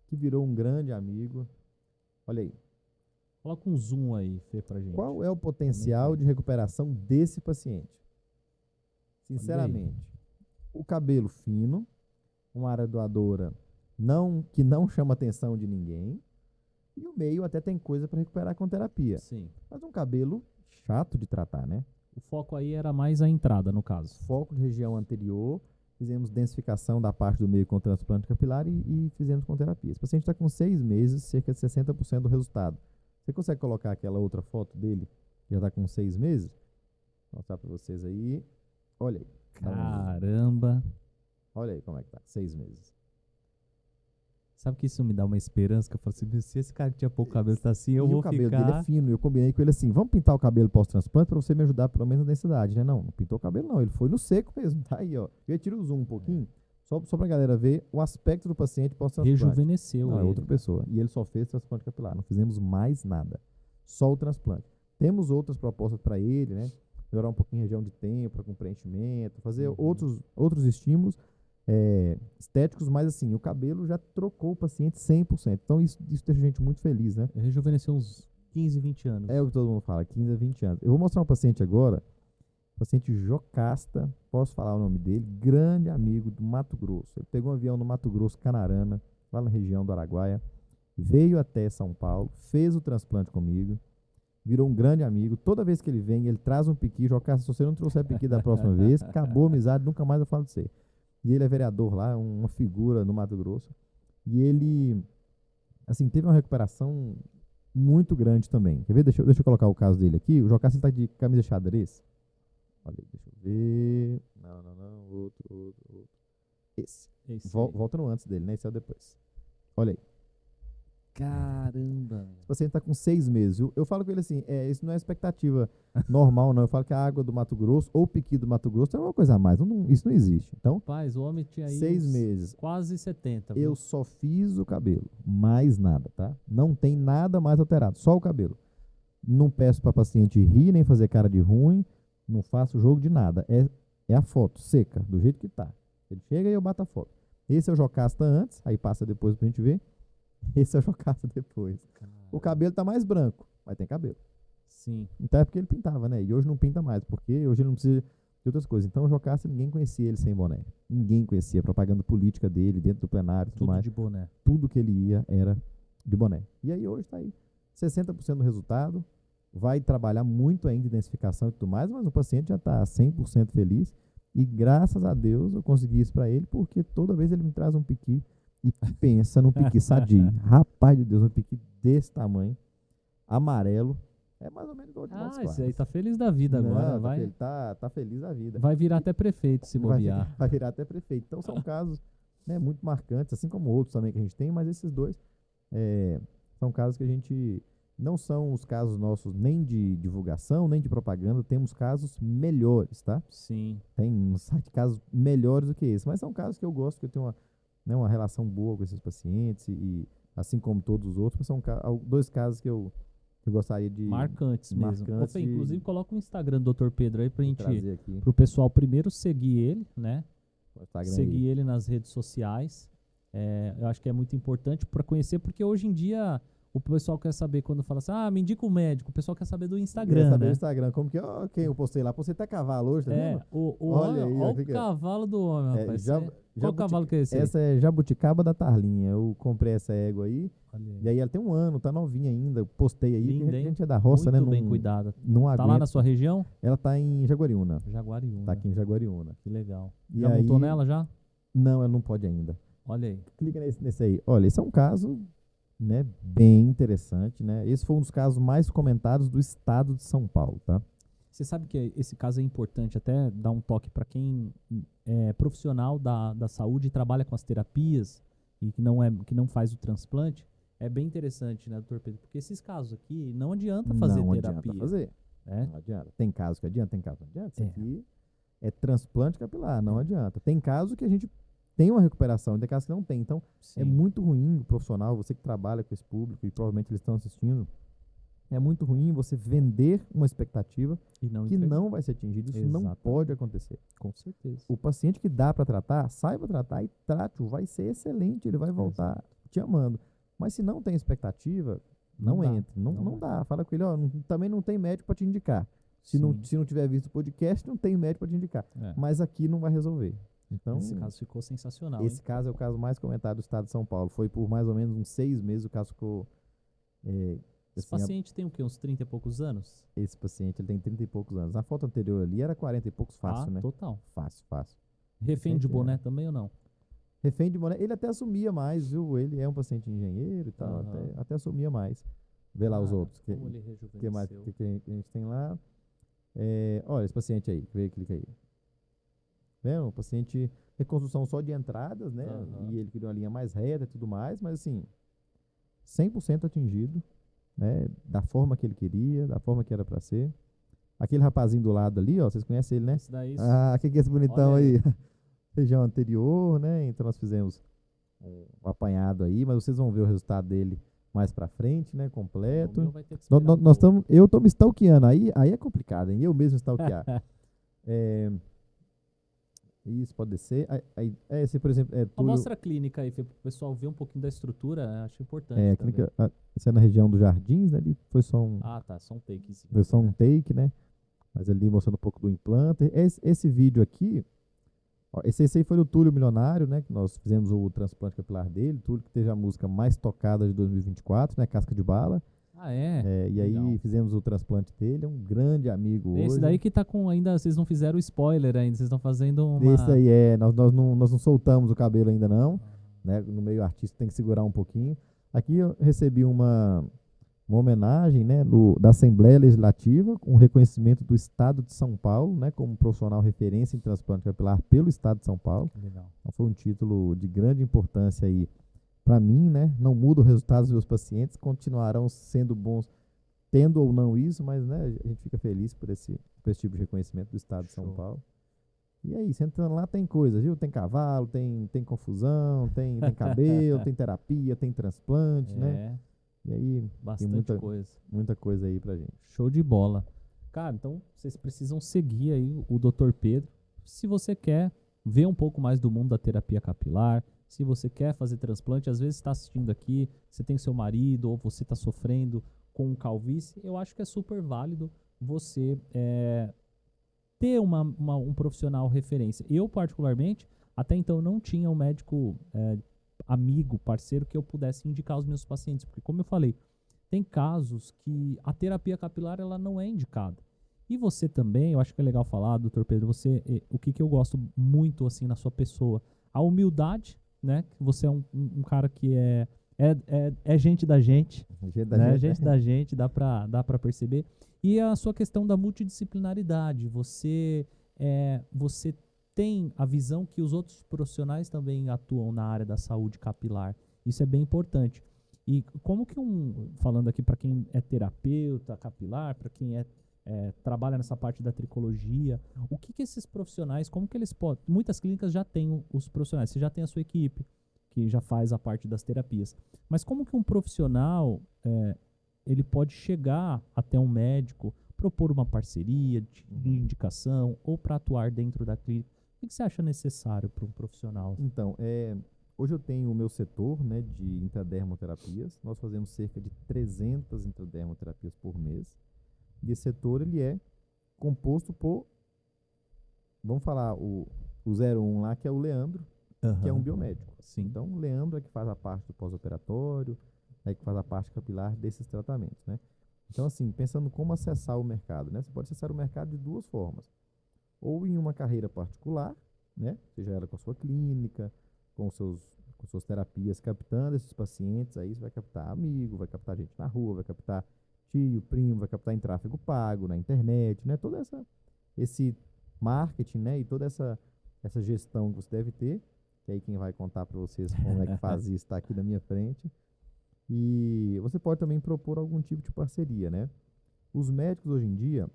S2: que virou um grande amigo. Olha aí.
S1: Coloca um zoom aí, Fê, pra gente.
S2: Qual é o potencial de recuperação desse paciente? Sinceramente, o cabelo fino, uma área doadora que não chama atenção de ninguém, e o meio até tem coisa para recuperar com terapia.
S1: Sim.
S2: Mas um cabelo chato de tratar, né?
S1: O foco aí era mais a entrada, no caso.
S2: Foco de região anterior, fizemos densificação da parte do meio com transplante capilar e fizemos com terapia. Esse paciente está com 6 meses, cerca de 60% do resultado. Você consegue colocar aquela outra foto dele, que já está com 6 meses? Vou mostrar para vocês aí. Olha aí.
S1: Caramba.
S2: Olha aí como é que tá, 6 meses.
S1: Sabe que isso me dá uma esperança? Que eu falo assim, se esse cara que tinha pouco cabelo tá assim, eu
S2: E
S1: vou
S2: o cabelo
S1: ficar...
S2: dele é fino. Eu combinei com ele assim, vamos pintar o cabelo pós-transplante para você me ajudar pelo menos na densidade, né? Não pintou o cabelo não, ele foi no seco mesmo, tá aí, ó. Eu tiro o zoom um pouquinho, só pra galera ver o aspecto do paciente pós-transplante.
S1: Rejuvenesceu
S2: Não, é
S1: ele.
S2: outra pessoa. E ele só fez transplante capilar, não fizemos mais nada. Só o transplante. Temos outras propostas para ele, né? Melhorar um pouquinho a região de tempo, com preenchimento, fazer outros estímulos estéticos, mas assim, o cabelo já trocou o paciente 100%. Então isso deixa a gente muito feliz, né?
S1: Rejuvenesceu uns 15, 20 anos.
S2: É o que todo mundo fala, 15 a 20 anos. Eu vou mostrar um paciente agora, paciente Jocasta, posso falar o nome dele, grande amigo do Mato Grosso. Ele pegou um avião no Mato Grosso, Canarana, lá na região do Araguaia, veio até São Paulo, fez o transplante comigo, virou um grande amigo. Toda vez que ele vem, ele traz um piqui. Jocasta, se você não trouxer piqui da próxima vez, acabou a amizade, nunca mais eu falo de você. E ele é vereador lá, uma figura no Mato Grosso. E ele, assim, teve uma recuperação muito grande também. Quer ver? Deixa eu colocar o caso dele aqui. O Jocasta está de camisa xadrez. Olha aí, deixa eu ver. Não. Outro. Esse. Volta no antes dele, né? Esse é o depois. Olha aí.
S1: Caramba.
S2: Esse paciente está com 6 meses. Eu falo com ele assim, isso não é expectativa normal, não. Eu falo que a água do Mato Grosso ou o piqui do Mato Grosso é uma coisa a mais. Isso não existe. Então,
S1: Rapaz, o homem tinha aí
S2: 6 meses.
S1: Quase 70.
S2: Eu só fiz o cabelo. Mais nada, tá? Não tem nada mais alterado. Só o cabelo. Não peço para paciente rir, nem fazer cara de ruim. Não faço jogo de nada. É a foto seca, do jeito que tá. Ele chega e eu bato a foto. Esse é o Jocasta antes, aí passa depois pra gente ver. Esse é o Jocasta depois.
S1: Caramba.
S2: O cabelo tá mais branco, mas tem cabelo.
S1: Sim.
S2: Então é porque ele pintava, né? E hoje não pinta mais, porque hoje ele não precisa de outras coisas. Então o Jocasta, ninguém conhecia ele sem boné. Ninguém conhecia a propaganda política dele dentro do plenário e tudo mais.
S1: De boné.
S2: Tudo que ele ia era de boné. E aí hoje tá aí 60% do resultado. Vai trabalhar muito ainda em densificação e tudo mais, mas o paciente já está 100% feliz. E graças a Deus eu consegui isso para ele, porque toda vez ele me traz um piqui E pensa num piqui sadio. Rapaz de Deus, um piqui desse tamanho, amarelo, é mais ou menos igual de Montes
S1: Esse aí
S2: Claros.
S1: tá feliz da vida agora.
S2: Não,
S1: Vai,
S2: tá feliz da vida.
S1: vai virar até prefeito se
S2: Vai,
S1: bobear.
S2: vai virar até prefeito. Então são casos, né, muito marcantes, assim como outros também que a gente tem, mas esses dois são casos que a gente não são os casos nossos nem de divulgação, nem de propaganda, temos casos melhores, tá?
S1: Sim.
S2: Tem no site casos melhores do que esse, mas são casos que eu gosto, que eu tenho uma relação boa com esses pacientes e assim como todos os outros, mas são dois casos que eu gostaria de
S1: Marcantes mesmo.
S2: marcantes
S1: Ô, Fê, inclusive, coloca o Instagram do Dr. Pedro aí pra gente,
S2: trazer aqui.
S1: pro pessoal primeiro seguir ele, né?
S2: O Instagram
S1: Seguir
S2: aí.
S1: ele nas redes sociais. Eu acho que é muito importante para conhecer, porque hoje em dia o pessoal quer saber quando fala assim, me indica um médico. O pessoal quer saber do
S2: Queria
S1: Instagram,
S2: saber
S1: né?
S2: o Instagram, como que ó, quem eu postei lá? Postei até cavalo hoje, tá vendo?
S1: Olha
S2: Olha aí, ó,
S1: o
S2: que é?
S1: cavalo do homem, rapaz. Qual cavalo que é esse aí?
S2: Essa é Jabuticaba da Tarlinha. Eu comprei essa égua aí.
S1: Olha aí.
S2: E aí ela tem 1 ano, tá novinha ainda. Eu postei aí,
S1: Linda,
S2: porque a
S1: hein?
S2: gente é da roça,
S1: Muito
S2: né?
S1: bem
S2: Não,
S1: cuidada.
S2: não
S1: Tá
S2: aguenta.
S1: lá na sua região?
S2: Ela tá em Jaguariúna.
S1: Jaguariúna.
S2: Tá aqui em Jaguariúna.
S1: Que legal.
S2: E
S1: Já montou
S2: aí-
S1: nela já?
S2: Não, ela não pode ainda.
S1: Olha aí.
S2: Clica nesse aí. Olha, esse é um caso, né, bem interessante, né? Esse foi um dos casos mais comentados do estado de São Paulo, tá?
S1: Você sabe que esse caso é importante, até dar um toque para quem é profissional da saúde e trabalha com as terapias e que não faz o transplante. É bem interessante, né, doutor Pedro? Porque esses casos aqui não adianta fazer
S2: não
S1: terapia.
S2: adianta fazer.
S1: Né?
S2: Não adianta. Tem casos que adianta, tem casos que não adianta. Isso
S1: É.
S2: aqui é transplante capilar, não
S1: É.
S2: adianta. Tem casos que a gente tem uma recuperação, tem casos que não tem. Então,
S1: Sim.
S2: é muito ruim o profissional, você que trabalha com esse público, e provavelmente eles estão assistindo, é muito ruim você vender uma expectativa
S1: E não
S2: que
S1: entregar.
S2: não vai ser atingida. Isso não
S1: Exatamente.
S2: pode acontecer.
S1: Com certeza.
S2: O paciente que dá para tratar, saiba tratar e trate-o. Vai ser excelente, ele vai voltar te amando. Mas se não tem expectativa, não
S1: dá,
S2: entre. Não,
S1: não
S2: não
S1: dá.
S2: dá. Fala com ele, ó, também não tem médico para te indicar. Se não tiver visto o podcast, não tem médico para te indicar.
S1: É.
S2: Mas aqui não vai resolver. Então,
S1: Esse caso ficou sensacional.
S2: esse
S1: Hein?
S2: caso é o caso mais comentado do estado de São Paulo. Foi por mais ou menos uns 6 meses o caso ficou.
S1: Esse
S2: Assim,
S1: paciente tem o quê? Uns 30 e poucos anos?
S2: esse paciente ele tem 30 e poucos anos. Na foto anterior ali era 40 e poucos fácil, né?
S1: Total.
S2: Fácil, fácil.
S1: Refém de
S2: Sempre
S1: boné também ou não?
S2: Refém de boné. Ele até assumia mais, viu? Ele é um paciente engenheiro e tal.
S1: Aham.
S2: Até assumia mais. Vê lá os outros.
S1: Como ele
S2: Que mais
S1: rejuvenesceu.
S2: que a gente tem lá? Olha, esse paciente aí. Clica aí. Vendo? O paciente, reconstrução só de entradas, né?
S1: Aham.
S2: E ele queria uma linha mais reta e tudo mais, mas assim, 100% atingido, né? Da forma que ele queria, da forma que era para ser. Aquele rapazinho do lado ali, ó, vocês conhecem ele, né?
S1: Esse daí,
S2: Que é esse bonitão
S1: Olha
S2: aí?
S1: aí.
S2: Região anterior, né? Então nós fizemos um apanhado aí, mas vocês vão ver o resultado dele mais pra frente, né?
S1: o
S2: Completo.
S1: meu vai ter que esperar um
S2: Nós
S1: pouco.
S2: eu tô me stalkeando, aí é complicado, hein? Eu mesmo stalkear. Isso pode ser. Esse, por exemplo, é
S1: Ó,
S2: Túlio.
S1: mostra a clínica aí, Fê, pro pessoal ver um pouquinho da estrutura, acho importante também.
S2: Esse é na região dos Jardins, né? Ali foi só um,
S1: Tá, só um takezinho.
S2: foi só
S1: aqui,
S2: um
S1: né?
S2: take, né? Mas ali mostrando um pouco do implante. Esse vídeo aqui, ó, esse aí foi do Túlio Milionário, né? Que nós fizemos o transplante capilar dele. Túlio que teve a música mais tocada de 2024, né? Casca de Bala. E
S1: Legal.
S2: aí fizemos o transplante dele. É um grande amigo
S1: Esse
S2: hoje.
S1: daí que tá com ainda, vocês não fizeram o spoiler ainda, vocês estão fazendo uma...
S2: Esse aí nós não soltamos o cabelo ainda não, né? No meio artístico tem que segurar um pouquinho. Aqui eu recebi uma homenagem, né, da Assembleia Legislativa, um reconhecimento do Estado de São Paulo, né, como profissional referência em transplante capilar pelo Estado de São Paulo.
S1: Legal.
S2: Então foi um título de grande importância aí para mim, né? Não muda o resultado dos meus pacientes, continuarão sendo bons, tendo ou não isso, mas, né, a gente fica feliz por esse tipo de reconhecimento do Estado de São
S1: Show.
S2: Paulo. E aí, você entrando lá, tem coisa, viu? Tem cavalo, tem confusão, tem cabelo, tem terapia, tem transplante, né? E aí,
S1: Bastante coisa.
S2: muita coisa aí pra gente.
S1: Show de bola. Cara, então vocês precisam seguir aí o Dr. Pedro. Se você quer ver um pouco mais do mundo da terapia capilar, se você quer fazer transplante, às vezes está assistindo aqui, você tem seu marido ou você está sofrendo com calvície, eu acho que é super válido você ter um profissional referência. Eu, particularmente, até então não tinha um médico amigo, parceiro, que eu pudesse indicar aos meus pacientes, porque como eu falei, tem casos que a terapia capilar ela não é indicada. E você também, eu acho que é legal falar, doutor Pedro, o que eu gosto muito assim na sua pessoa, a humildade né? Que você é um cara que é gente da gente,
S2: Jeito da
S1: né?
S2: gente,
S1: Gente da gente, dá pra perceber. E a sua questão da multidisciplinaridade, você tem a visão que os outros profissionais também atuam na área da saúde capilar. Isso é bem importante. E como que falando aqui para quem é terapeuta capilar, para quem trabalha nessa parte da tricologia, o que esses profissionais, como que eles podem... Muitas clínicas já têm os profissionais, você já tem a sua equipe, que já faz a parte das terapias. Mas como que um profissional, ele pode chegar até um médico, propor uma parceria de indicação ou para atuar dentro da clínica? O que você acha necessário para um profissional?
S2: Então, hoje eu tenho o meu setor, né, de intradermoterapias. Nós fazemos cerca de 300 intradermoterapias por mês. E esse setor ele é composto por, vamos falar, o 01 lá, que é o Leandro, que é um biomédico.
S1: Sim.
S2: Então, o Leandro é que faz a parte do pós-operatório, é que faz a parte capilar desses tratamentos, né? Então, assim, pensando como acessar o mercado, né? Você pode acessar o mercado de duas formas. Ou em uma carreira particular, né? Seja ela com a sua clínica, com suas terapias, captando esses pacientes, aí você vai captar amigo, vai captar gente na rua, vai captar tio, primo, vai captar em tráfego pago, na internet, né? Todo esse marketing, né? E toda essa gestão que você deve ter, que aí quem vai contar para vocês como é que faz isso está aqui na minha frente. E você pode também propor algum tipo de parceria, né? Os médicos hoje em dia,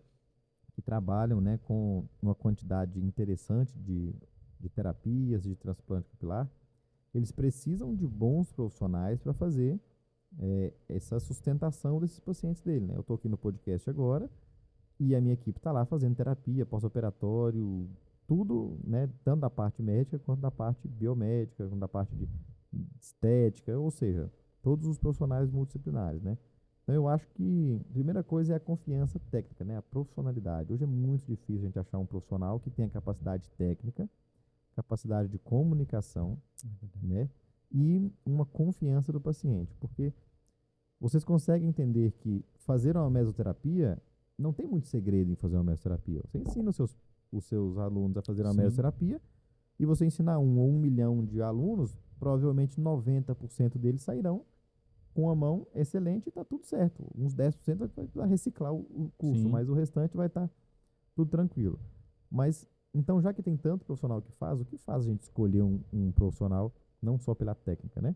S2: que trabalham, né, com uma quantidade interessante de terapias, de transplante capilar, eles precisam de bons profissionais para fazer essa sustentação desses pacientes dele, né? Eu estou aqui no podcast agora e a minha equipe está lá fazendo terapia, pós-operatório, tudo, né, tanto da parte médica quanto da parte biomédica, quanto da parte de estética, ou seja, todos os profissionais multidisciplinares, né? Então eu acho que a primeira coisa é a confiança técnica, né? A profissionalidade. Hoje é muito difícil a gente achar um profissional que tenha capacidade técnica, capacidade de comunicação, né? E uma confiança do paciente, porque vocês conseguem entender que fazer uma mesoterapia não tem muito segredo em fazer uma mesoterapia. Você ensina os seus alunos a fazer uma
S1: Sim.
S2: mesoterapia e você ensinar 1 milhão de alunos, provavelmente 90% deles sairão com a mão excelente e está tudo certo. Uns 10% vai precisar reciclar o curso,
S1: Sim.
S2: mas o restante vai estar tudo tranquilo. Mas, então, já que tem tanto profissional que faz, o que faz a gente escolher um profissional, não só pela técnica, né?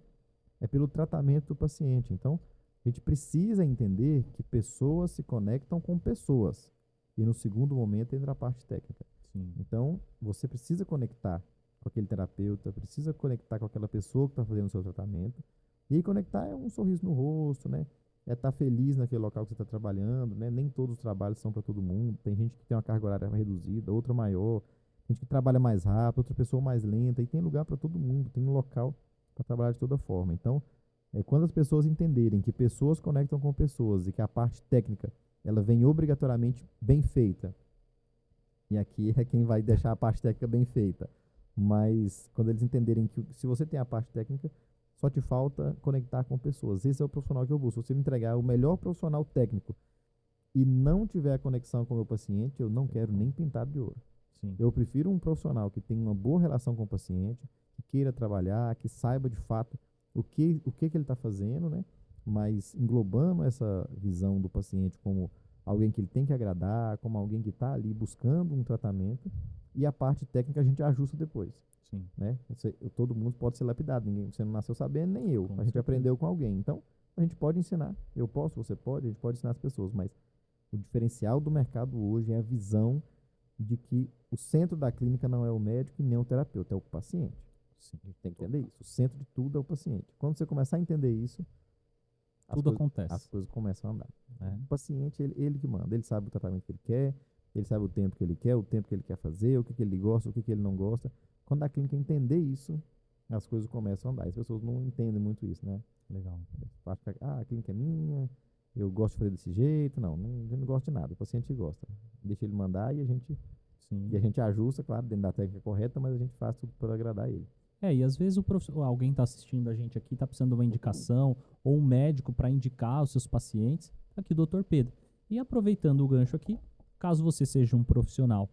S2: É pelo tratamento do paciente. Então, a gente precisa entender que pessoas se conectam com pessoas. E no segundo momento entra a parte técnica.
S1: Sim.
S2: Então, você precisa conectar com aquele terapeuta, precisa conectar com aquela pessoa que está fazendo o seu tratamento. E aí conectar é um sorriso no rosto, né? É estar feliz naquele local que você está trabalhando, né? Nem todos os trabalhos são para todo mundo. Tem gente que tem uma carga horária reduzida, outra maior. Tem gente que trabalha mais rápido, outra pessoa mais lenta. E tem lugar para todo mundo, tem um local para trabalhar de toda forma. Então, quando as pessoas entenderem que pessoas conectam com pessoas e que a parte técnica ela vem obrigatoriamente bem feita, e aqui é quem vai deixar a parte técnica bem feita, mas quando eles entenderem que se você tem a parte técnica, só te falta conectar com pessoas. Esse é o profissional que eu busco. Se você me entregar o melhor profissional técnico e não tiver a conexão com o meu paciente, eu não quero nem pintado de ouro.
S1: Sim.
S2: Eu prefiro um profissional que tenha uma boa relação com o paciente, que queira trabalhar, que saiba de fato o que ele está fazendo, né? Mas englobando essa visão do paciente como alguém que ele tem que agradar, como alguém que está ali buscando um tratamento, e a parte técnica a gente ajusta depois.
S1: Sim.
S2: Né? Todo mundo pode ser lapidado, você não nasceu sabendo, nem eu.
S1: Com
S2: A gente
S1: certeza.
S2: aprendeu com alguém. Então, a gente pode ensinar. Eu posso, você pode, a gente pode ensinar as pessoas, mas o diferencial do mercado hoje é a visão de que o centro da clínica não é o médico e nem o terapeuta, é o paciente.
S1: Sim.
S2: A gente tem que entender isso. O centro de tudo é o paciente. Quando você começar a entender isso,
S1: Tudo acontece.
S2: as coisas começam a andar.
S1: É.
S2: O paciente, ele que manda. Ele sabe o tratamento que ele quer, ele sabe o tempo que ele quer, o tempo que ele quer fazer, o que ele gosta, o que ele não gosta. Quando a clínica entender isso, as coisas começam a andar. As pessoas não entendem muito isso, né?
S1: Legal.
S2: Acho que a clínica é minha, eu gosto de fazer desse jeito. Não, a gente não gosta de nada. O paciente gosta. Deixa ele mandar e a gente ajusta, claro, dentro da técnica correta, mas a gente faz tudo para agradar ele.
S1: E às vezes alguém está assistindo a gente aqui, está precisando de uma indicação, ou um médico para indicar os seus pacientes. Aqui, Dr. Pedro. E aproveitando o gancho aqui, caso você seja um profissional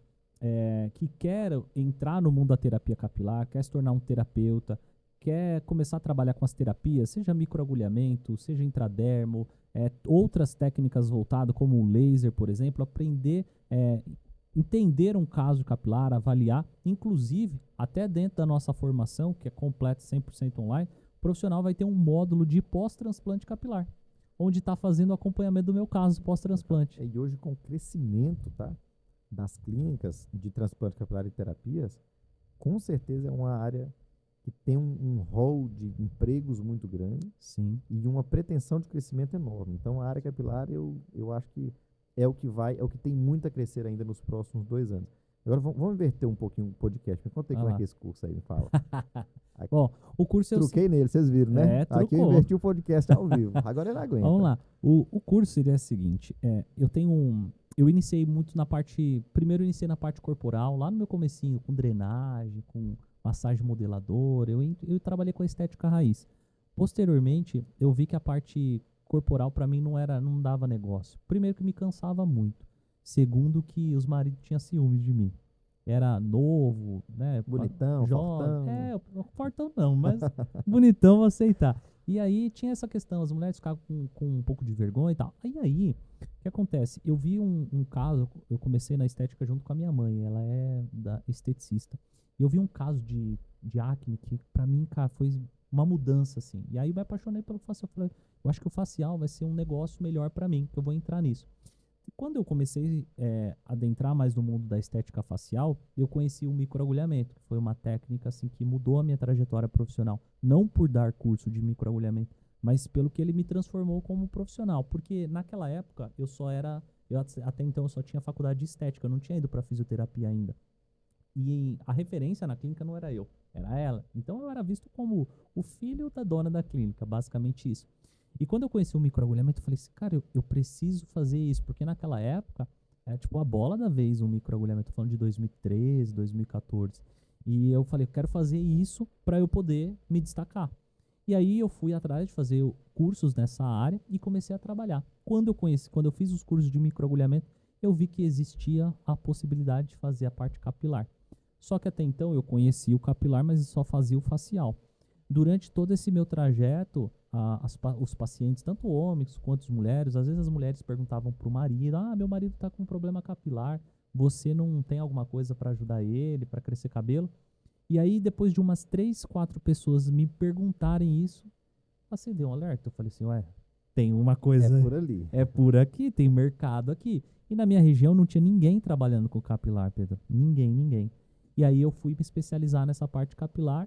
S1: que quer entrar no mundo da terapia capilar, quer se tornar um terapeuta, quer começar a trabalhar com as terapias, seja microagulhamento, seja intradermo, outras técnicas voltadas, como o laser, por exemplo, aprender, entender um caso capilar, avaliar, inclusive, até dentro da nossa formação, que é completa 100% online, o profissional vai ter um módulo de pós-transplante capilar, onde está fazendo o acompanhamento do meu caso pós-transplante.
S2: E hoje, com o crescimento, tá, das clínicas de transplante capilar e terapias, com certeza é uma área que tem um rol de empregos muito grande.
S1: Sim.
S2: E uma pretensão de crescimento enorme. Então, a área capilar, eu acho que é o que tem muito a crescer ainda nos próximos 2 anos. Agora, vamos inverter um pouquinho o podcast. Me conta aí como é que é esse curso aí, me fala.
S1: Bom, o curso
S2: Truquei nele, vocês viram, né? Aqui eu inverti o podcast ao vivo. Agora ele aguenta.
S1: Vamos lá. O curso seria o seguinte, eu iniciei muito na parte, primeiro eu iniciei na parte corporal, lá no meu comecinho, com drenagem, com massagem modeladora, eu trabalhei com a estética raiz. Posteriormente, eu vi que a parte corporal para mim não dava negócio. Primeiro que me cansava muito. Segundo que os maridos tinham ciúmes de mim. Era novo, né?
S2: Bonitão,
S1: jovem. Fortão não, mas bonitão vou aceitar. E aí tinha essa questão, as mulheres ficavam com um pouco de vergonha e tal. Aí, o que acontece? Eu vi um caso, eu comecei na estética junto com a minha mãe, ela é esteticista. E eu vi um caso de acne que pra mim, cara, foi uma mudança, assim. E aí eu me apaixonei pelo facial. Eu falei, eu acho que o facial vai ser um negócio melhor pra mim, que eu vou entrar nisso. E quando eu comecei a adentrar mais no mundo da estética facial, eu conheci o microagulhamento, que foi uma técnica assim que mudou a minha trajetória profissional. Não por dar curso de microagulhamento, mas pelo que ele me transformou como profissional. Porque naquela época até então eu só tinha faculdade de estética, eu não tinha ido para fisioterapia ainda. E a referência na clínica não era eu, era ela. Então eu era visto como o filho da dona da clínica, basicamente isso. E quando eu conheci o microagulhamento, eu falei assim, cara, eu preciso fazer isso, porque naquela época era tipo a bola da vez o microagulhamento, tô falando de 2013, 2014. E eu falei, eu quero fazer isso para eu poder me destacar. E aí eu fui atrás de fazer cursos nessa área e comecei a trabalhar. Quando eu fiz os cursos de microagulhamento, eu vi que existia a possibilidade de fazer a parte capilar. Só que até então eu conhecia o capilar, mas só fazia o facial. Durante todo esse meu trajeto, os pacientes, tanto homens quanto as mulheres, às vezes as mulheres perguntavam para o marido, meu marido está com um problema capilar, você não tem alguma coisa para ajudar ele, para crescer cabelo? E aí, depois de umas 3, 4 pessoas me perguntarem isso, acendeu um alerta. Eu falei assim, tem uma coisa...
S2: É por ali.
S1: É por aqui, tem mercado aqui. E na minha região não tinha ninguém trabalhando com capilar, Pedro. Ninguém. E aí eu fui me especializar nessa parte capilar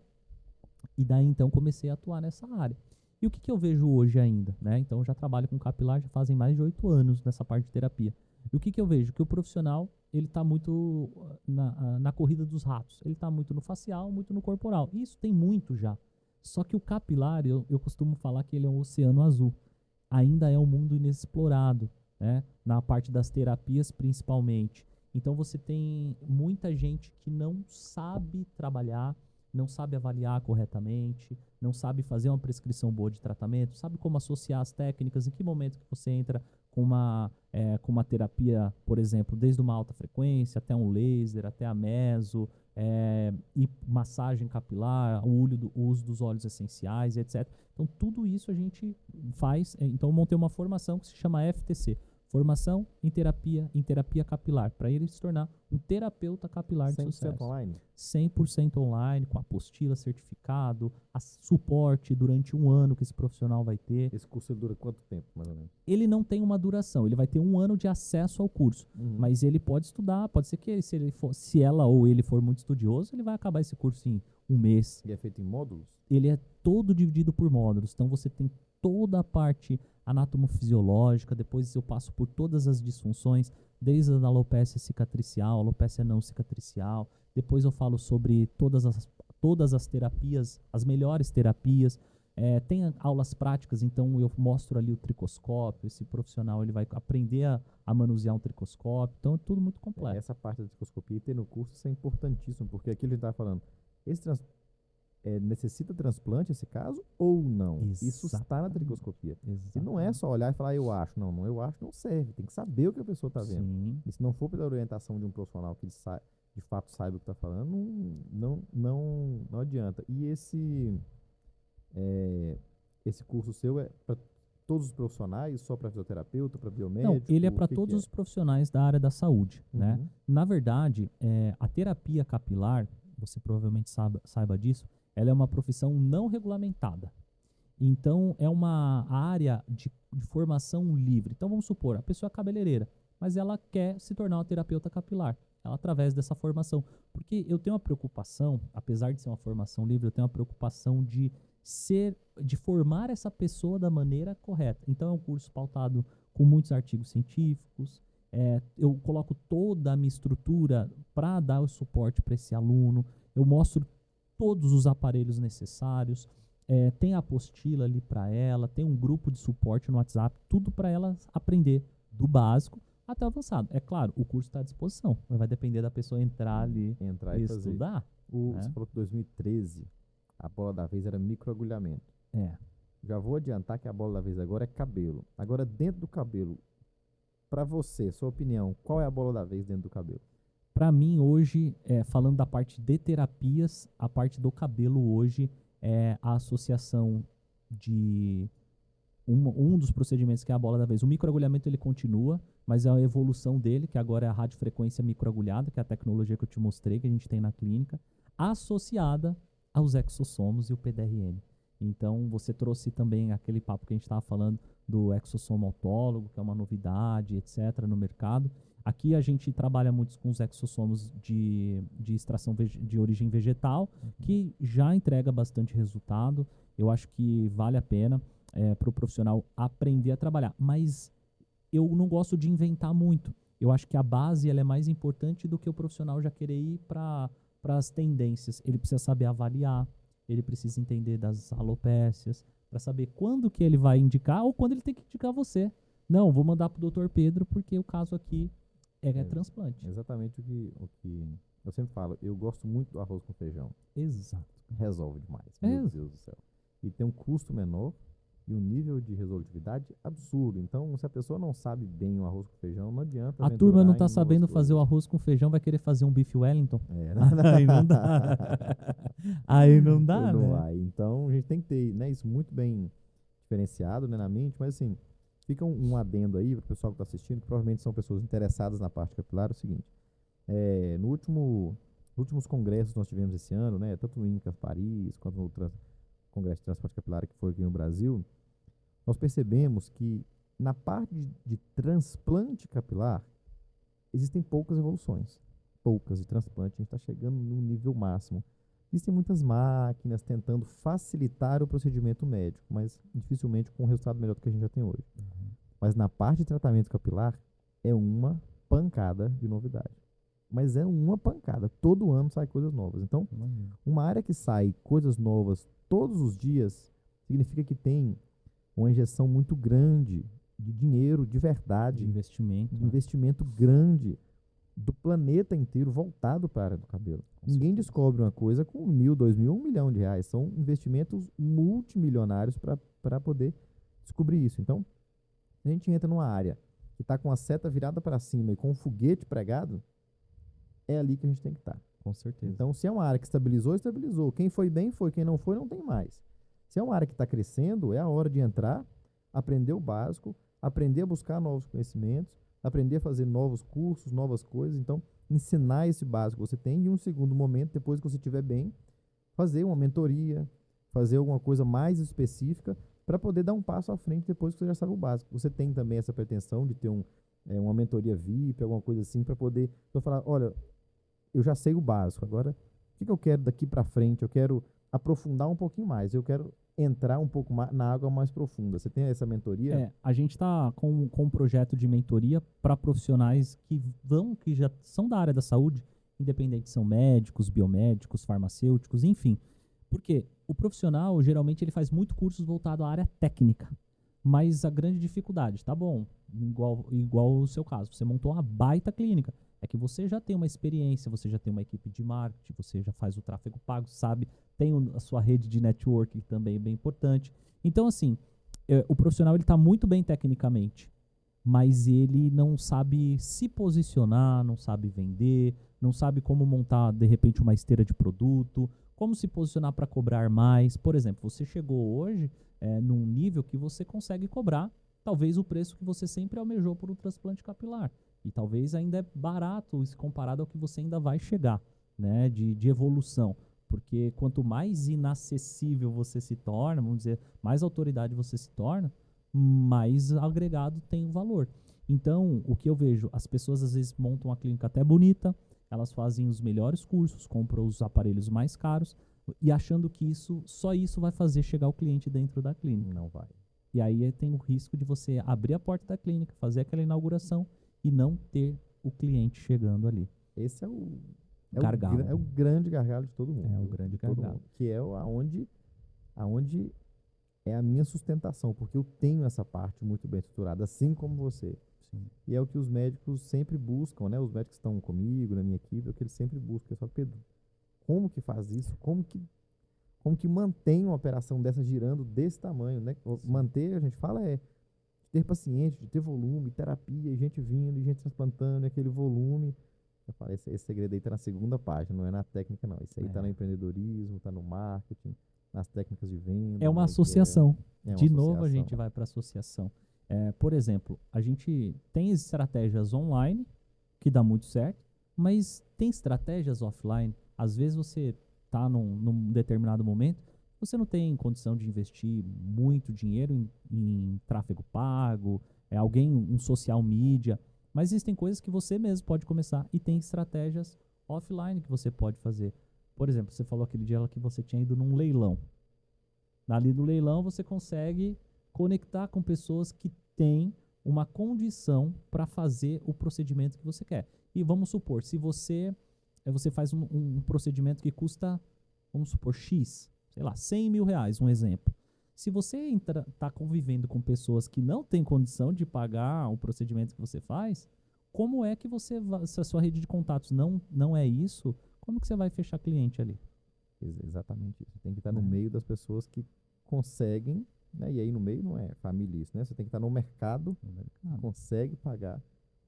S1: e daí então comecei a atuar nessa área. E o que eu vejo hoje ainda, né? Então eu já trabalho com capilar já fazem mais de 8 anos nessa parte de terapia. E o que eu vejo? Que o profissional, ele está muito na corrida dos ratos. Ele está muito no facial, muito no corporal. E isso tem muito já. Só que o capilar, eu costumo falar que ele é um oceano azul. Ainda é um mundo inexplorado, né? Na parte das terapias principalmente. Então você tem muita gente que não sabe trabalhar, não sabe avaliar corretamente, não sabe fazer uma prescrição boa de tratamento, sabe como associar as técnicas, em que momento que você entra com uma terapia, por exemplo, desde uma alta frequência até um laser, até a meso, e massagem capilar, o uso dos óleos essenciais, etc. Então tudo isso a gente faz, então eu montei uma formação que se chama FTC, Formação em Terapia Capilar, para ele se tornar um terapeuta capilar de sucesso.
S2: 100% online?
S1: 100% online, com apostila, certificado, suporte durante 1 ano que esse profissional vai ter.
S2: Esse curso dura quanto tempo, mais ou menos?
S1: Ele não tem uma duração, ele vai ter 1 ano de acesso ao curso, mas ele pode estudar, pode ser que se ela ou ele for muito estudioso, ele vai acabar esse curso em 1 mês.
S2: E é feito em módulos?
S1: Ele é todo dividido por módulos, então você tem toda a parte anatomofisiológica, depois eu passo por todas as disfunções, desde a alopécia cicatricial, alopécia não cicatricial, depois eu falo sobre todas as terapias, as melhores terapias, tem aulas práticas, então eu mostro ali o tricoscópio, esse profissional ele vai aprender a manusear um tricoscópio, então é tudo muito completo.
S2: Essa parte da tricoscopia e ter no curso, isso é importantíssimo, porque aquilo que a gente estava falando, necessita transplante esse caso ou não?
S1: Exatamente.
S2: Isso está na tricoscopia.
S1: Exatamente.
S2: E não é só olhar e falar, eu acho. Não, eu acho não serve. Tem que saber o que a pessoa está vendo.
S1: Sim.
S2: E se não for pela orientação de um profissional que ele de fato saiba o que está falando, não adianta. E Esse curso seu é para todos os profissionais, só para fisioterapeuta, para
S1: Não,
S2: biomédico?
S1: ele é
S2: O
S1: para
S2: que
S1: todos
S2: é?
S1: os profissionais da área da saúde, né?
S2: Uhum.
S1: Na verdade, a terapia capilar, você provavelmente saiba disso, ela é uma profissão não regulamentada. Então, é uma área de formação livre. Então, vamos supor, a pessoa é cabeleireira, mas ela quer se tornar uma terapeuta capilar, ela através dessa formação. Porque eu tenho uma preocupação, apesar de ser uma formação livre, eu tenho uma preocupação de formar essa pessoa da maneira correta. Então, é um curso pautado com muitos artigos científicos. Eu coloco toda a minha estrutura para dar o suporte para esse aluno. Eu mostro todos os aparelhos necessários. Tem a apostila ali para ela, tem um grupo de suporte no WhatsApp, tudo para ela aprender do básico até o avançado. É claro, o curso está à disposição, mas vai depender da pessoa entrar ali
S2: Entrar
S1: e
S2: e fazer.
S1: estudar.
S2: Você falou que 2013 a bola da vez era microagulhamento.
S1: É.
S2: Já vou adiantar que a bola da vez agora é cabelo. Agora, dentro do cabelo, para você, sua opinião, qual é a bola da vez dentro do cabelo?
S1: Para mim, hoje, falando da parte de terapias, a parte do cabelo hoje é a associação de um dos procedimentos que é a bola da vez. O microagulhamento ele continua, mas é a evolução dele, que agora é a radiofrequência microagulhada, que é a tecnologia que eu te mostrei, que a gente tem na clínica, associada aos exossomos e o PDRN. Então, você trouxe também aquele papo que a gente estava falando do exossomo autólogo, que é uma novidade, etc., no mercado. Aqui a gente trabalha muito com os exossomos de extração de origem vegetal, que já entrega bastante resultado. Eu acho que vale a pena para o profissional aprender a trabalhar. Mas eu não gosto de inventar muito. Eu acho que a base ela é mais importante do que o profissional já querer ir para as tendências. Ele precisa saber avaliar, ele precisa entender das alopécias, para saber quando que ele vai indicar ou quando ele tem que indicar você. Não, vou mandar para o Dr. Pedro porque o caso aqui é transplante.
S2: Exatamente o que eu sempre falo. Eu gosto muito do arroz com feijão.
S1: Exato.
S2: Resolve demais. Meu Deus do céu. E tem um custo menor e um nível de resolutividade absurdo. Então, se a pessoa não sabe bem o arroz com feijão, não adianta.
S1: A turma não
S2: está
S1: está sabendo fazer o arroz com feijão, vai querer fazer um bife Wellington.
S2: Aí
S1: não dá. Aí não dá,
S2: não
S1: né?
S2: vai. Então, a gente tem que ter, né, isso muito bem diferenciado, né, na mente, mas assim, fica um adendo aí para o pessoal que está assistindo, que provavelmente são pessoas interessadas na parte capilar, é o seguinte, nos últimos congressos que nós tivemos esse ano, né, tanto no INCAS Paris, quanto no Congresso de Transplante Capilar que foi aqui no Brasil, nós percebemos que na parte de transplante capilar, existem poucas evoluções. Poucas de transplante, a gente está chegando no nível máximo. Existem muitas máquinas tentando facilitar o procedimento médico, mas dificilmente com um resultado melhor do que a gente já tem hoje. Mas na parte de tratamento capilar, é uma pancada de novidade. Mas é uma pancada. Todo ano sai coisas novas. Então, uma área que sai coisas novas todos os dias, significa que tem uma injeção muito grande de dinheiro, de verdade.
S1: De
S2: investimento grande do planeta inteiro voltado para a área do cabelo. Ninguém descobre uma coisa com 1.000, 2.000, 1 milhão de reais. São investimentos multimilionários para poder descobrir isso. Então, se a gente entra numa área que está com a seta virada para cima e com um foguete pregado, é ali que a gente tem que estar.
S1: Com certeza.
S2: Então, se é uma área que estabilizou, estabilizou. Quem foi bem, foi. Quem não foi, não tem mais. Se é uma área que está crescendo, é a hora de entrar, aprender o básico, aprender a buscar novos conhecimentos, aprender a fazer novos cursos, novas coisas. Então, ensinar esse básico que você tem e um segundo momento, depois que você estiver bem, fazer uma mentoria, fazer alguma coisa mais específica para poder dar um passo à frente depois que você já sabe o básico. Você tem também essa pretensão de ter uma mentoria VIP, alguma coisa assim, para poder falar, olha, eu já sei o básico, agora o que eu quero daqui para frente? Eu quero aprofundar um pouquinho mais, eu quero entrar um pouco mais na água mais profunda. Você tem essa mentoria?
S1: A gente está com um projeto de mentoria para profissionais que já são da área da saúde, independente são médicos, biomédicos, farmacêuticos, enfim. Porque o profissional, geralmente, ele faz muito cursos voltado à área técnica, mas a grande dificuldade, tá bom, igual o seu caso, você montou uma baita clínica, é que você já tem uma experiência, você já tem uma equipe de marketing, você já faz o tráfego pago, sabe, tem a sua rede de networking também bem importante. Então, assim, o profissional ele está muito bem tecnicamente, mas ele não sabe se posicionar, não sabe vender, não sabe como montar, de repente, uma esteira de produto, como se posicionar para cobrar mais. Por exemplo, você chegou hoje num nível que você consegue cobrar talvez o preço que você sempre almejou por um transplante capilar. E talvez ainda é barato se comparado ao que você ainda vai chegar, né, de evolução. Porque quanto mais inacessível você se torna, vamos dizer, mais autoridade você se torna, mais agregado tem o valor. Então, o que eu vejo, as pessoas às vezes montam uma clínica até bonita, elas fazem os melhores cursos, compram os aparelhos mais caros e achando que só isso vai fazer chegar o cliente dentro da clínica.
S2: Não vai.
S1: E aí tem o risco de você abrir a porta da clínica, fazer aquela inauguração e não ter o cliente chegando ali.
S2: Esse é o
S1: Gargalo.
S2: É o grande gargalo de todo mundo.
S1: É o grande
S2: de todo
S1: gargalo.
S2: mundo, que é aonde é a minha sustentação, porque eu tenho essa parte muito bem estruturada, assim como você.
S1: Sim.
S2: E é o que os médicos sempre buscam, né? Os médicos que estão comigo, na minha equipe, é o que eles sempre buscam. Eu falo, Pedro, como que faz isso? Como que mantém uma operação dessa girando desse tamanho, né? Manter, a gente fala, é ter paciente, de ter volume, terapia, e gente vindo, e gente transplantando, e aquele volume. Eu falei, esse segredo aí tá na segunda página, não é na técnica, não. Isso aí tá no empreendedorismo, tá no marketing, nas técnicas de venda.
S1: É uma
S2: né,
S1: associação.
S2: uma
S1: De novo, a
S2: associação.
S1: gente vai para associação. Por exemplo, a gente tem estratégias online, que dá muito certo, mas tem estratégias offline. Às vezes você está num determinado momento, você não tem condição de investir muito dinheiro em tráfego pago, um social media, mas existem coisas que você mesmo pode começar e tem estratégias offline que você pode fazer. Por exemplo, você falou aquele dia que você tinha ido num leilão. Ali do leilão você consegue conectar com pessoas que têm uma condição para fazer o procedimento que você quer. E vamos supor, se você faz um procedimento que custa, vamos supor, X, sei lá, 100 mil reais, um exemplo. Se você está convivendo com pessoas que não têm condição de pagar o procedimento que você faz, como é que se a sua rede de contatos não é isso, como que você vai fechar cliente ali?
S2: Exatamente isso. Tem que estar no meio das pessoas que conseguem, né? E aí no meio não é família isso, né? Você tem que estar no mercado, que consegue pagar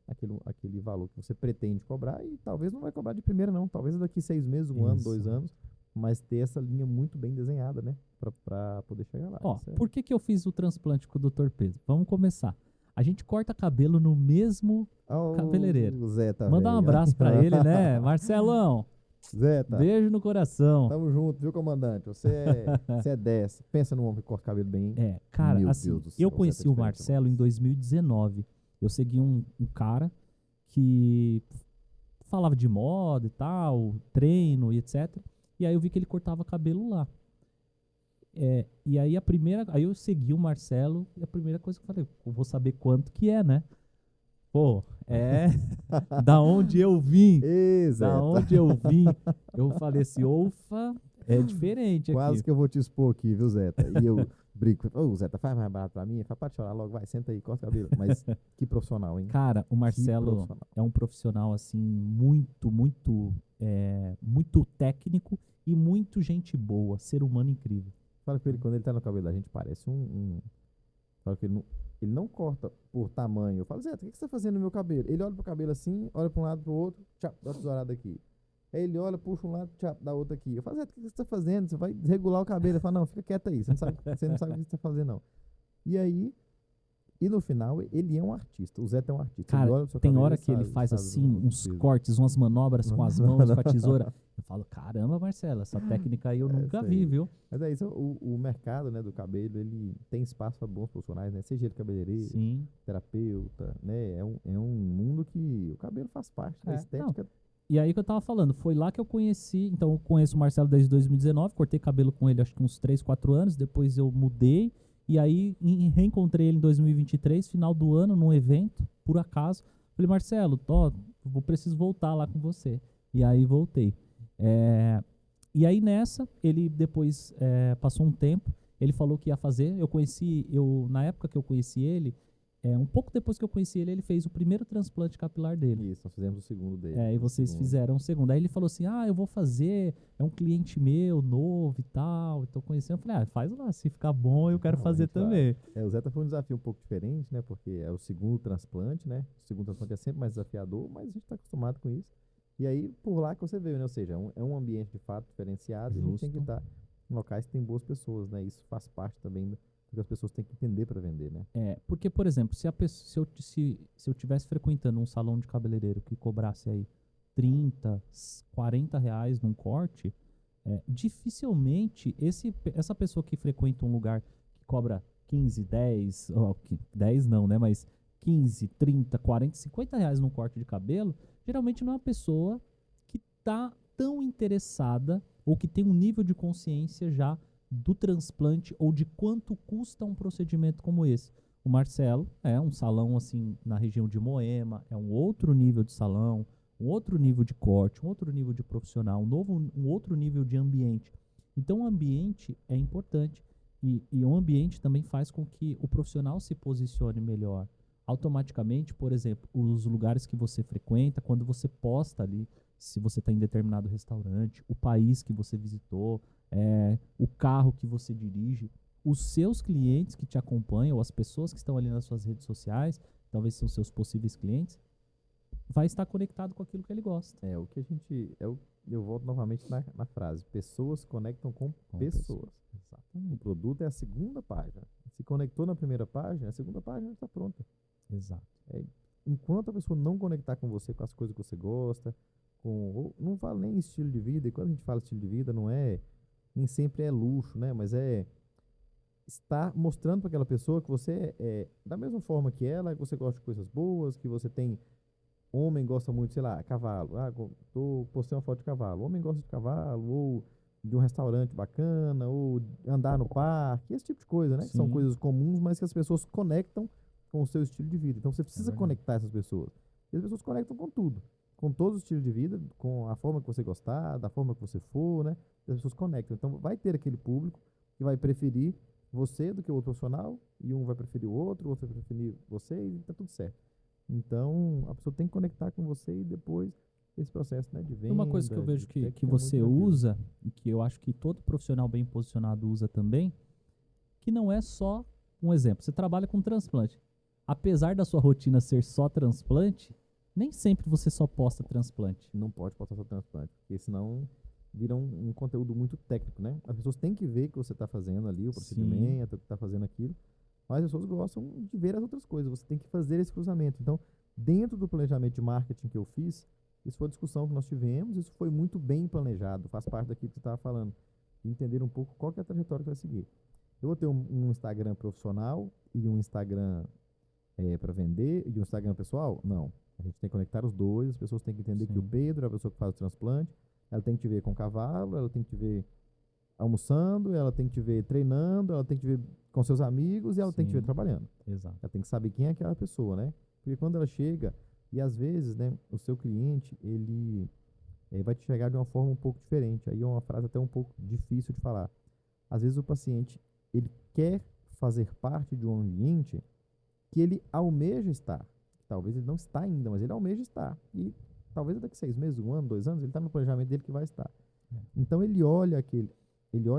S2: aquele valor que você pretende cobrar e talvez não vai cobrar de primeira não, talvez daqui 6 meses, um ano, 2 anos, mas ter essa linha muito bem desenhada, né? Pra poder chegar lá.
S1: Por que eu fiz o transplante com o Dr. Pedro? Vamos começar. A gente corta cabelo no mesmo cabeleireiro.
S2: Zeta,
S1: manda um abraço pra ele, né? Marcelão,
S2: Zeta,
S1: beijo no coração.
S2: Tamo junto, viu, comandante? Você é 10. Pensa num homem que corta cabelo bem.
S1: Cara,
S2: Meu
S1: assim,
S2: Deus do céu,
S1: eu conheci o Marcelo em 2019. Eu segui um cara que falava de moda e tal, treino e etc. E aí eu vi que ele cortava cabelo lá. E aí aí eu segui o Marcelo e a primeira coisa que eu falei, eu vou saber quanto que é, né? Pô, da onde eu vim. Da onde eu vim. Eu falei assim, ufa, é diferente aqui.
S2: Quase que eu vou te expor aqui, viu, Zeta? E eu brinco, Zeta, faz mais barato pra mim? Fala, pode chorar logo, vai, senta aí, corta o cabelo. Mas que profissional, hein?
S1: Cara, o Marcelo é um profissional, assim, muito, muito, muito técnico e muito gente boa, ser humano incrível.
S2: Fala com ele, quando ele tá no cabelo da gente, parece Fala que ele não corta por tamanho. Eu falo, Zé, o que você tá fazendo no meu cabelo? Ele olha pro cabelo assim, olha pra um lado, pro outro, tchau, dá uma tesourada aqui. Aí ele olha, puxa um lado, tchau, dá outro aqui. Eu falo, Zé, o que você tá fazendo? Você vai desregular o cabelo. Ele fala, não, fica quieto aí, você não sabe o que você tá fazendo, não. E aí, no final, ele é um artista. O Zé é um artista.
S1: Cara, tem
S2: cabelo,
S1: hora que ele faz assim, uns cortes, umas manobras com as mãos, com a tesoura. Eu falo, caramba, Marcelo, essa técnica aí eu nunca vi, viu?
S2: Mas é isso, o mercado, né, do cabelo, ele tem espaço para bons profissionais, né? Seja ele cabeleireiro, terapeuta, né? É um mundo que o cabelo faz parte da estética.
S1: Não. E aí que eu tava falando, foi lá que eu conheci, então eu conheço o Marcelo desde 2019, cortei cabelo com ele acho que uns 3, 4 anos, depois eu mudei, e aí reencontrei ele em 2023, final do ano, num evento, por acaso. Falei, Marcelo, preciso voltar lá com você. E aí voltei. E aí nessa, ele depois passou um tempo, ele falou que ia fazer, na época que eu conheci ele, um pouco depois que eu conheci ele, ele fez o primeiro transplante capilar dele.
S2: Isso, nós fizemos o segundo dele.
S1: E vocês fizeram o segundo. Aí ele falou assim, eu vou fazer, é um cliente meu, novo e tal, estou conhecendo. Eu falei, faz lá, se ficar bom eu quero fazer também.
S2: O Zeta foi um desafio um pouco diferente, né, porque é o segundo transplante, né, o segundo transplante é sempre mais desafiador, mas a gente está acostumado com isso. E aí, por lá que você veio, né? Ou seja, é um ambiente de fato diferenciado e a gente tem que
S1: Justo.
S2: estar em locais que tem boas pessoas, né? Isso faz parte também do que as pessoas têm que entender para vender, né?
S1: Porque, por exemplo, se eu tivesse frequentando um salão de cabeleireiro que cobrasse aí 30, R$ 40 num corte, dificilmente essa pessoa que frequenta um lugar que cobra 15, 10, 10 não, né? Mas 15, 30, 40, R$ 50 num corte de cabelo, geralmente não é uma pessoa que tá tão interessada ou que tem um nível de consciência já do transplante ou de quanto custa um procedimento como esse. O Marcelo é um salão assim na região de Moema, é um outro nível de salão, um outro nível de corte, um outro nível de profissional, um outro nível de ambiente. Então, o ambiente é importante e o ambiente também faz com que o profissional se posicione melhor. Automaticamente, por exemplo, os lugares que você frequenta, quando você posta ali, se você está em determinado restaurante, o país que você visitou, o carro que você dirige, os seus clientes que te acompanham, ou as pessoas que estão ali nas suas redes sociais, talvez são seus possíveis clientes, vai estar conectado com aquilo que ele gosta.
S2: O que a gente. Eu volto novamente na frase. Pessoas se conectam com
S1: Com
S2: pessoas. O
S1: Exatamente.
S2: produto é a segunda página. Se conectou na primeira página, a segunda página está pronta.
S1: Exato.
S2: Enquanto a pessoa não conectar com você, com as coisas que você gosta, não falo nem estilo de vida, e quando a gente fala estilo de vida, nem sempre é luxo, né? Mas é estar mostrando para aquela pessoa que você da mesma forma que ela, que você gosta de coisas boas, que você tem. Homem gosta muito, sei lá, cavalo. Postei uma foto de cavalo. Homem gosta de cavalo, ou de um restaurante bacana, ou andar no parque, esse tipo de coisa, né? Que são
S1: Sim,
S2: coisas comuns, mas que as pessoas conectam com o seu estilo de vida. Então você
S1: é
S2: precisa
S1: verdade.
S2: conectar essas pessoas. E as pessoas conectam com tudo, com todos os estilos de vida, com a forma que você gostar, da forma que você for, né? E as pessoas conectam. Então vai ter aquele público que vai preferir você do que o outro profissional, e um vai preferir o outro vai preferir você, e tá tudo certo. Então, a pessoa tem que conectar com você e depois esse processo, né, de
S1: E uma coisa que eu
S2: venda, de
S1: vejo que
S2: técnica é muito
S1: você
S2: tranquilo.
S1: usa, e que eu acho que todo profissional bem posicionado usa também, que não é só um exemplo. Você trabalha com transplante. Apesar da sua rotina ser só transplante, nem sempre você só posta transplante.
S2: Não pode passar seu transplante, porque senão vira um conteúdo muito técnico, né? As pessoas têm que ver que você está fazendo ali o
S1: Sim,
S2: procedimento, que está fazendo aquilo, mas as pessoas gostam de ver as outras coisas. Você tem que fazer esse cruzamento. Então, dentro do planejamento de marketing que eu fiz, isso foi a discussão que nós tivemos, isso foi muito bem planejado, faz parte daquilo que você estava falando, de entender um pouco qual que é a trajetória que vai seguir. Eu vou ter um Instagram profissional e um Instagram para vender e um Instagram pessoal? Não. A gente tem que conectar os dois, as pessoas têm que entender que o
S1: sim,
S2: Pedro é a pessoa que faz o transplante, ela tem que te ver com o cavalo, ela tem que te ver almoçando, ela tem que te ver treinando, ela tem que te ver com seus amigos e ela tem que te ver
S1: sim,
S2: trabalhando.
S1: exato.
S2: Ela tem que saber quem é aquela pessoa, né? Porque quando ela chega, e às vezes, né, o seu cliente, ele vai te chegar de uma forma um pouco diferente. Aí é uma frase até um pouco difícil de falar. Às vezes o paciente, ele quer fazer parte de um ambiente que ele almeja estar. Talvez ele não está ainda, mas ele almeja estar. E talvez daqui 6 meses, um ano, 2 anos, ele está no planejamento dele que vai estar.
S1: É,
S2: Então ele olha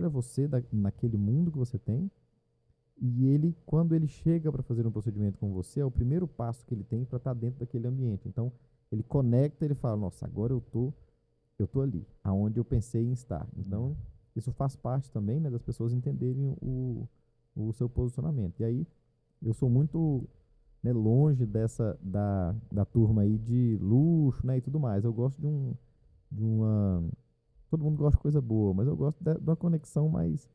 S2: você naquele mundo que você tem, e quando ele chega para fazer um procedimento com você, é o primeiro passo que ele tem para estar dentro daquele ambiente. Então ele conecta, ele fala, nossa, agora eu tô ali, aonde eu pensei em estar.
S1: é.
S2: Então isso faz parte também, né, das pessoas entenderem o seu posicionamento. E aí eu sou muito, né, longe da turma aí de luxo, né, e tudo mais. Eu gosto de uma, todo mundo gosta de coisa boa, mas eu gosto de uma conexão mais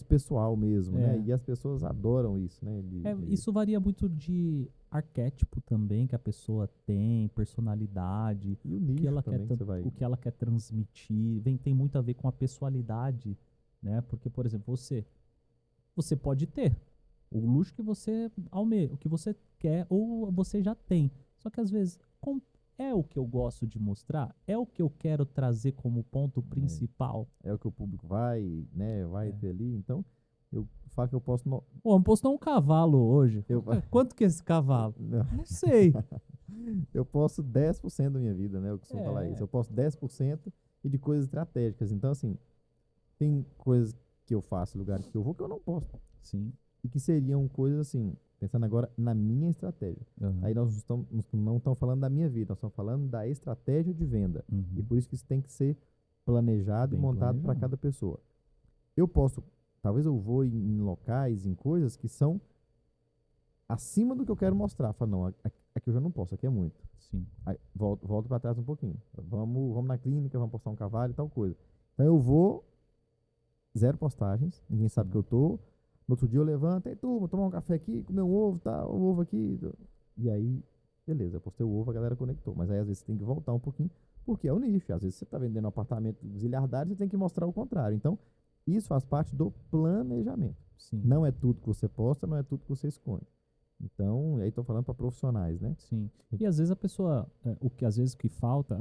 S2: pessoal mesmo, né?
S1: É,
S2: E as pessoas adoram isso, né?
S1: isso varia muito de arquétipo também que a pessoa tem, personalidade,
S2: E o
S1: o que
S2: nicho
S1: ela quer,
S2: também que você vai.
S1: o que ela quer transmitir, tem muito a ver com a pessoalidade, né? Porque, por exemplo, você pode ter o luxo que você almeja, o que você quer ou você já tem. Só que às vezes é o que eu gosto de mostrar, é o que eu quero trazer como ponto principal.
S2: É o que o público vai
S1: É.
S2: ter ali. Então, eu falo que eu posso.
S1: Pô, postou um cavalo hoje.
S2: Eu,
S1: Quanto que é esse cavalo?
S2: não,
S1: Não sei.
S2: eu posso 10% da minha vida, né? Eu costumo falar isso.
S1: É,
S2: Eu posso 10% e de coisas estratégicas. Então, assim, tem coisas que eu faço, lugares que eu vou que eu não posso.
S1: sim,
S2: E que seriam coisas assim. Pensando agora na minha estratégia.
S1: Aham.
S2: Aí nós não estamos falando da minha vida, nós estamos falando da estratégia de venda. E
S1: Uhum.
S2: por isso que isso tem que ser planejado e
S1: Bem
S2: montado para
S1: planejado.
S2: cada pessoa. Talvez eu vou em locais, em coisas que são acima do que eu quero mostrar. Falo, não, aqui eu já não posso, aqui é muito.
S1: Sim.
S2: Aí, volto para trás um pouquinho. Vamos na clínica, vamos postar um cavalo e tal coisa. Então eu vou, zero postagens, ninguém sabe
S1: Sim.
S2: que eu tô. No outro dia eu levanto, ei, turma, tomar um café aqui, comer um ovo, tá, o ovo aqui. E aí, beleza, eu postei o ovo, a galera conectou. Mas aí às vezes você tem que voltar um pouquinho, porque é o nicho. Às vezes você tá vendendo um apartamento zilhardário, você tem que mostrar o contrário. Então, isso faz parte do planejamento.
S1: Sim.
S2: Não é tudo que você posta, não é tudo que você esconde. Então, aí tô falando para profissionais, né?
S1: Sim. E às vezes a pessoa, o que às vezes que falta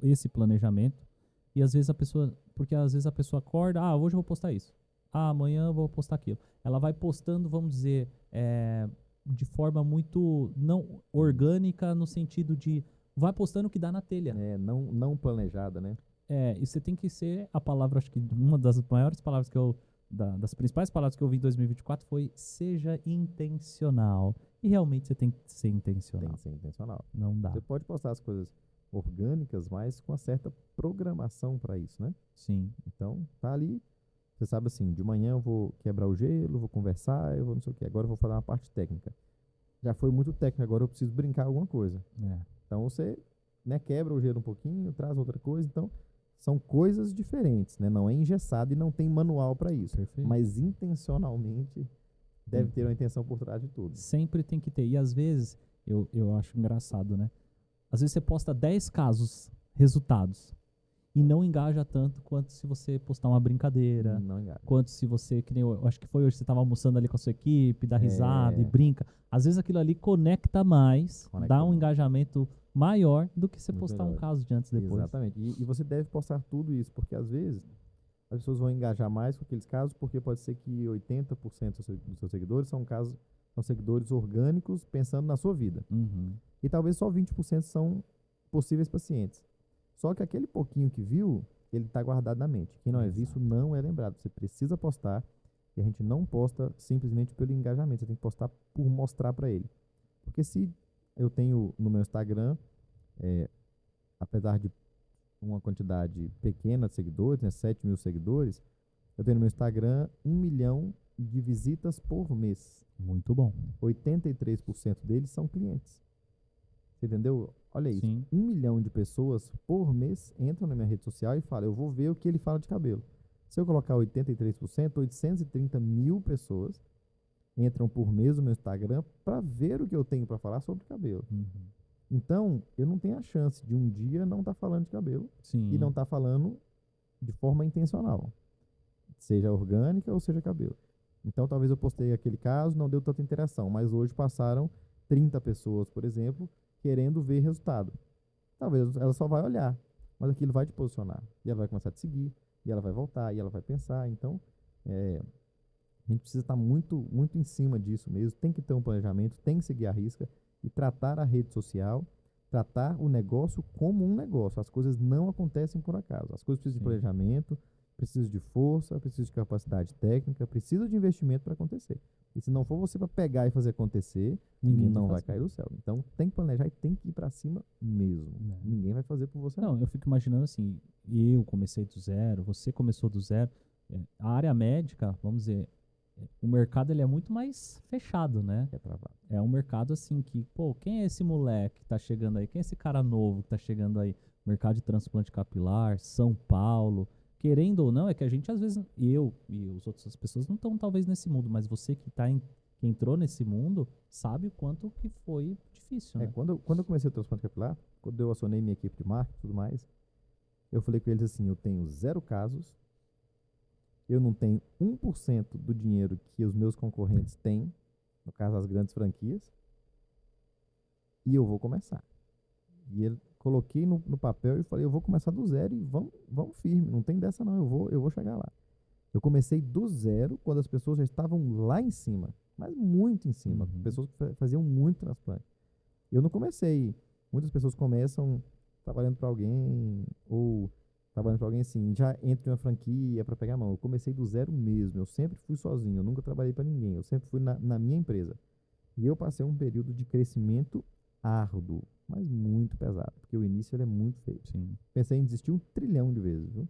S1: esse planejamento, e às vezes a pessoa, porque às vezes a pessoa acorda, hoje eu vou postar isso, amanhã eu vou postar aquilo. Ela vai postando, vamos dizer, de forma muito não orgânica, no sentido de vai postando o que dá na telha.
S2: Não planejada, né?
S1: E você tem que ser a palavra, acho que uma das maiores palavras que das principais palavras que eu ouvi em 2024 foi seja intencional. E realmente você tem que ser
S2: Tem
S1: intencional.
S2: que ser intencional.
S1: Não dá.
S2: Você pode postar as coisas orgânicas, mas com uma certa programação para isso, né?
S1: Sim.
S2: Então, tá ali, você sabe assim, de manhã eu vou quebrar o gelo, vou conversar, eu vou não sei o quê. Agora eu vou falar uma parte técnica. Já foi muito técnico, agora eu preciso brincar alguma coisa. Então você, né, quebra o gelo um pouquinho, traz outra coisa. Então, são coisas diferentes, né? Não é engessado e não tem manual para isso.
S1: Perfeito.
S2: Mas intencionalmente deve ter uma intenção por trás de tudo.
S1: Sempre tem que ter. E às vezes, eu acho engraçado, né? Às vezes você posta 10 casos, resultados, e não engaja tanto quanto se você postar uma brincadeira,
S2: Não engaja.
S1: quanto se você, que nem eu acho que foi hoje, você estava almoçando ali com a sua equipe, dá risada e
S2: É.
S1: brinca. Às vezes aquilo ali conecta mais,
S2: Conecta
S1: dá um
S2: mais.
S1: engajamento maior do que você
S2: Muito
S1: postar um
S2: melhor.
S1: caso de antes e depois.
S2: Exatamente. E você deve postar tudo isso, porque às vezes as pessoas vão engajar mais com aqueles casos, porque pode ser que 80% dos seus seguidores são seguidores orgânicos pensando na sua vida.
S1: Uhum.
S2: E talvez só 20% são possíveis pacientes. Só que aquele pouquinho que viu, ele está guardado na mente. Quem não é visto não é lembrado. Você precisa postar, e a gente não posta simplesmente pelo engajamento, você tem que postar por mostrar para ele. Porque se eu tenho no meu Instagram, apesar de uma quantidade pequena de seguidores, né, 7 mil seguidores, eu tenho no meu Instagram 1 milhão de visitas por mês.
S1: Muito bom.
S2: 83% deles são clientes. Você entendeu? Olha isso.
S1: Sim.
S2: 1 milhão de pessoas por mês entram na minha rede social e falam, eu vou ver o que ele fala de cabelo. Se eu colocar 83%, 830 mil pessoas entram por mês no meu Instagram para ver o que eu tenho para falar sobre cabelo.
S1: Uhum.
S2: Então, eu não tenho a chance de um dia não estar falando de cabelo
S1: Sim.
S2: e não estar falando de forma intencional, seja orgânica ou seja cabelo. Então, talvez eu postei aquele caso, não deu tanta interação, mas hoje passaram 30 pessoas, por exemplo, querendo ver resultado. Talvez ela só vai olhar, mas aquilo vai te posicionar. E ela vai começar a te seguir, e ela vai voltar, e ela vai pensar. Então, a gente precisa estar muito, muito em cima disso mesmo. Tem que ter um planejamento, tem que seguir a risca e tratar a rede social, tratar o negócio como um negócio. As coisas não acontecem por acaso. As coisas precisam de planejamento, precisam de força, precisam de capacidade técnica, precisam de investimento para acontecer. E se não for você para pegar e fazer acontecer,
S1: Ninguém
S2: não
S1: vai
S2: vai cair do céu. Então tem que planejar e tem que ir para cima mesmo. Ninguém vai fazer por você.
S1: Não, eu fico imaginando assim, eu comecei do zero, você começou do zero. A área médica, vamos dizer, o mercado ele é muito mais fechado, né?
S2: É travado.
S1: É um mercado assim que, pô, quem é esse moleque que tá chegando aí? Quem é esse cara novo que tá chegando aí? Mercado de transplante capilar, São Paulo. Querendo ou não, é que a gente às vezes, eu e as outras pessoas não estão talvez nesse mundo, mas você que que entrou nesse mundo, sabe o quanto que foi difícil, né?
S2: Quando eu comecei o transplante capilar, quando eu acionei minha equipe de marketing e tudo mais, eu falei com eles assim, eu tenho 0 casos, eu não tenho 1% do dinheiro que os meus concorrentes têm, no caso as grandes franquias, e eu vou começar. E ele coloquei no papel e falei, eu vou começar do zero e vamos firme, não tem dessa não, eu vou chegar lá. Eu comecei do zero quando as pessoas já estavam lá em cima, mas muito em cima, pessoas que faziam muito transplante. Eu não comecei, muitas pessoas começam trabalhando para alguém ou trabalhando para alguém assim, já entre uma franquia para pegar a mão. Eu comecei do zero mesmo, eu sempre fui sozinho, eu nunca trabalhei para ninguém, eu sempre fui na minha empresa. E eu passei um período de crescimento árduo, mas muito pesado, porque o início ele é muito feio.
S1: Sim.
S2: Pensei em desistir 1 trilhão de vezes, viu?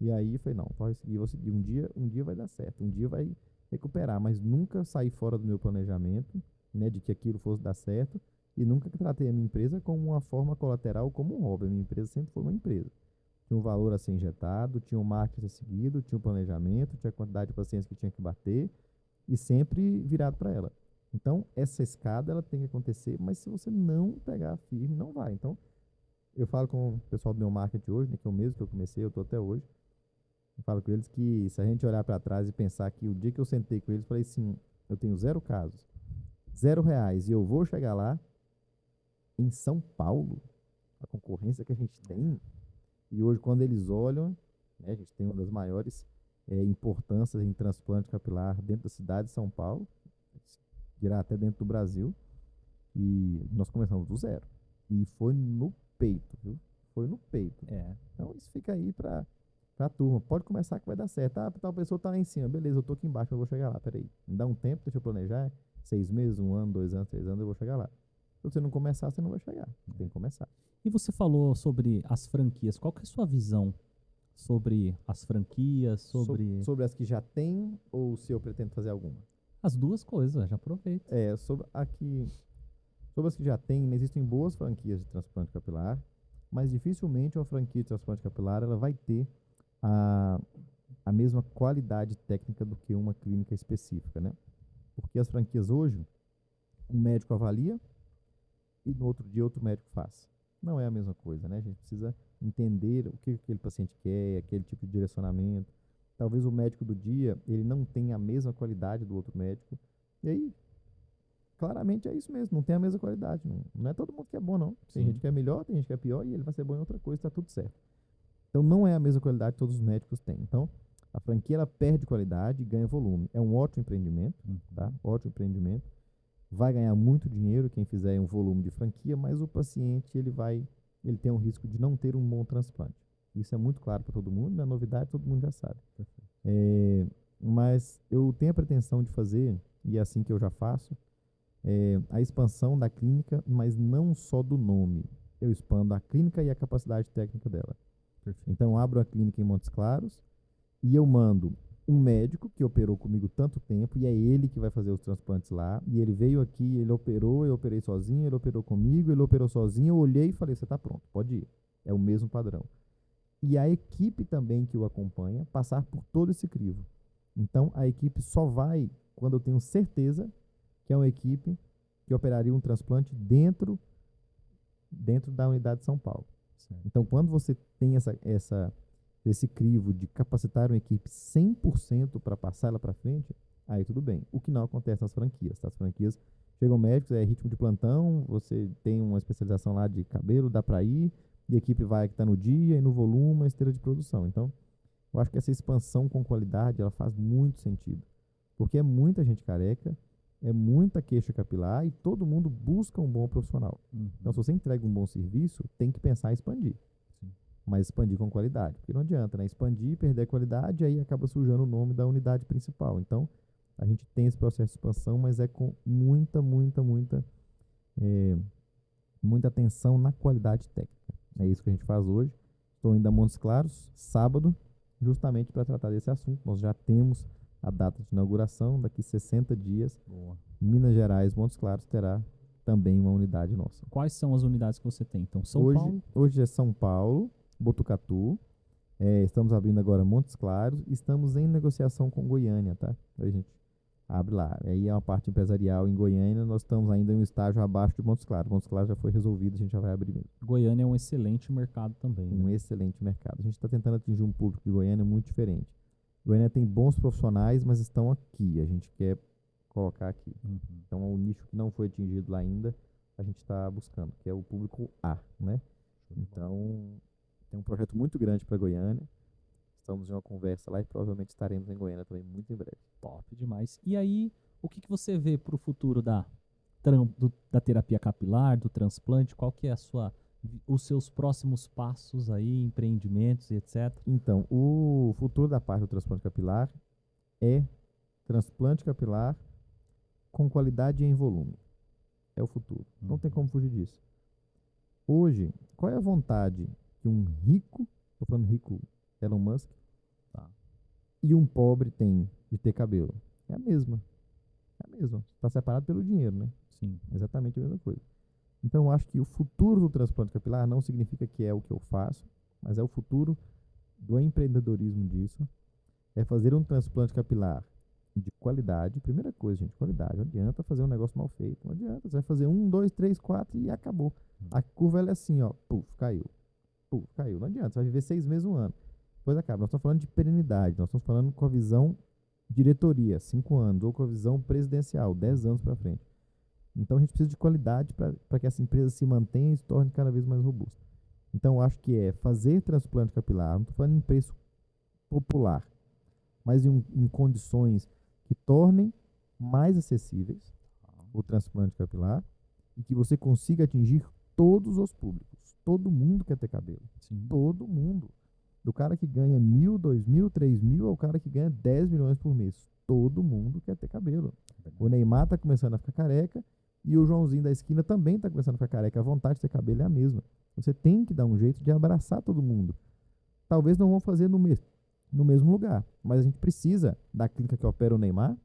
S2: E aí falei, não, pode seguir, vou seguir. Um dia vai dar certo, um dia vai recuperar, mas nunca saí fora do meu planejamento, né, de que aquilo fosse dar certo, e nunca tratei a minha empresa como uma forma colateral, como um hobby. A minha empresa sempre foi uma empresa. Tinha um valor a ser injetado, tinha um marketing a ser seguido, tinha um planejamento, tinha a quantidade de pacientes que tinha que bater, e sempre virado para ela. Então, essa escada ela tem que acontecer, mas se você não pegar firme, não vai. Então, eu falo com o pessoal do meu marketing hoje, né, que é o mesmo que eu comecei, eu estou até hoje. Eu falo com eles que se a gente olhar para trás e pensar que o dia que eu sentei com eles, falei assim, eu tenho 0 casos, R$ 0, e eu vou chegar lá em São Paulo, a concorrência que a gente tem, e hoje quando eles olham, né, a gente tem uma das maiores importâncias em transplante capilar dentro da cidade de São Paulo, dirá até dentro do Brasil, e nós começamos do zero. E foi no peito, viu? Foi no peito. Então isso fica aí para a turma. Pode começar que vai dar certo. Ah, tal pessoa tá lá em cima. Beleza, eu tô aqui embaixo, eu vou chegar lá. Peraí. Me dá um tempo, deixa eu planejar. 6 meses, 1 ano, 2 anos, 3 anos, eu vou chegar lá. Se você não começar, você não vai chegar. Tem que começar.
S1: E você falou sobre as franquias. Qual que é a sua visão sobre as franquias,
S2: Sobre as que já tem ou se eu pretendo fazer alguma?
S1: as duas coisas? Já aproveita.
S2: Sobre as que já tem, existem boas franquias de transplante capilar, mas dificilmente uma franquia de transplante capilar ela vai ter a, a mesma qualidade técnica do que uma clínica específica, né? Porque as franquias hoje, um médico avalia e no outro dia outro médico faz. Não é a mesma coisa, né? A gente precisa entender o que aquele paciente quer, aquele tipo de direcionamento. Talvez o médico do dia, ele não tenha a mesma qualidade do outro médico. E aí, claramente é isso mesmo, não tem a mesma qualidade. Não é todo mundo que é bom, não. Tem
S1: Sim.
S2: gente que é melhor, tem gente que é pior, e ele vai ser bom em outra coisa, tá tudo certo. Então não é a mesma qualidade que todos os médicos têm. Então, a franquia ela perde qualidade e ganha volume. É um ótimo empreendimento, tá? Ótimo empreendimento. Vai ganhar muito dinheiro quem fizer um volume de franquia, mas o paciente ele tem um risco de não ter um bom transplante. Isso é muito claro para todo mundo, não é novidade, todo mundo já sabe. Mas eu tenho a pretensão de fazer, e é assim que eu já faço, a expansão da clínica, mas não só do nome. Eu expando a clínica e a capacidade técnica dela.
S1: Perfeito.
S2: Então, eu abro a clínica em Montes Claros e eu mando um médico que operou comigo tanto tempo, e é ele que vai fazer os transplantes lá. E ele veio aqui, ele operou, eu operei sozinho, ele operou comigo, ele operou sozinho. Eu olhei e falei: você está pronto, pode ir. É o mesmo padrão. E a equipe também que o acompanha passar por todo esse crivo. Então, a equipe só vai quando eu tenho certeza que é uma equipe que operaria um transplante dentro da unidade de São Paulo.
S1: Certo.
S2: Então, quando você tem esse crivo de capacitar uma equipe 100% para passar ela para frente, aí tudo bem. O que não acontece nas franquias, tá? As franquias chegam médicos, é ritmo de plantão, você tem uma especialização lá de cabelo, dá para ir, e a equipe vai que está no dia e no volume, a esteira de produção. Então, eu acho que essa expansão com qualidade, ela faz muito sentido, porque é muita gente careca, é muita queixa capilar e todo mundo busca um bom profissional. Então, se você entrega um bom serviço, tem que pensar em expandir.
S1: Sim.
S2: Mas expandir com qualidade. Porque não adianta, né? Expandir, perder a qualidade, aí acaba sujando o nome da unidade principal. Então, a gente tem esse processo de expansão, mas é com muita atenção na qualidade técnica. É isso que a gente faz hoje. Estou indo a Montes Claros, sábado, justamente para tratar desse assunto. Nós já temos a data de inauguração, daqui 60 dias.
S1: Boa.
S2: Minas Gerais, Montes Claros, terá também uma unidade nossa.
S1: Quais são as unidades que você tem? Então, São Paulo?
S2: Hoje é São Paulo, Botucatu. Estamos abrindo agora Montes Claros. Estamos em negociação com Goiânia, tá? A gente abre lá. Aí é uma parte empresarial em Goiânia. Nós estamos ainda em um estágio abaixo de Montes Claros. Montes Claros já foi resolvido, a gente já vai abrir mesmo.
S1: Goiânia é um excelente mercado também.
S2: Um excelente mercado. A gente está tentando atingir um público de Goiânia muito diferente. Goiânia tem bons profissionais, mas estão aqui. A gente quer colocar aqui. Então, é um nicho que não foi atingido lá ainda, a gente está buscando, que é o público A, né? Então, tem um projeto muito grande para Goiânia. Estamos em uma conversa lá e provavelmente estaremos em Goiânia também muito em breve.
S1: Top demais. E aí, o que você vê para o futuro da terapia capilar, do transplante? Qual que é a sua os seus próximos passos aí, empreendimentos e etc.
S2: Então, o futuro da parte do transplante capilar é transplante capilar com qualidade e em volume. É o futuro. Não tem como fugir disso. Hoje, qual é a vontade que um rico, estou falando rico Elon Musk,
S1: Tá.
S2: e um pobre tem de ter cabelo? É a mesma. É a mesma. Está separado pelo dinheiro, né?
S1: Sim.
S2: Exatamente a mesma coisa. Então, eu acho que o futuro do transplante capilar não significa que é o que eu faço, mas é o futuro do empreendedorismo disso. É fazer um transplante capilar de qualidade. Primeira coisa, gente, qualidade. Não adianta fazer um negócio mal feito. Não adianta. Você vai fazer 1, 2, 3, 4 e acabou. A curva ela é assim, ó. Puf, caiu. Puf, caiu. Não adianta. Você vai viver 6 meses, 1 ano. Depois acaba. Nós estamos falando de perenidade. Nós estamos falando com a visão diretoria, 5 anos. Ou com a visão presidencial, 10 anos para frente. Então, a gente precisa de qualidade para que essa empresa se mantenha e se torne cada vez mais robusta. Então, eu acho que é fazer transplante capilar. Não estou falando em preço popular, mas em condições que tornem mais acessíveis o transplante capilar e que você consiga atingir todos os públicos. Todo mundo quer ter cabelo.
S1: Sim.
S2: Todo mundo. Do cara que ganha 1.000, 2.000, 3.000 ao cara que ganha 10 milhões por mês. Todo mundo quer ter cabelo. O Neymar está começando a ficar careca e o Joãozinho da esquina também está começando a ficar careca. A vontade de ter cabelo é a mesma. Você tem que dar um jeito de abraçar todo mundo. Talvez não vão fazer no mesmo lugar, mas a gente precisa da clínica que opera o Neymar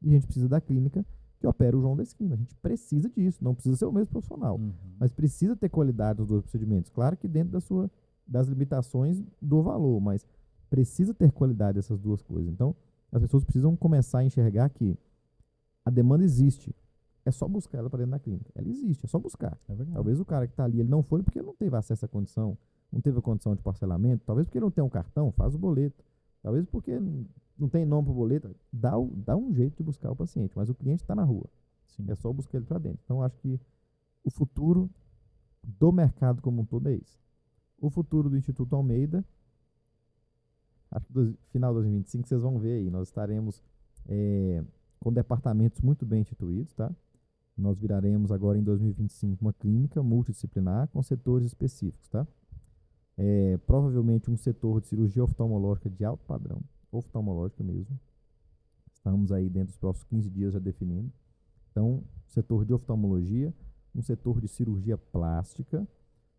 S2: e a gente precisa da clínica que opera o João da esquina. A gente precisa disso, não precisa ser o mesmo profissional, mas precisa ter qualidade dos dois procedimentos. Claro que dentro das limitações do valor, mas precisa ter qualidade dessas duas coisas. Então, as pessoas precisam começar a enxergar que a demanda existe. É só buscar ela para dentro da clínica. Ela existe, é só buscar.
S1: É verdade.
S2: Talvez o cara que está ali, ele não foi porque ele não teve acesso à condição, não teve a condição de parcelamento, talvez porque ele não tem um cartão, faz o boleto. Talvez porque não tem nome para o boleto, dá um jeito de buscar o paciente, mas o cliente está na rua.
S1: Sim.
S2: É só buscar ele para dentro. Então, acho que o futuro do mercado como um todo é esse. O futuro do Instituto Almeida, acho que no final de 2025 vocês vão ver aí, nós estaremos com departamentos muito bem instituídos, tá? Nós viraremos agora em 2025 uma clínica multidisciplinar com setores específicos, tá? Provavelmente um setor de cirurgia oftalmológica de alto padrão, oftalmológica mesmo. Estamos aí dentro dos próximos 15 dias já definindo. Então, setor de oftalmologia, um setor de cirurgia plástica,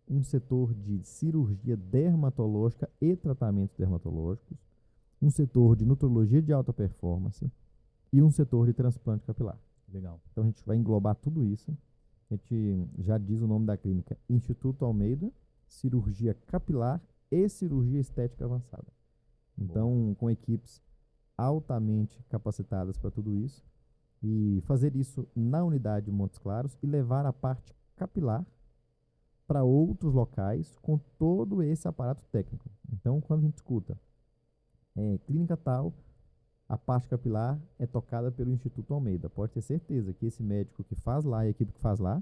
S2: um setor de cirurgia dermatológica e tratamentos dermatológicos, um setor de nutrologia de alta performance e um setor de transplante capilar.
S1: Legal.
S2: Então, a gente vai englobar tudo isso. A gente já diz o nome da clínica, Instituto Almeida, cirurgia capilar e cirurgia estética avançada. Então, com equipes altamente capacitadas para tudo isso e fazer isso na unidade de Montes Claros e levar a parte capilar para outros locais com todo esse aparato técnico. Então, quando a gente escuta clínica tal, a parte capilar é tocada pelo Instituto Almeida. Pode ter certeza que esse médico que faz lá e a equipe que faz lá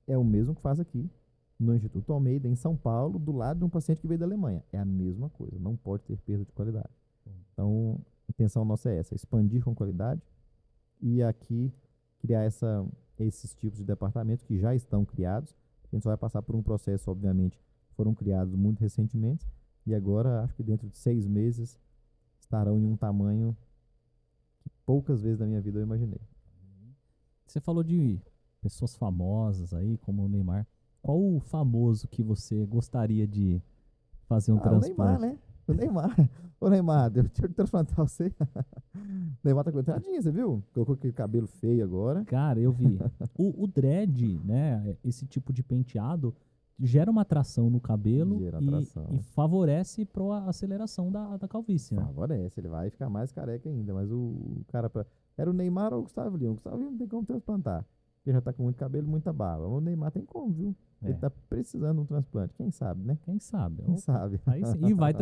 S2: é o mesmo que faz aqui no Instituto Almeida, em São Paulo, do lado de um paciente que veio da Alemanha. É a mesma coisa, não pode ter perda de qualidade. Então, a intenção nossa é essa, expandir com qualidade e aqui criar esses tipos de departamentos que já estão criados. A gente só vai passar por um processo, obviamente, foram criados muito recentemente e agora, acho que dentro de 6 meses, estarão em um tamanho que poucas vezes na minha vida eu imaginei.
S1: Você falou de pessoas famosas aí, como o Neymar. Qual o famoso que você gostaria de fazer um transplante?
S2: O Neymar, né? O Neymar. Ô, Neymar, deixa eu transplantar você. O Neymar tá com entradinha, você viu? Colocou aquele cabelo feio agora.
S1: Cara, eu vi. O dread, né? Esse tipo de penteado gera uma atração no cabelo e favorece para a aceleração da calvície, né?
S2: Favorece, ele vai ficar mais careca ainda. Mas o cara... Era o Neymar ou o Gustavo Lima? O Gustavo Lima não tem como transplantar. Porque já tá com muito cabelo e muita barba. O Neymar tem como, viu? Ele tá precisando de um transplante. Quem sabe, né?
S1: Quem sabe?
S2: Quem sabe?
S1: Aí sim. E vai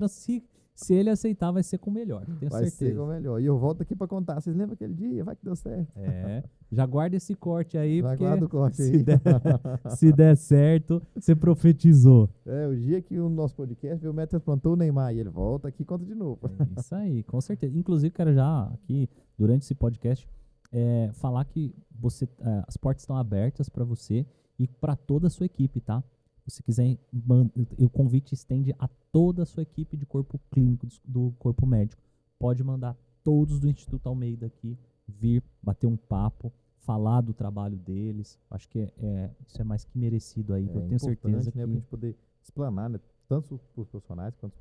S1: se ele aceitar, vai ser com o melhor. Tenho
S2: vai
S1: certeza.
S2: ser com o melhor. E eu volto aqui pra contar. Vocês lembram aquele dia? Vai que deu certo.
S1: Já guarda esse corte aí,
S2: já
S1: porque
S2: guarda o corte aí.
S1: Se der certo, você profetizou.
S2: O dia que o nosso podcast viu o Médio transplantou o Neymar e ele volta aqui e conta de novo.
S1: Isso aí, com certeza. Inclusive, quero já aqui, durante esse podcast, falar que as portas estão abertas para você e para toda a sua equipe, tá? Se quiser, o convite estende a toda a sua equipe de corpo clínico do corpo médico. Pode mandar todos do Instituto Almeida aqui vir bater um papo, falar do trabalho deles. Acho que isso é mais que merecido aí. Eu tenho certeza que...
S2: Né, pra gente poder explanar, né, tanto para os profissionais quanto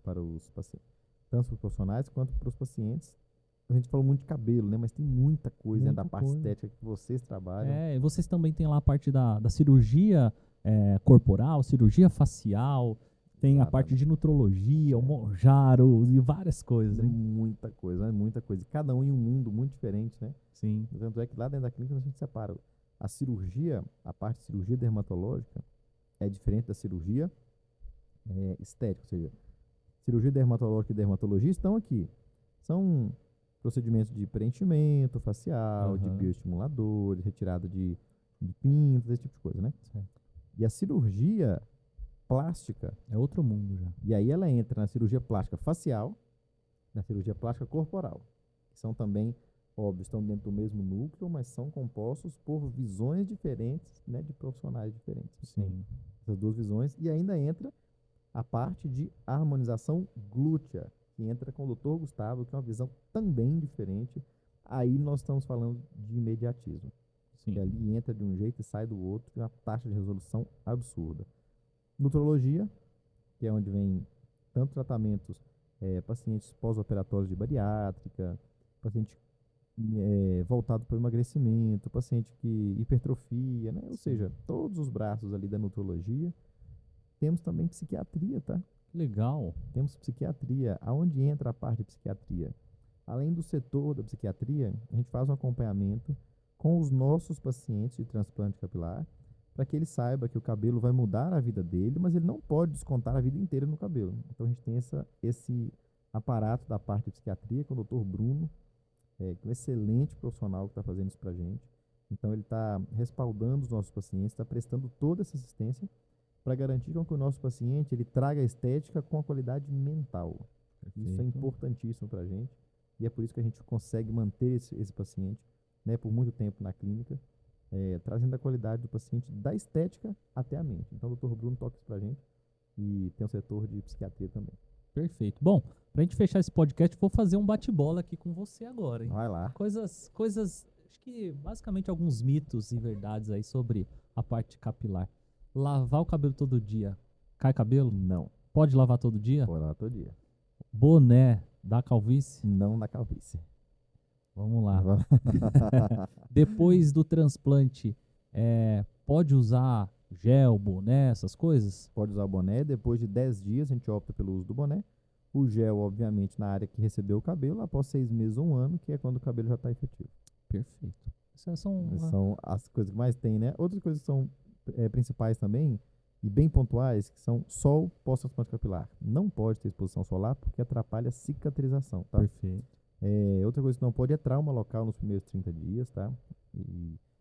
S2: para os pacientes. Tanto para os profissionais quanto para os pacientes. A gente falou muito de cabelo, né? Mas tem muita coisa, né, da parte estética que vocês trabalham.
S1: E vocês também têm lá a parte da cirurgia corporal, cirurgia facial, tem a parte de nutrologia, o Monjaro e várias coisas. Hein?
S2: Muita coisa, né? Muita coisa. E cada um em um mundo muito diferente, né?
S1: Sim.
S2: Tanto é que lá dentro da clínica a gente separa a cirurgia, a parte de cirurgia dermatológica é diferente da cirurgia estética, ou seja, cirurgia dermatológica e dermatologia estão aqui. São procedimentos de preenchimento facial, de bioestimuladores, retirada de pintos, esse tipo de coisa, né?
S1: Sim.
S2: E a cirurgia plástica...
S1: É outro mundo já.
S2: E aí ela entra na cirurgia plástica facial, na cirurgia plástica corporal, que são também, óbvio, estão dentro do mesmo núcleo, mas são compostos por visões diferentes, né, de profissionais diferentes.
S1: Sim.
S2: Essas duas visões. E ainda entra a parte de harmonização glútea, que entra com o Dr. Gustavo, que é uma visão também diferente. Aí nós estamos falando de imediatismo.
S1: Sim.
S2: Que ali entra de um jeito e sai do outro, com uma taxa de resolução absurda. Nutrologia, que é onde vem tanto tratamentos pacientes pós-operatórios de bariátrica, paciente voltado para o emagrecimento, paciente que hipertrofia, né? Ou seja, todos os braços ali da nutrologia. Temos também psiquiatria, tá?
S1: Legal.
S2: Temos psiquiatria. Aonde entra a parte de psiquiatria? Além do setor da psiquiatria, a gente faz um acompanhamento com os nossos pacientes de transplante capilar, para que ele saiba que o cabelo vai mudar a vida dele, mas ele não pode descontar a vida inteira no cabelo. Então a gente tem esse aparato da parte de psiquiatria com o Dr. Bruno, que é um excelente profissional que está fazendo isso para a gente. Então ele está respaldando os nossos pacientes, está prestando toda essa assistência para garantir que o nosso paciente ele traga a estética com a qualidade mental. Perfeito. Isso é importantíssimo para a gente e é por isso que a gente consegue manter esse paciente, né, por muito tempo na clínica, trazendo a qualidade do paciente da estética até a mente. Então o Dr. Bruno toca isso para a gente e tem um setor de psiquiatria também.
S1: Perfeito. Bom, para a gente fechar esse podcast, vou fazer um bate-bola aqui com você agora. Hein?
S2: Vai lá.
S1: Coisas, acho que basicamente alguns mitos e verdades aí sobre a parte capilar. Lavar o cabelo todo dia, cai cabelo?
S2: Não.
S1: Pode lavar todo dia?
S2: Pode lavar todo dia.
S1: Boné, dá calvície?
S2: Não dá calvície.
S1: Vamos lá. Depois do transplante, pode usar gel, boné, essas coisas?
S2: Pode usar o boné. Depois de 10 dias, a gente opta pelo uso do boné. O gel, obviamente, na área que recebeu o cabelo, após 6 meses ou 1 ano, que é quando o cabelo já está efetivo.
S1: Perfeito. Essas
S2: são as coisas que mais tem, né? Outras coisas que são principais também, e bem pontuais, que são sol pós-transplante capilar. Não pode ter exposição solar, porque atrapalha a cicatrização, tá?
S1: Perfeito.
S2: Outra coisa que não pode é trauma local nos primeiros 30 dias, tá?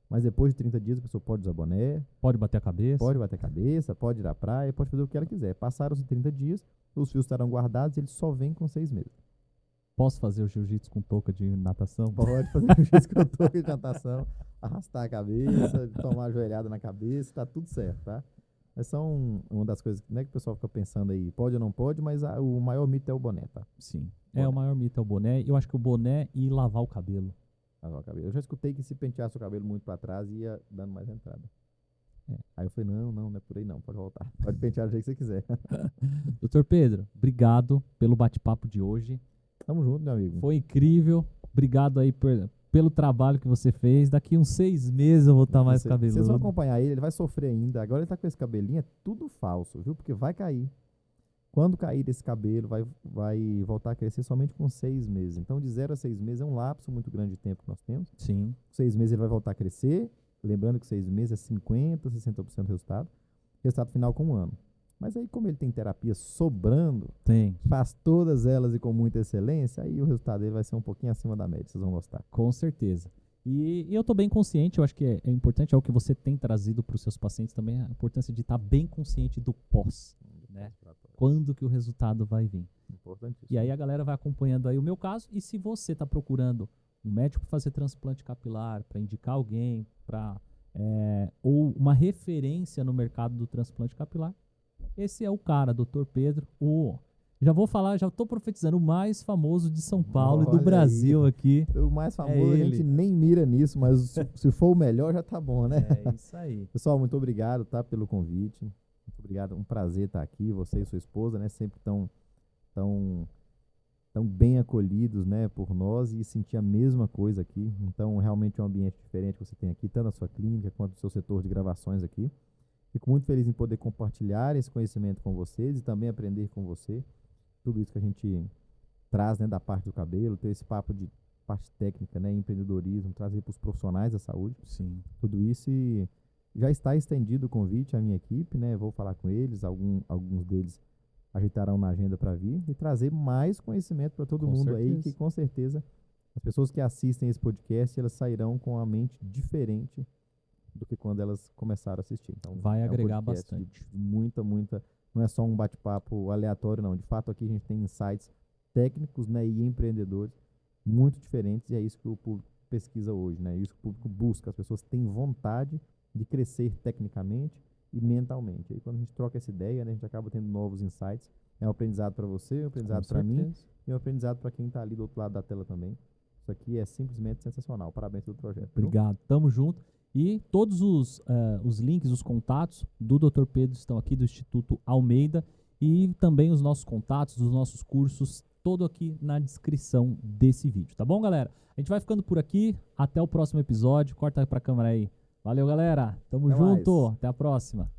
S2: Mas depois de 30 dias a pessoa pode usar boné.
S1: Pode bater a cabeça.
S2: Pode bater a cabeça, pode ir à praia, pode fazer o que ela quiser. Passaram os 30 dias, os fios estarão guardados e eles só vêm com 6 meses.
S1: Posso fazer o jiu-jitsu com touca de natação?
S2: Pode fazer o jiu-jitsu com touca de natação, arrastar a cabeça, tomar a joelhada na cabeça, tá tudo certo, tá? Mas são uma das coisas, né, que o pessoal fica pensando aí, pode ou não pode, mas o maior mito é o boné, tá?
S1: Sim.
S2: Boné.
S1: O maior mito é o boné. Eu acho que o boné e lavar o cabelo.
S2: Lavar o cabelo. Eu já escutei que se penteasse o cabelo muito para trás ia dando mais entrada. Aí eu falei, não é por aí não, pode voltar. Pode pentear do jeito que você quiser.
S1: Doutor Pedro, obrigado pelo bate-papo de hoje.
S2: Tamo junto, meu amigo.
S1: Foi incrível. Obrigado aí pelo trabalho que você fez. Daqui uns 6 meses eu vou estar mais cabeludo.
S2: Vocês vão acompanhar ele vai sofrer ainda. Agora ele tá com esse cabelinho, é tudo falso, viu? Porque vai cair. Quando cair esse cabelo, vai voltar a crescer somente com 6 meses. Então, de 0 a 6 meses é um lapso muito grande de tempo que nós temos.
S1: Sim.
S2: 6 meses ele vai voltar a crescer. Lembrando que 6 meses é 50%, 60% do resultado. Resultado final com 1 ano. Mas aí, como ele tem terapia sobrando, faz todas elas e com muita excelência, aí o resultado dele vai ser um pouquinho acima da média, vocês vão gostar.
S1: Com certeza. E eu estou bem consciente, eu acho que é importante, é o que você tem trazido para os seus pacientes também, a importância de estar bem consciente do pós, né? Quando que o resultado vai vir.
S2: Importantíssimo.
S1: E aí a galera vai acompanhando aí o meu caso, e se você está procurando um médico para fazer transplante capilar, para indicar alguém, para ou uma referência no mercado do transplante capilar, esse é o cara, Dr. Pedro, já vou falar, já estou profetizando, o mais famoso de São Paulo e do
S2: Olha
S1: Brasil
S2: aí.
S1: aqui.
S2: O mais famoso, a
S1: ele.
S2: gente nem mira nisso, mas se for o melhor, já tá bom, né?
S1: É isso aí.
S2: Pessoal, muito obrigado, tá, pelo convite. Muito obrigado, um prazer estar aqui. Você e sua esposa, né, sempre tão bem acolhidos, né, por nós e sentir a mesma coisa aqui. Então, realmente é um ambiente diferente que você tem aqui, tanto na sua clínica quanto no seu setor de gravações aqui. Fico muito feliz em poder compartilhar esse conhecimento com vocês e também aprender com você. Tudo isso que a gente traz, né, da parte do cabelo, ter esse papo de parte técnica, né, empreendedorismo, trazer para os profissionais da saúde.
S1: Sim.
S2: Tudo isso e já está estendido o convite à minha equipe, né? Vou falar com eles, alguns deles ajeitarão na agenda para vir e trazer mais conhecimento para todo
S1: Com
S2: mundo aí,
S1: certeza.
S2: que com certeza as pessoas que assistem esse podcast, elas sairão com a mente diferente do que quando elas começaram a assistir. Então,
S1: Vai
S2: um
S1: agregar
S2: podcast
S1: bastante.
S2: de muita, não é só um bate-papo aleatório, não. De fato, aqui a gente tem insights técnicos, né, e empreendedores muito diferentes, e é isso que o público pesquisa hoje, né? É isso que o público busca. As pessoas têm vontade de crescer tecnicamente e mentalmente. Aí quando a gente troca essa ideia, né, a gente acaba tendo novos insights. É um aprendizado para você, um aprendizado para mim e um aprendizado para quem está ali do outro lado da tela também. Isso aqui é simplesmente sensacional. Parabéns pelo projeto.
S1: Obrigado, tamo junto. E todos os links, os contatos do Dr. Pedro estão aqui do Instituto Almeida e também os nossos contatos, os nossos cursos, todo aqui na descrição desse vídeo, tá bom, galera? A gente vai ficando por aqui, até o próximo episódio, corta pra câmera aí. Valeu, galera, tamo
S2: Até
S1: junto,
S2: mais.
S1: até a próxima.